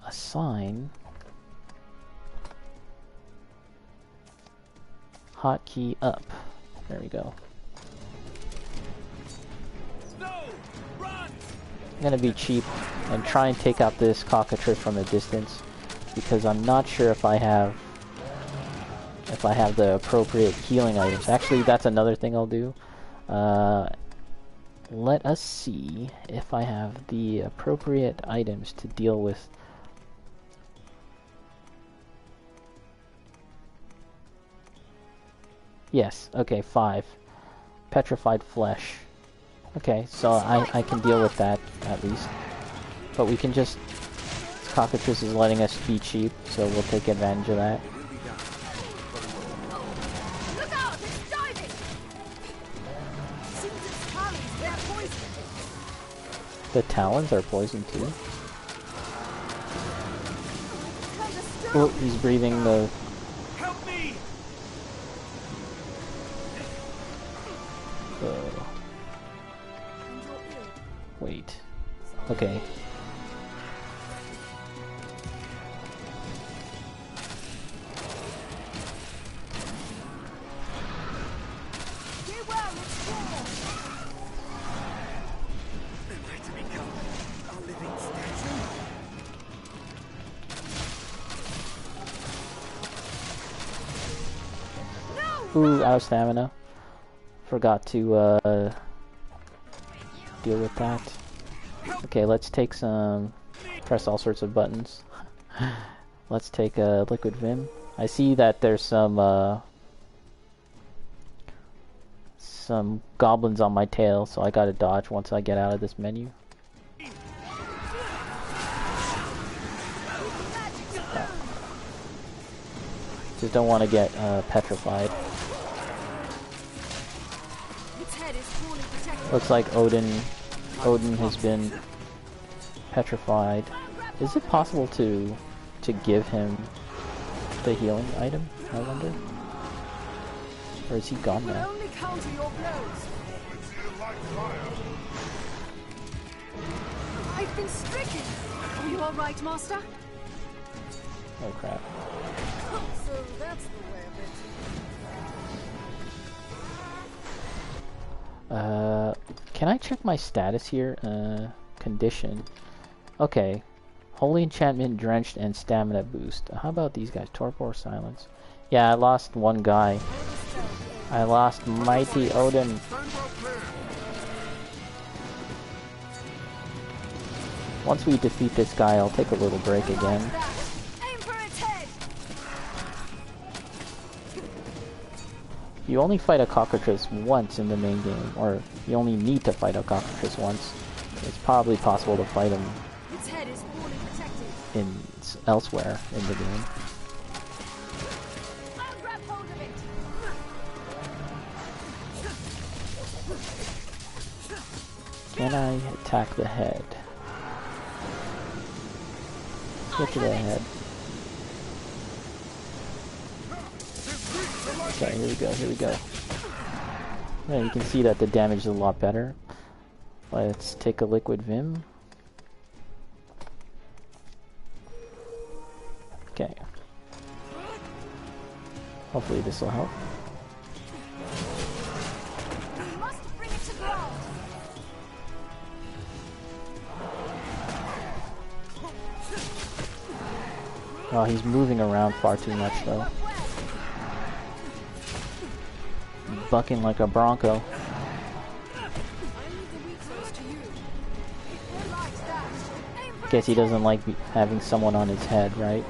assign hotkey up. There we go. I'm gonna be cheap and try and take out this cockatrice from a distance, because I'm not sure if I have the appropriate healing items. Actually, that's another thing I'll do. Let us see if I have the appropriate items to deal with. Yes, okay, 5. Petrified flesh. Okay, so I can deal with that, at least. But we can just... This cockatrice is letting us be cheap, so we'll take advantage of that. Look out! It's diving! Seems its talons they're poisoned. The talons are poisoned too. Kinda strong. Oh, he's breathing the... Help me! Wait. Okay. Beware its form. Am I to become a living statue? Ooh, out of stamina. Forgot to, deal with that. Okay, let's take some... Press all sorts of buttons. Let's take a liquid vim. I see that there's some goblins on my tail, so I gotta dodge once I get out of this menu. Just don't want to get petrified. Its head is poorly protected. Looks like Odin has been petrified. Is it possible to give him the healing item, I wonder? Or is he gone Will now? only counter your blows. I've been stricken. Are you all right, Master? Oh crap. So that's the way of it. Can I check my status here? Condition. Okay. Holy Enchantment, Drenched, and Stamina Boost. How about these guys? Torpor, Silence. Yeah, I lost one guy. I lost Mighty Odin. Once we defeat this guy, I'll take a little break again. Aim for its head. you only fight a cockatrice once in the main game, or you only need to fight a cockatrice once, it's probably possible to fight him Its head is poorly protected. elsewhere in the game. I'll grab hold of it. Can I attack the head? Get to the head. Okay, here we go, here we go. Yeah, you can see that the damage is a lot better. Let's take a liquid vim. Okay. Hopefully this will help. We must bring it to ground. Oh, he's moving around far too much though. Bucking like a bronco. Guess he doesn't like having someone on his head, right?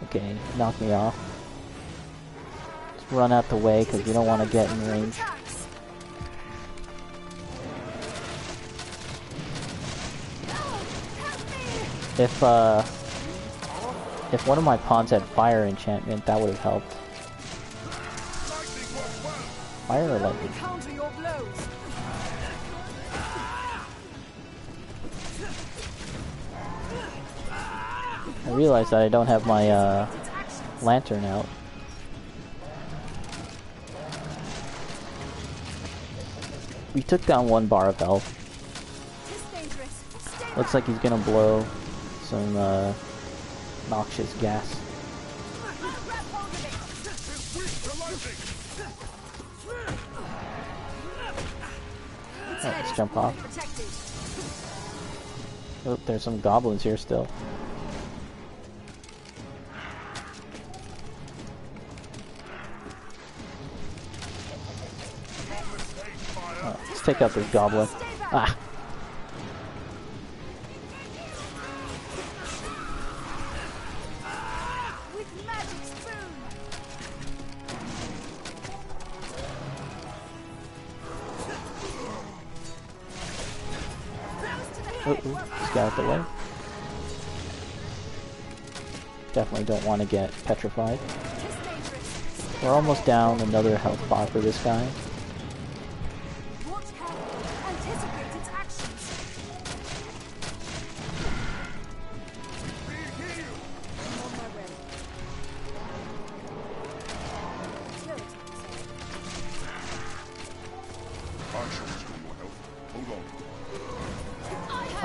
Okay, knock me off. Just run out the way because you don't want to get in range. If one of my pawns had fire enchantment, that would have helped. Fire or lightning? I realized that I don't have my lantern out. We took down one bar of health. Looks like he's gonna blow some noxious gas. Oh, let's jump off. Oh, there's some goblins here still. Oh, let's take out this goblin. Ah! Just get out the way. Definitely don't want to get petrified. We're almost down another health bar for this guy.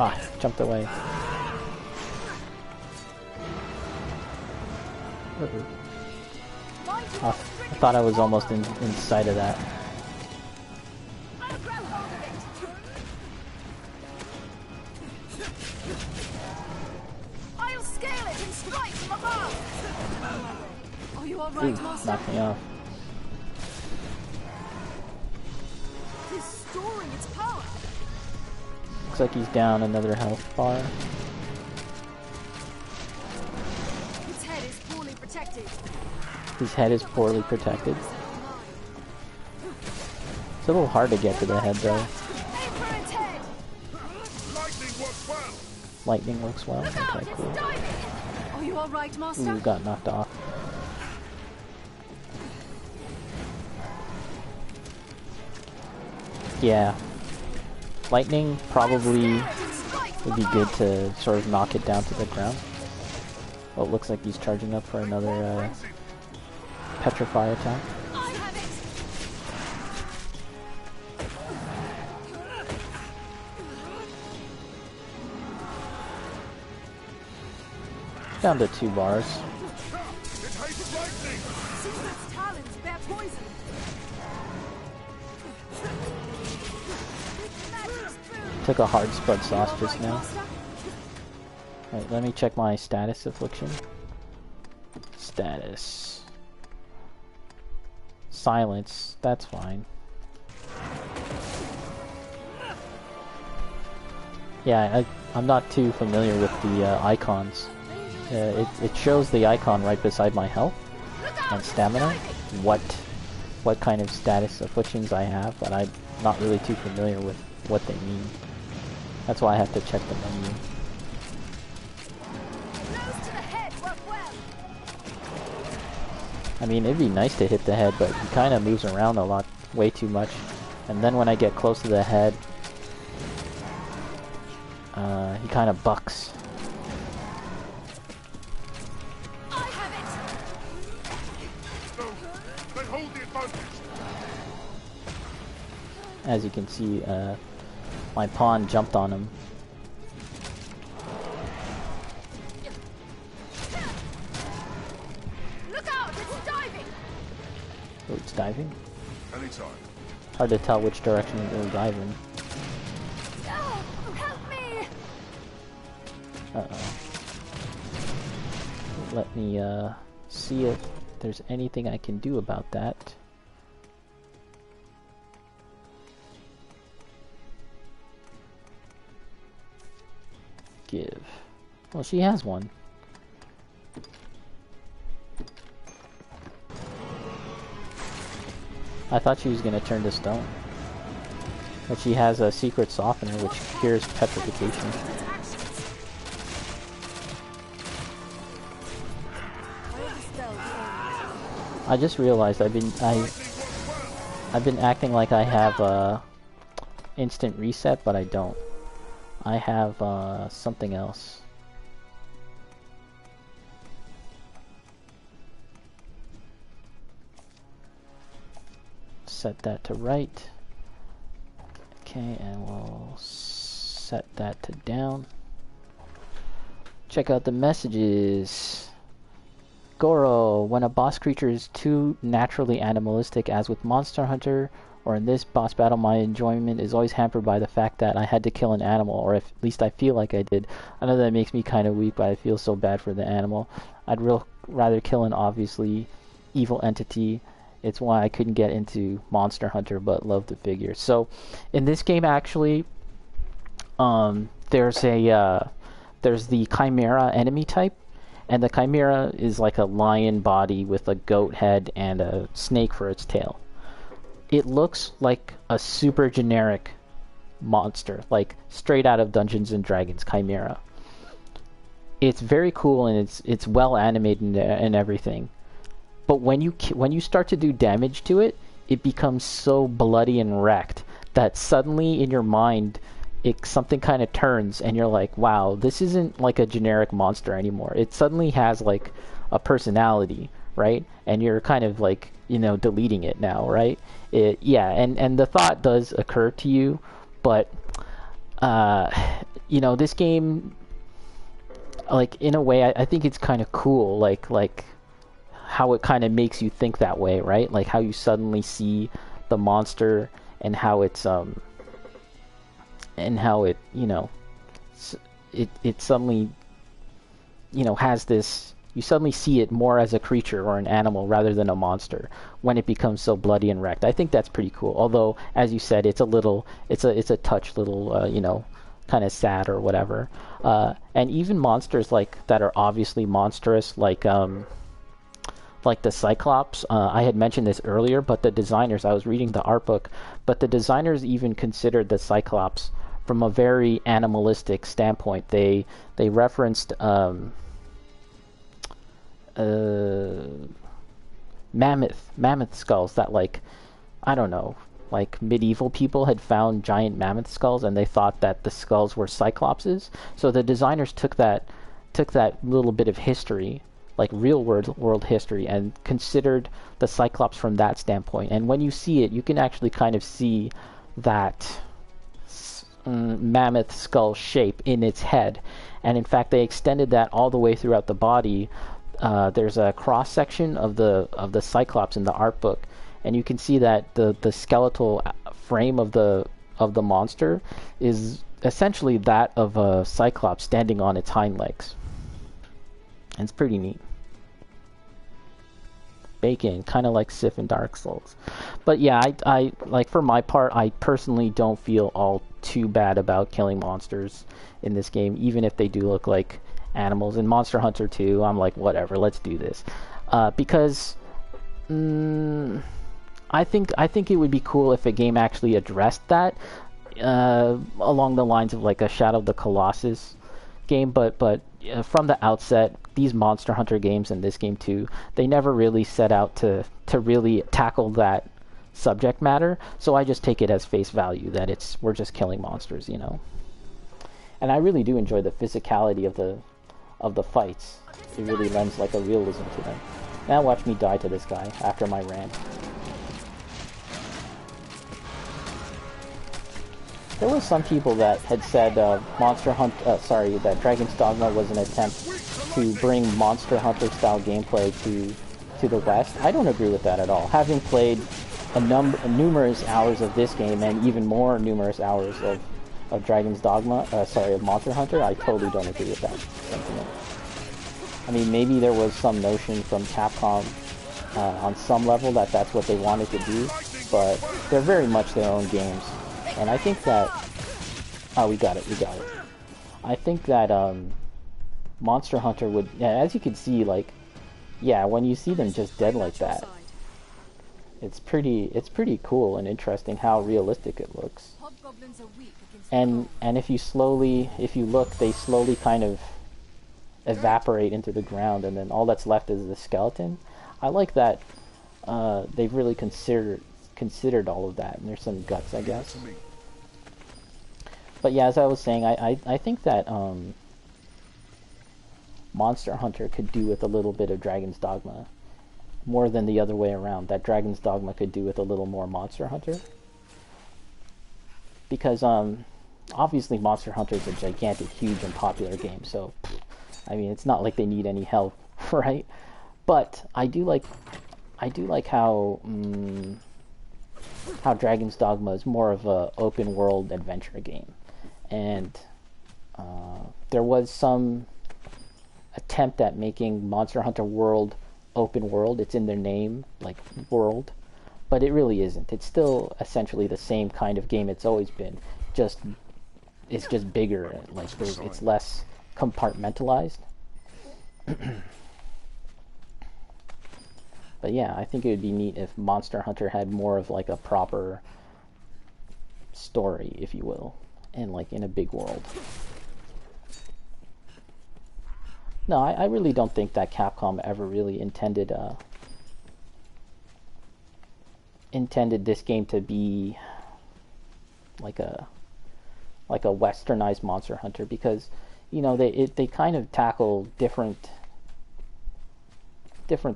Ah, jumped away. I thought I was almost in sight of that. I'll scale it and strike from above. Are you all right, Master? Knocked me off. It's storing its power. Looks like he's down another health bar. Its head is poorly protected. His head is poorly protected. It's a little hard to get to the head though. Lightning works well. Okay, cool. Are you all right, Master? Ooh, got knocked off. Yeah. Lightning probably would be good to sort of knock it down to the ground. Well, it looks like he's charging up for another petrify attack. Down to 2 bars. Took a hard spud sauce just now. Alright, let me check my status affliction. Status. Silence, that's fine. Yeah, I'm not too familiar with the icons. It shows the icon right beside my health and stamina. What what kind of status afflictions I have, but I'm not really too familiar with what they mean. That's why I have to check the menu. I mean, it'd be nice to hit the head, but he kind of moves around a lot, way too much. And then when I get close to the head, he kind of bucks. As you can see, my pawn jumped on him. Look out! It's diving! Oh, it's diving? Anytime. Hard to tell which direction it will dive in. Oh, help me! Uh-oh. Let me, see if there's anything I can do about that. Give. Well, she has one. I thought she was going to turn to stone. But she has a secret softener which cures petrification. I just realized I've been acting like I have instant reset, but I don't. I have something else. Set that to right. Okay, and we'll set that to down. Check out the messages. Goro, when a boss creature is too naturally animalistic, as with Monster Hunter, or in this boss battle, my enjoyment is always hampered by the fact that I had to kill an animal, or at least I feel like I did. I know that makes me kind of weak, but I feel so bad for the animal. I'd rather kill an obviously evil entity. It's why I couldn't get into Monster Hunter, but love the figure. So, in this game, actually, there's the Chimera enemy type, and the Chimera is like a lion body with a goat head and a snake for its tail. It looks like a super generic monster, like straight out of Dungeons and Dragons Chimera. It's very cool and it's well animated and everything. But when you start to do damage to it, it becomes so bloody and wrecked that suddenly in your mind something kind of turns and you're like, wow, this isn't like a generic monster anymore. It suddenly has like a personality, right? And you're kind of like, deleting it now, right? And the thought does occur to you, but this game, like, in a way, I think it's kind of cool, like how it kind of makes you think that way, right? Like how you suddenly see the monster and how it's and how it it suddenly has this, you suddenly see it more as a creature or an animal rather than a monster when it becomes so bloody and wrecked. I think that's pretty cool, although as you said, it's a touch little kind of sad or whatever. And even monsters like that are obviously monstrous, like the Cyclops. I had mentioned this earlier, but the designers, I was reading the art book, but the designers even considered the Cyclops from a very animalistic standpoint. They referenced mammoth skulls that, like, I don't know, like medieval people had found giant mammoth skulls and they thought that the skulls were Cyclopses. So the designers took that little bit of history, like real world history, and considered the Cyclops from that standpoint. And when you see it, you can actually kind of see that mammoth skull shape in its head. And in fact, they extended that all the way throughout the body. There's a cross section of the Cyclops in the art book, and you can see that the skeletal frame of the monster is essentially that of a Cyclops standing on its hind legs. And it's pretty neat. Bacon, kind of like Sif in Dark Souls. But yeah, I like, for my part, I personally don't feel all too bad about killing monsters in this game, even if they do look like animals. In Monster Hunter 2, I'm like, whatever, let's do this. Because I think it would be cool if a game actually addressed that, along the lines of like a Shadow of the Colossus game. But from the outset, these Monster Hunter games and this game too, they never really set out to really tackle that subject matter. So I just take it as face value that we're just killing monsters, you know. And I really do enjoy the physicality of the fights. It really lends like a realism to them. Now watch me die to this guy after my rant. There was some people that had said that Dragon's Dogma was an attempt to bring Monster Hunter style gameplay to the West. I don't agree with that at all. Having played numerous hours of this game and even more numerous hours of Dragon's Dogma, of Monster Hunter, I totally don't agree with that sentiment. I mean, maybe there was some notion from Capcom on some level that that's what they wanted to do, but they're very much their own games. And I think that... Oh, we got it. I think that Monster Hunter would... Yeah, as you can see, like... Yeah, when you see them just dead like that, it's pretty cool and interesting how realistic it looks. And if you look, they slowly kind of evaporate into the ground, and then all that's left is the skeleton. I like that they've really considered all of that, and there's some guts, I guess. But yeah, as I was saying, I think that Monster Hunter could do with a little bit of Dragon's Dogma more than the other way around, that Dragon's Dogma could do with a little more Monster Hunter. Because obviously Monster Hunter is a gigantic, huge, and popular game, so I mean, it's not like they need any help, right? But I do like how Dragon's Dogma is more of a open world adventure game, and there was some attempt at making Monster Hunter World open world. It's in their name, like world, but it really isn't. It's still essentially the same kind of game it's always been. It's just bigger. Like it's less compartmentalized. But yeah, I think it would be neat if Monster Hunter had more of like a proper story, if you will, and like in a big world. No, I really don't think that Capcom ever really intended this game to be like a westernized Monster Hunter, because you know they kind of tackle different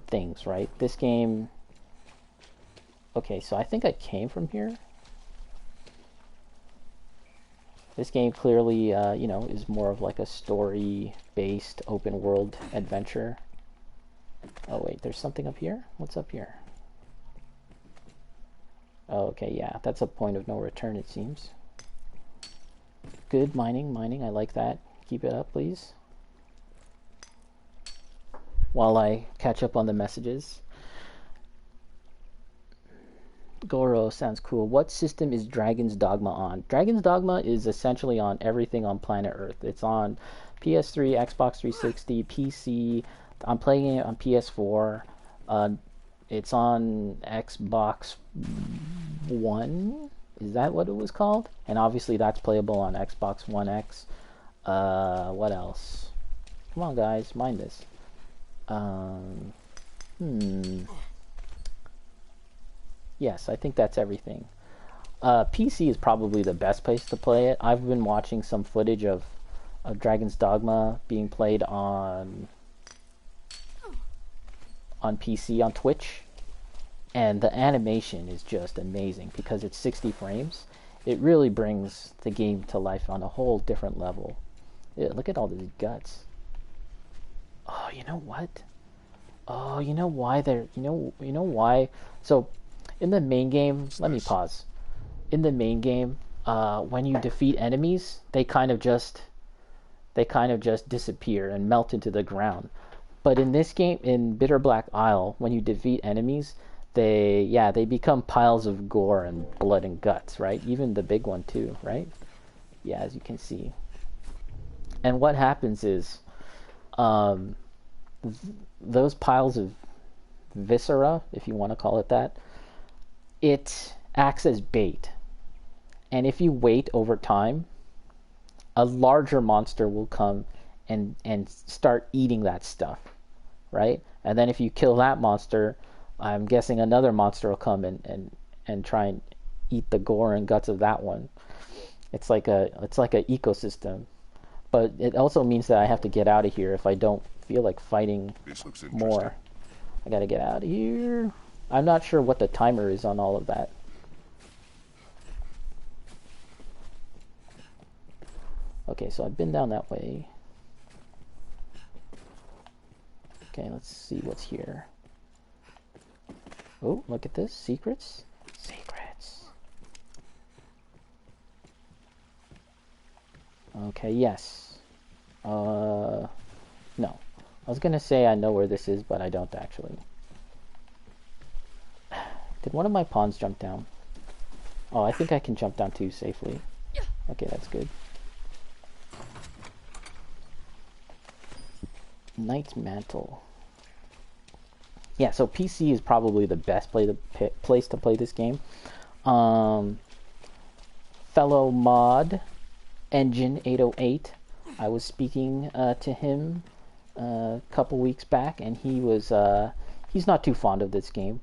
things, right? This game... Okay, so I think I came from here. This game clearly, you know, is more of like a story-based open-world adventure. Oh wait, there's something up here? What's up here? Oh, okay, yeah, that's a point of no return, it seems. Good mining, I like that. Keep it up, please. While I catch up on the messages. Goro sounds cool. What system is Dragon's Dogma on? Dragon's Dogma is essentially on everything on planet Earth. It's on PS3, Xbox 360, PC. I'm playing it on PS4. It's on Xbox One. Is that what it was called? And obviously that's playable on Xbox One X. What else? Come on, guys, mind this. Yes, I think that's everything. PC is probably the best place to play it. I've been watching some footage of Dragon's Dogma being played on PC on Twitch, and the animation is just amazing because it's 60 frames. It really brings the game to life on a whole different level. Yeah, look at all these guts. Oh, you know what? Oh, you know why they're... You know why? So, in the main game... Let me pause. In the main game, when you defeat enemies, they kind of just disappear and melt into the ground. But in this game, in Bitterblack Isle, when you defeat enemies, they become piles of gore and blood and guts, right? Even the big one too, right? Yeah, as you can see. And what happens is, those piles of viscera, if you want to call it that, it acts as bait. And if you wait over time, a larger monster will come and start eating that stuff, right? And then if you kill that monster, I'm guessing another monster will come and try and eat the gore and guts of that one. It's like a ecosystem. But it also means that I have to get out of here if I don't feel like fighting more. I gotta get out of here. I'm not sure what the timer is on all of that. Okay, so I've been down that way. Okay, let's see what's here. Oh, look at this. Secrets? Secrets. Okay, yes. No. I was gonna say I know where this is, but I don't actually. Did one of my pawns jump down? Oh, I think I can jump down too safely. Okay, that's good. Knight's Mantle. Yeah, so PC is probably the best place to play this game. Fellow mod, Engine 808. I was speaking to him a couple weeks back, and he's not too fond of this game,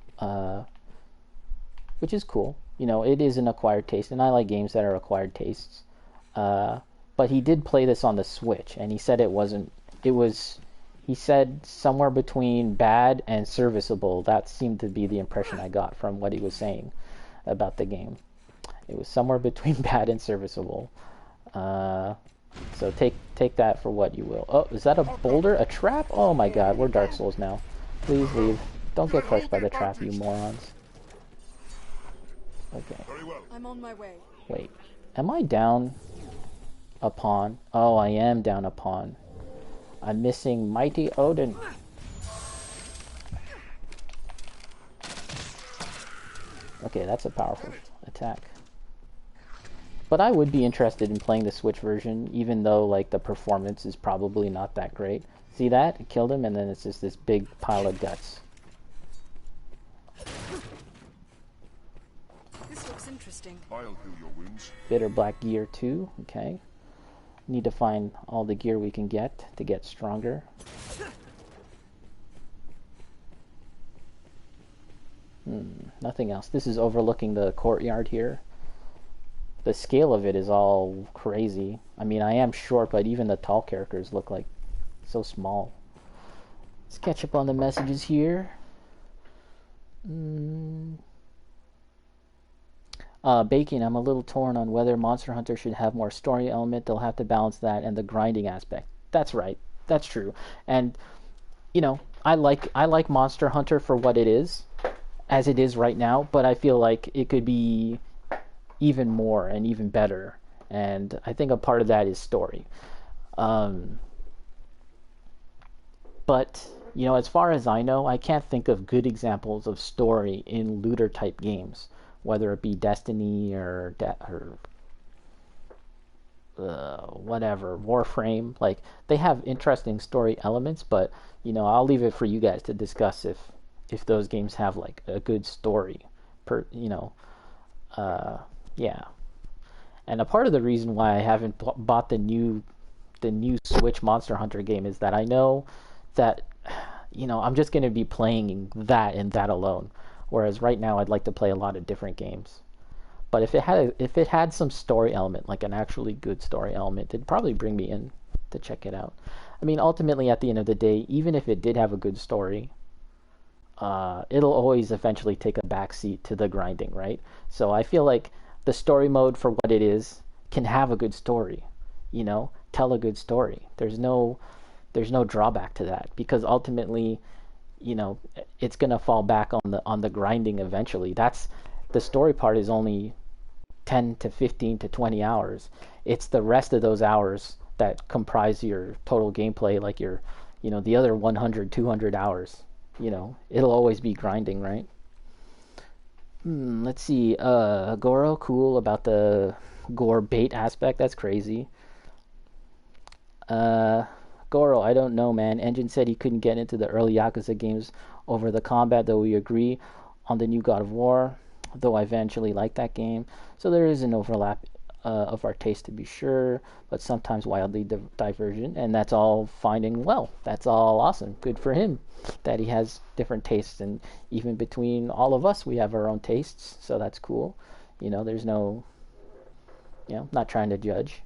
which is cool. You know, it is an acquired taste, and I like games that are acquired tastes. But he did play this on the Switch, and he said he said somewhere between bad and serviceable. That seemed to be the impression I got from what he was saying about the game. It was somewhere between bad and serviceable. So take that for what you will. Oh, is that a boulder? A trap? Oh my god, we're Dark Souls now. Please leave. Don't get crushed by the trap, you morons. Okay. I'm on my way. Wait. Am I down a pawn? Oh, I am down a pawn. I'm missing Mighty Odin. Okay, that's a powerful attack. But I would be interested in playing the Switch version, even though like the performance is probably not that great. See that? It killed him, and then it's just this big pile of guts. This looks interesting. I'll heal your wounds. Bitterblack gear 2. Okay. Need to find all the gear we can get to get stronger. Nothing else. This is overlooking the courtyard here. The scale of it is all crazy. I mean, I am short, but even the tall characters look like so small. Let's catch up on the messages here. Bacon, I'm a little torn on whether Monster Hunter should have more story element. They'll have to balance that and the grinding aspect. That's right. That's true. And, you know, I like Monster Hunter for what it is, as it is right now, but I feel like it could be even more and even better. And I think a part of that is story. But, you know, as far as I know, I can't think of good examples of story in looter-type games, whether it be Destiny or whatever, Warframe. Like, they have interesting story elements, but, you know, I'll leave it for you guys to discuss if those games have, like, a good story, yeah. And a part of the reason why I haven't bought the new Switch Monster Hunter game is that I know that, you know, I'm just going to be playing that and that alone. Whereas right now I'd like to play a lot of different games. But if it had some story element, like an actually good story element, it'd probably bring me in to check it out. I mean, ultimately at the end of the day, even if it did have a good story, it'll always eventually take a backseat to the grinding, right? So I feel like the story mode, for what it is, can have a good story, you know, tell a good story. There's no drawback to that, because ultimately, you know, it's gonna fall back on the grinding eventually. That's the story part is only 10 to 15 to 20 hours. It's the rest of those hours that comprise your total gameplay, like your, you know, the other 100, 200 hours. You know, it'll always be grinding, right? Let's see. Goro, cool about the gore bait aspect. That's crazy. Goro, I don't know, man. Engine said he couldn't get into the early Yakuza games over the combat, though we agree on the new God of War. though I eventually liked that game. So there is an overlap of our taste to be sure, but sometimes wildly divergent, and that's all fine and well. That's all awesome. Good for him that he has different tastes, and even between all of us, we have our own tastes, so that's cool. You know, there's no, you know, not trying to judge.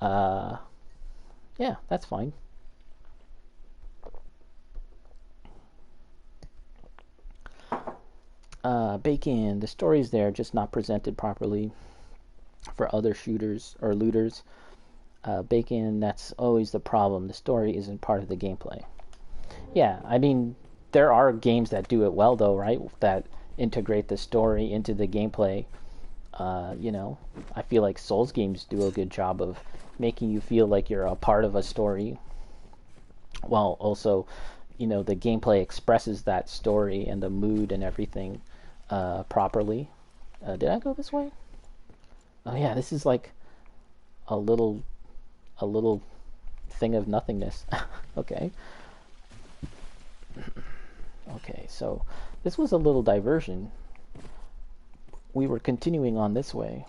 Yeah, that's fine. Bacon, the story's there, just not presented properly for other shooters or looters. Bacon, that's always the problem. The story isn't part of the gameplay. Yeah, I mean, there are games that do it well, though, right? That integrate the story into the gameplay. You know, I feel like Souls games do a good job of making you feel like you're a part of a story, while also, you know, the gameplay expresses that story and the mood and everything properly. Did I go this way? Oh yeah, this is like a little thing of nothingness. Okay. Okay, so this was a little diversion. We were continuing on this way.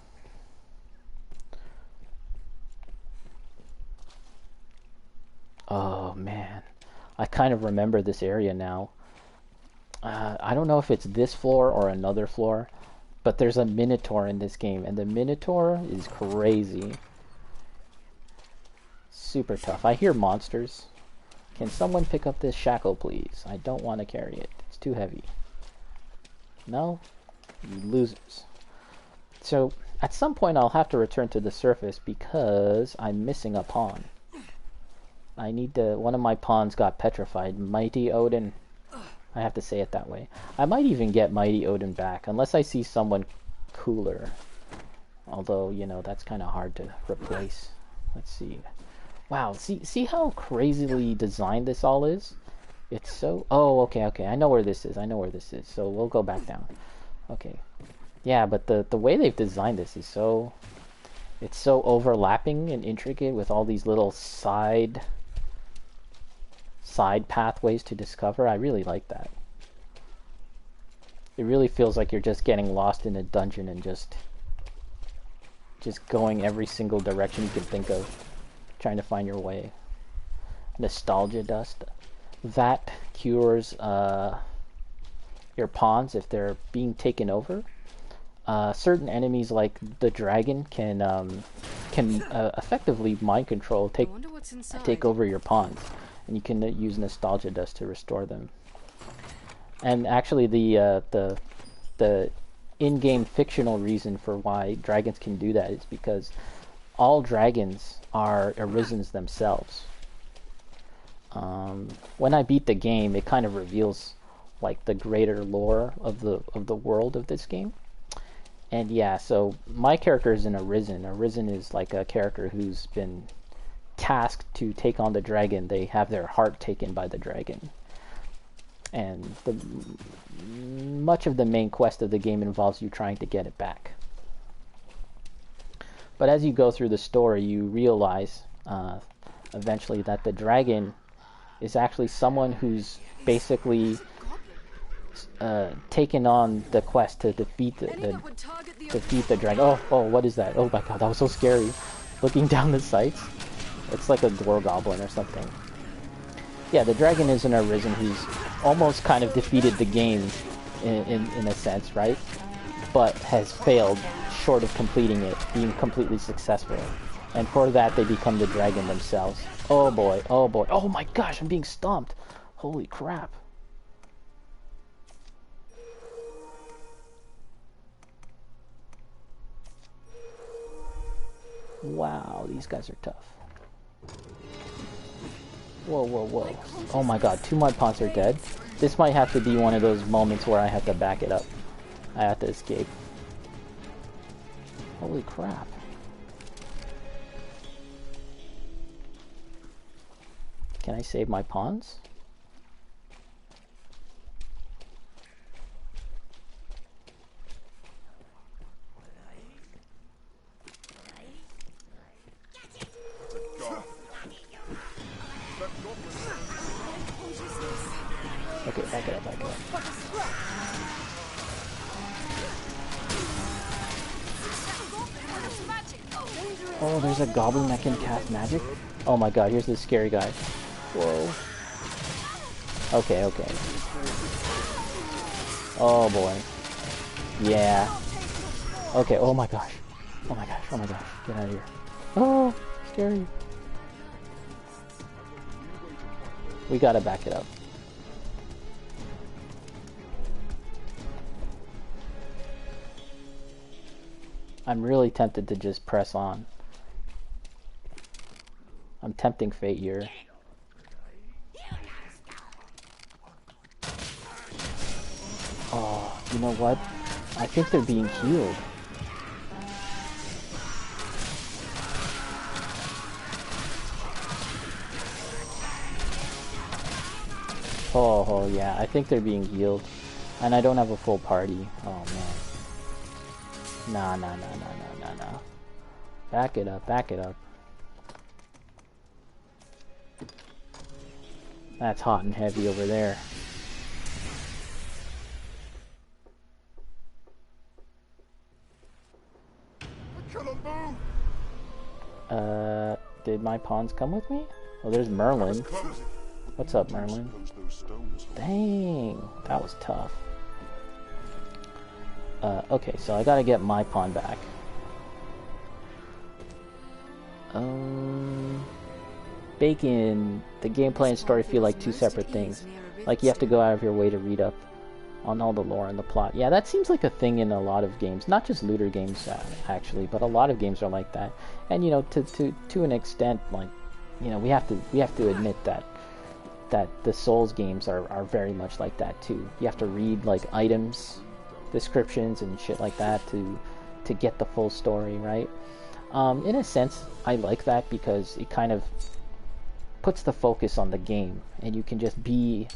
Oh man, I kind of remember this area now. I don't know if it's this floor or another floor, but there's a Minotaur in this game, and the Minotaur is crazy. Super tough. I hear monsters. Can someone pick up this shackle, please? I don't want to carry it. It's too heavy. No? You losers. So, at some point I'll have to return to the surface because I'm missing a pawn. I need to... One of my pawns got petrified. Mighty Odin. I have to say it that way. I might even get Mighty Odin back, unless I see someone cooler. Although, you know, that's kind of hard to replace. Let's see. Wow, see how crazily designed this all is? It's so... Oh, okay. I know where this is. So we'll go back down. Okay. Yeah, but the way they've designed this is so... It's so overlapping and intricate with all these little side pathways to discover. I really like that. It really feels like you're just getting lost in a dungeon and just going every single direction you can think of, trying to find your way. Nostalgia dust. That cures your pawns if they're being taken over. Certain enemies like the dragon can effectively mind control, take over your pawns, and you can use nostalgia dust to restore them. And actually, the in-game fictional reason for why dragons can do that is because all dragons are Arisens themselves. When I beat the game, it kind of reveals like the greater lore of the world of this game. And yeah, so my character is an Arisen. Arisen is like a character who's been tasked to take on the dragon. They have their heart taken by the dragon. And much of the main quest of the game involves you trying to get it back. But as you go through the story, you realize eventually that the dragon is actually someone who's basically taken on the quest to defeat the dragon. Oh, what is that? Oh my god, that was so scary. Looking down the sights. It's like a gore goblin or something. Yeah, the dragon is an Arisen who's almost kind of defeated the game in a sense, right? But has failed short of completing it, being completely successful. And for that, they become the dragon themselves. Oh boy. Oh my gosh, I'm being stomped. Holy crap. Wow, these guys are tough. Whoa. Oh my god, 2 mud pawns are dead. This might have to be one of those moments where I have to back it up. I have to escape. Holy crap. Can I save my pawns? Okay, back it up. Oh, there's a goblin that can cast magic? Oh my god, here's this scary guy. Whoa. Okay, okay. Oh boy. Yeah. Okay, oh my gosh. Oh my gosh, oh my gosh. Get out of here. Oh, scary. We gotta back it up. I'm really tempted to just press on. I'm tempting fate here. Oh, you know what? I think they're being healed. Oh, yeah, I think they're being healed. And I don't have a full party. Oh, man. Nah. Back it up, back it up. That's hot and heavy over there. Did my pawns come with me? Oh, there's Merlin. What's up, Merlin? Dang, that was tough. Okay, so I gotta get my pawn back. Bacon, the gameplay and story feel like two separate things. Like you have to go out of your way to read up on all the lore and the plot. Yeah, that seems like a thing in a lot of games. Not just looter games, actually, but a lot of games are like that. And you know, to an extent, like, you know, we have to admit that the Souls games are very much like that too. You have to read like items, descriptions, and shit like that to get the full story, right? In a sense, I like that because it kind of puts the focus on the game, and you can just be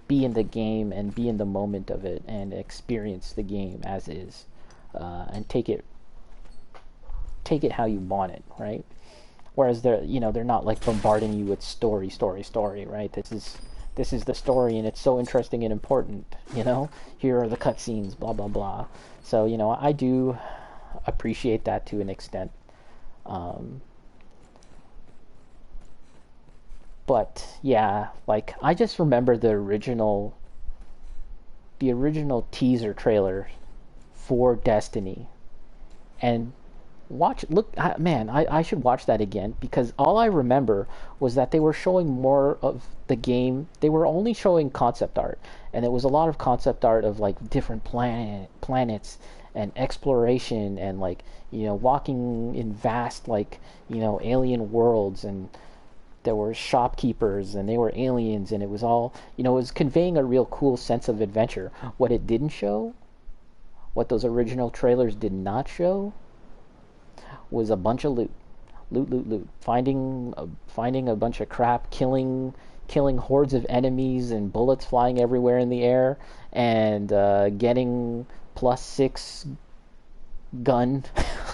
in the game and be in the moment of it and experience the game as is, and take it how you want it, right? Whereas they're not like bombarding you with story, right? This is the story, and it's so interesting and important, you know? Here are the cutscenes, blah, blah, blah. So, you know, I do appreciate that to an extent. But, yeah, like, I just remember the original teaser trailer for Destiny. And I should watch that again, because all I remember was that they were showing more of the game. They were only showing concept art, and it was a lot of concept art of like different planets and exploration, and like, you know, walking in vast, like, you know, alien worlds, and there were shopkeepers and they were aliens, and it was all, you know, it was conveying a real cool sense of adventure. What it didn't show, what those original trailers did not show, was a bunch of loot, finding a bunch of crap, killing hordes of enemies, and bullets flying everywhere in the air, and getting +6 gun,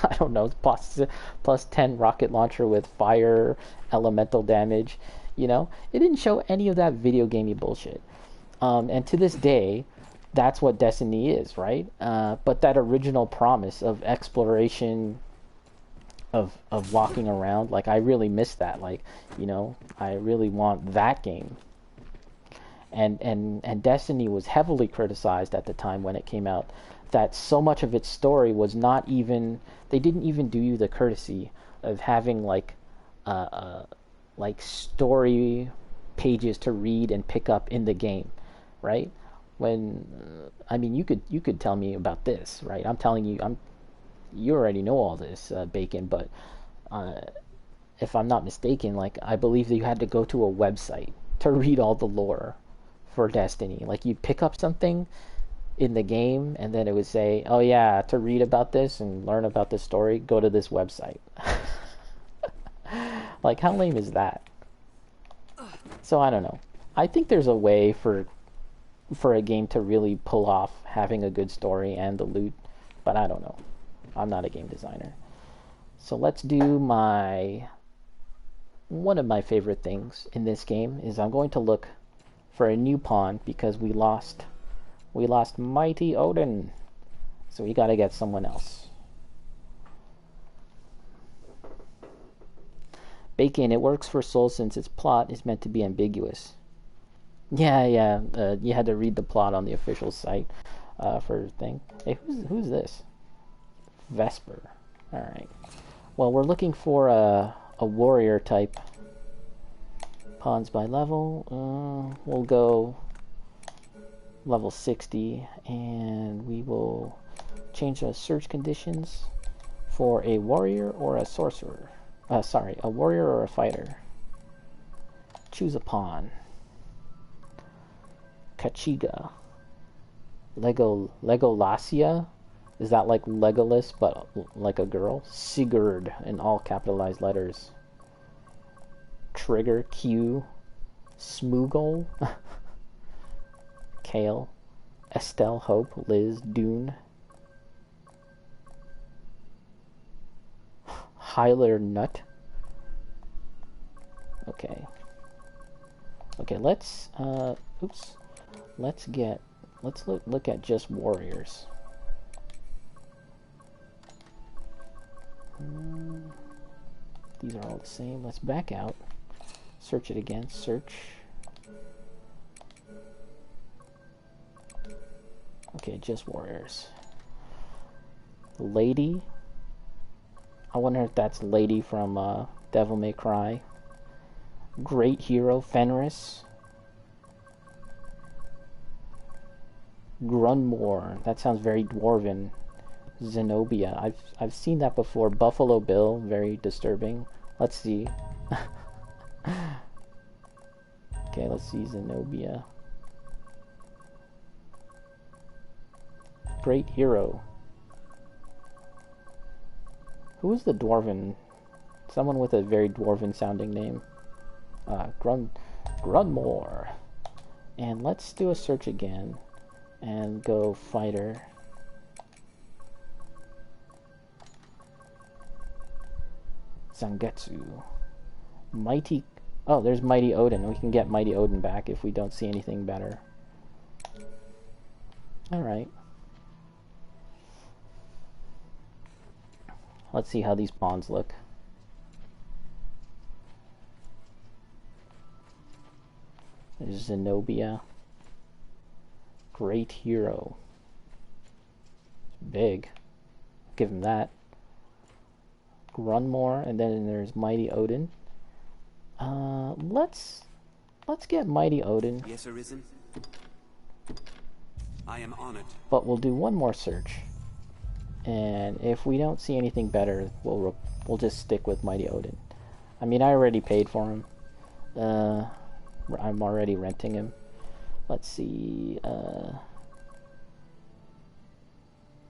I don't know, plus 10 rocket launcher with fire elemental damage. You know, it didn't show any of that video gamey bullshit. And to this day, that's what Destiny is, right? But that original promise of exploration, of walking around, like, I really miss that. Like, you know, I really want that game. And Destiny was heavily criticized at the time when it came out, that so much of its story was not even, they didn't even do you the courtesy of having like story pages to read and pick up in the game, right? When I mean, you could tell me about this, right? I'm telling you, you already know all this, Bacon, but if I'm not mistaken, like, I believe that you had to go to a website to read all the lore for Destiny. Like, you'd pick up something in the game, and then it would say, oh yeah, to read about this and learn about this story, go to this website. Like, how lame is that? So I don't know. I think there's a way for a game to really pull off having a good story and the loot, but I don't know. I'm not a game designer. So let's do one of my favorite things in this game is I'm going to look for a new pawn, because we lost Mighty Odin. So we gotta get someone else. Bacon, it works for Soul since its plot is meant to be ambiguous. Yeah, you had to read the plot on the official site for thing. Hey, who's this? Vesper. Alright. Well, we're looking for a warrior type. Pawns by level. We'll go level 60, and we will change the search conditions for a warrior or a sorcerer. Sorry, a warrior or a fighter. Choose a pawn. Kachiga. Legolasia? Is that like Legolas, but like a girl? Sigurd, in all capitalized letters. Trigger, Q. Smoogle. Kale. Estelle, Hope, Liz, Dune. Hyler, Nut. Okay. Okay, let's look at just warriors. These are all the same. Let's back out. Search it again. Search. Okay, just warriors. Lady. I wonder if that's Lady from Devil May Cry. Great hero, Fenris. Grunmore. That sounds very dwarven. Zenobia. I've seen that before. Buffalo Bill. Very disturbing. Let's see. Okay, let's see Zenobia. Great hero. Who is the dwarven? Someone with a very dwarven sounding name. Grunmore. And let's do a search again. And go fighter. Zangetsu. Mighty. Oh, there's Mighty Odin. We can get Mighty Odin back if we don't see anything better. Alright. Let's see how these pawns look. There's Zenobia. Great hero. Big. Give him that. Grunmore, and then there's Mighty Odin. Let's get Mighty Odin. Yes, Arisen. I am honored. But we'll do one more search. And if we don't see anything better, we'll just stick with Mighty Odin. I mean, I already paid for him. I'm already renting him. Let's see.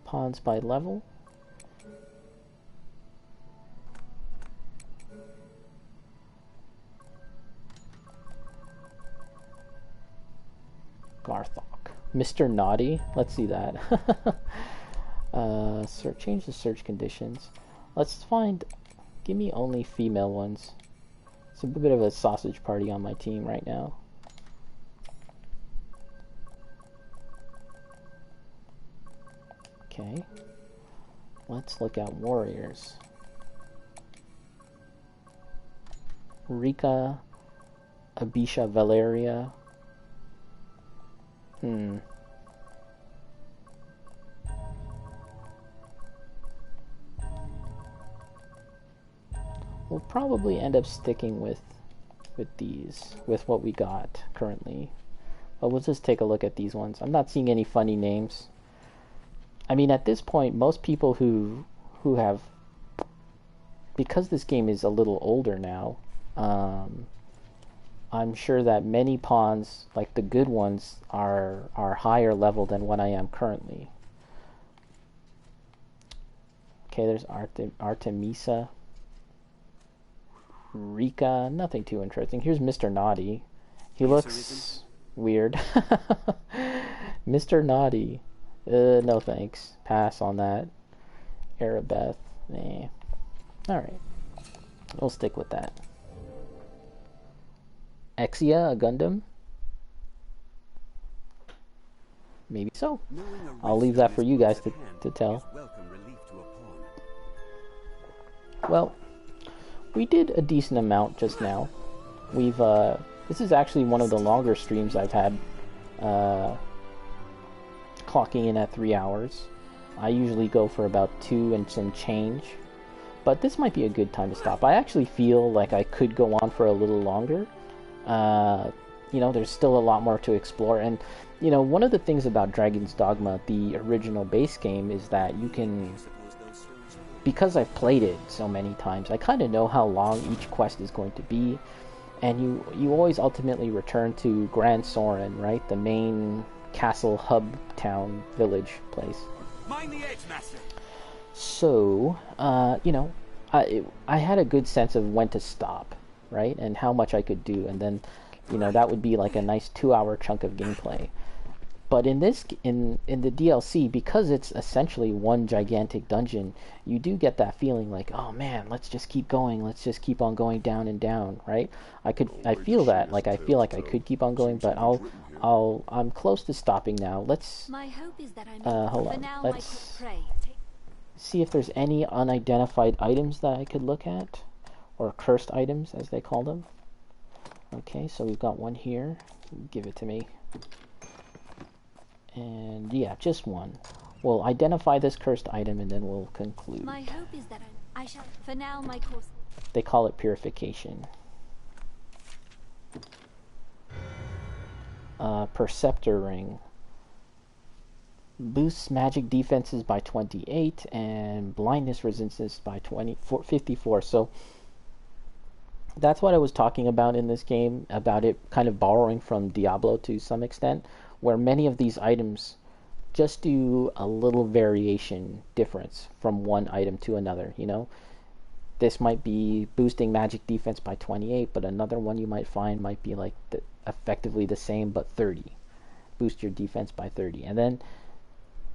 Pawns by level. Garthok. Mr. Naughty. Let's see that. Change the search conditions. Let's find. Give me only female ones. It's a bit of a sausage party on my team right now. Okay. Let's look at warriors. Rika, Abisha, Valeria. We'll probably end up sticking with what we got currently. But we'll just take a look at these ones. I'm not seeing any funny names. I mean, at this point, most people who have, because this game is a little older now, I'm sure that many pawns, like the good ones, are higher level than what I am currently. Okay, there's Artemisa. Rika, nothing too interesting. Here's Mr. Naughty. He looks weird. Mr. Naughty. No thanks. Pass on that. Arabeth. Alright. We'll stick with that. Exia, a Gundam? Maybe so. I'll leave that for you guys to tell. Well, we did a decent amount just now. We've this is actually one of the longer streams I've had, clocking in at 3 hours. I usually go for about 2 and some change, but this might be a good time to stop. I actually feel like I could go on for a little longer. You know, there's still a lot more to explore, and you know, one of the things about Dragon's Dogma, the original base game, is that you can, because I've played it so many times, I kind of know how long each quest is going to be, and you always ultimately return to Grand Soren, right? The main castle hub town village place. Mind the edge, master. So, you know, I had a good sense of when to stop, right? And how much I could do, and then, you know, that would be like a nice 2-hour chunk of gameplay. But in this, in the DLC, because it's essentially one gigantic dungeon, you do get that feeling like, oh man, let's just keep going, let's just keep on going down and down, right? I feel that, like I feel like I could keep on going, but I'm close to stopping now. Let's, My hope is that hold on, let's see if there's any unidentified items that I could look at, or cursed items as they call them. Okay, so we've got one here. Give it to me. And yeah, just one. We'll identify this cursed item and then we'll conclude. My hope is that I shall, for now, my course. They call it purification. Perceptor ring. Boosts magic defenses by 28 and blindness resistance by 54. So that's what I was talking about in this game, about it kind of borrowing from Diablo to some extent, where many of these items just do a little variation difference from one item to another, you know? This might be boosting magic defense by 28, but another one you might find might be like effectively the same, but 30. Boost your defense by 30. And then,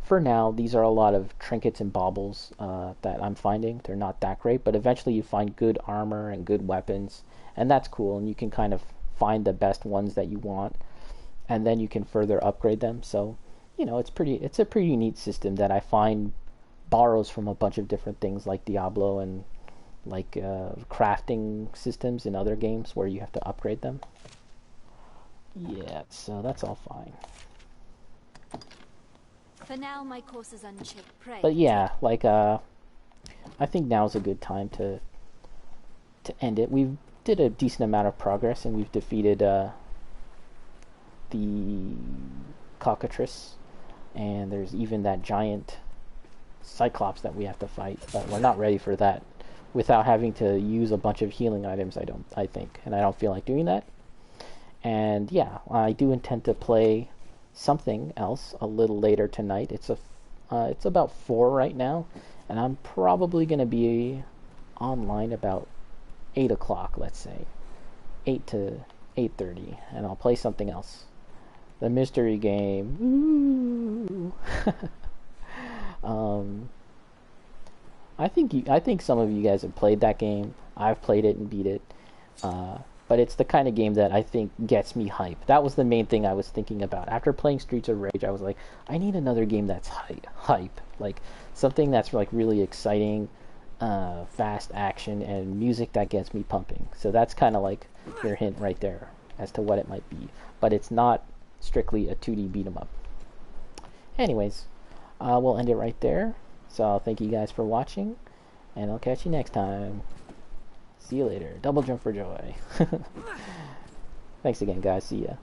for now, these are a lot of trinkets and baubles that I'm finding. They're not that great, but eventually you find good armor and good weapons, and that's cool, and you can kind of find the best ones that you want, and then you can further upgrade them. So, you know, it's a pretty neat system that I find borrows from a bunch of different things like Diablo and like crafting systems in other games where you have to upgrade them. Yeah, so that's all fine. For now, my course is unchecked. Pray. But yeah, like I think now's a good time to end it. We did a decent amount of progress, and we've defeated the cockatrice, and there's even that giant cyclops that we have to fight. But we're not ready for that without having to use a bunch of healing items. I think, and I don't feel like doing that. And yeah, I do intend to play something else a little later tonight. It's about 4 right now, and I'm probably going to be online about 8 o'clock, let's say 8 to 8:30, and I'll play something else, the mystery game. I think some of you guys have played that game. I've played it and beat it, but it's the kind of game that I think gets me hype. That was the main thing I was thinking about. After playing Streets of Rage, I was like, I need another game that's hype. Like, something that's like really exciting, fast action, and music that gets me pumping. So that's kind of like your hint right there as to what it might be. But it's not strictly a 2D beat 'em up. Anyways, we'll end it right there. So I'll thank you guys for watching, and I'll catch you next time. See you later. Double jump for joy. Thanks again, guys. See ya.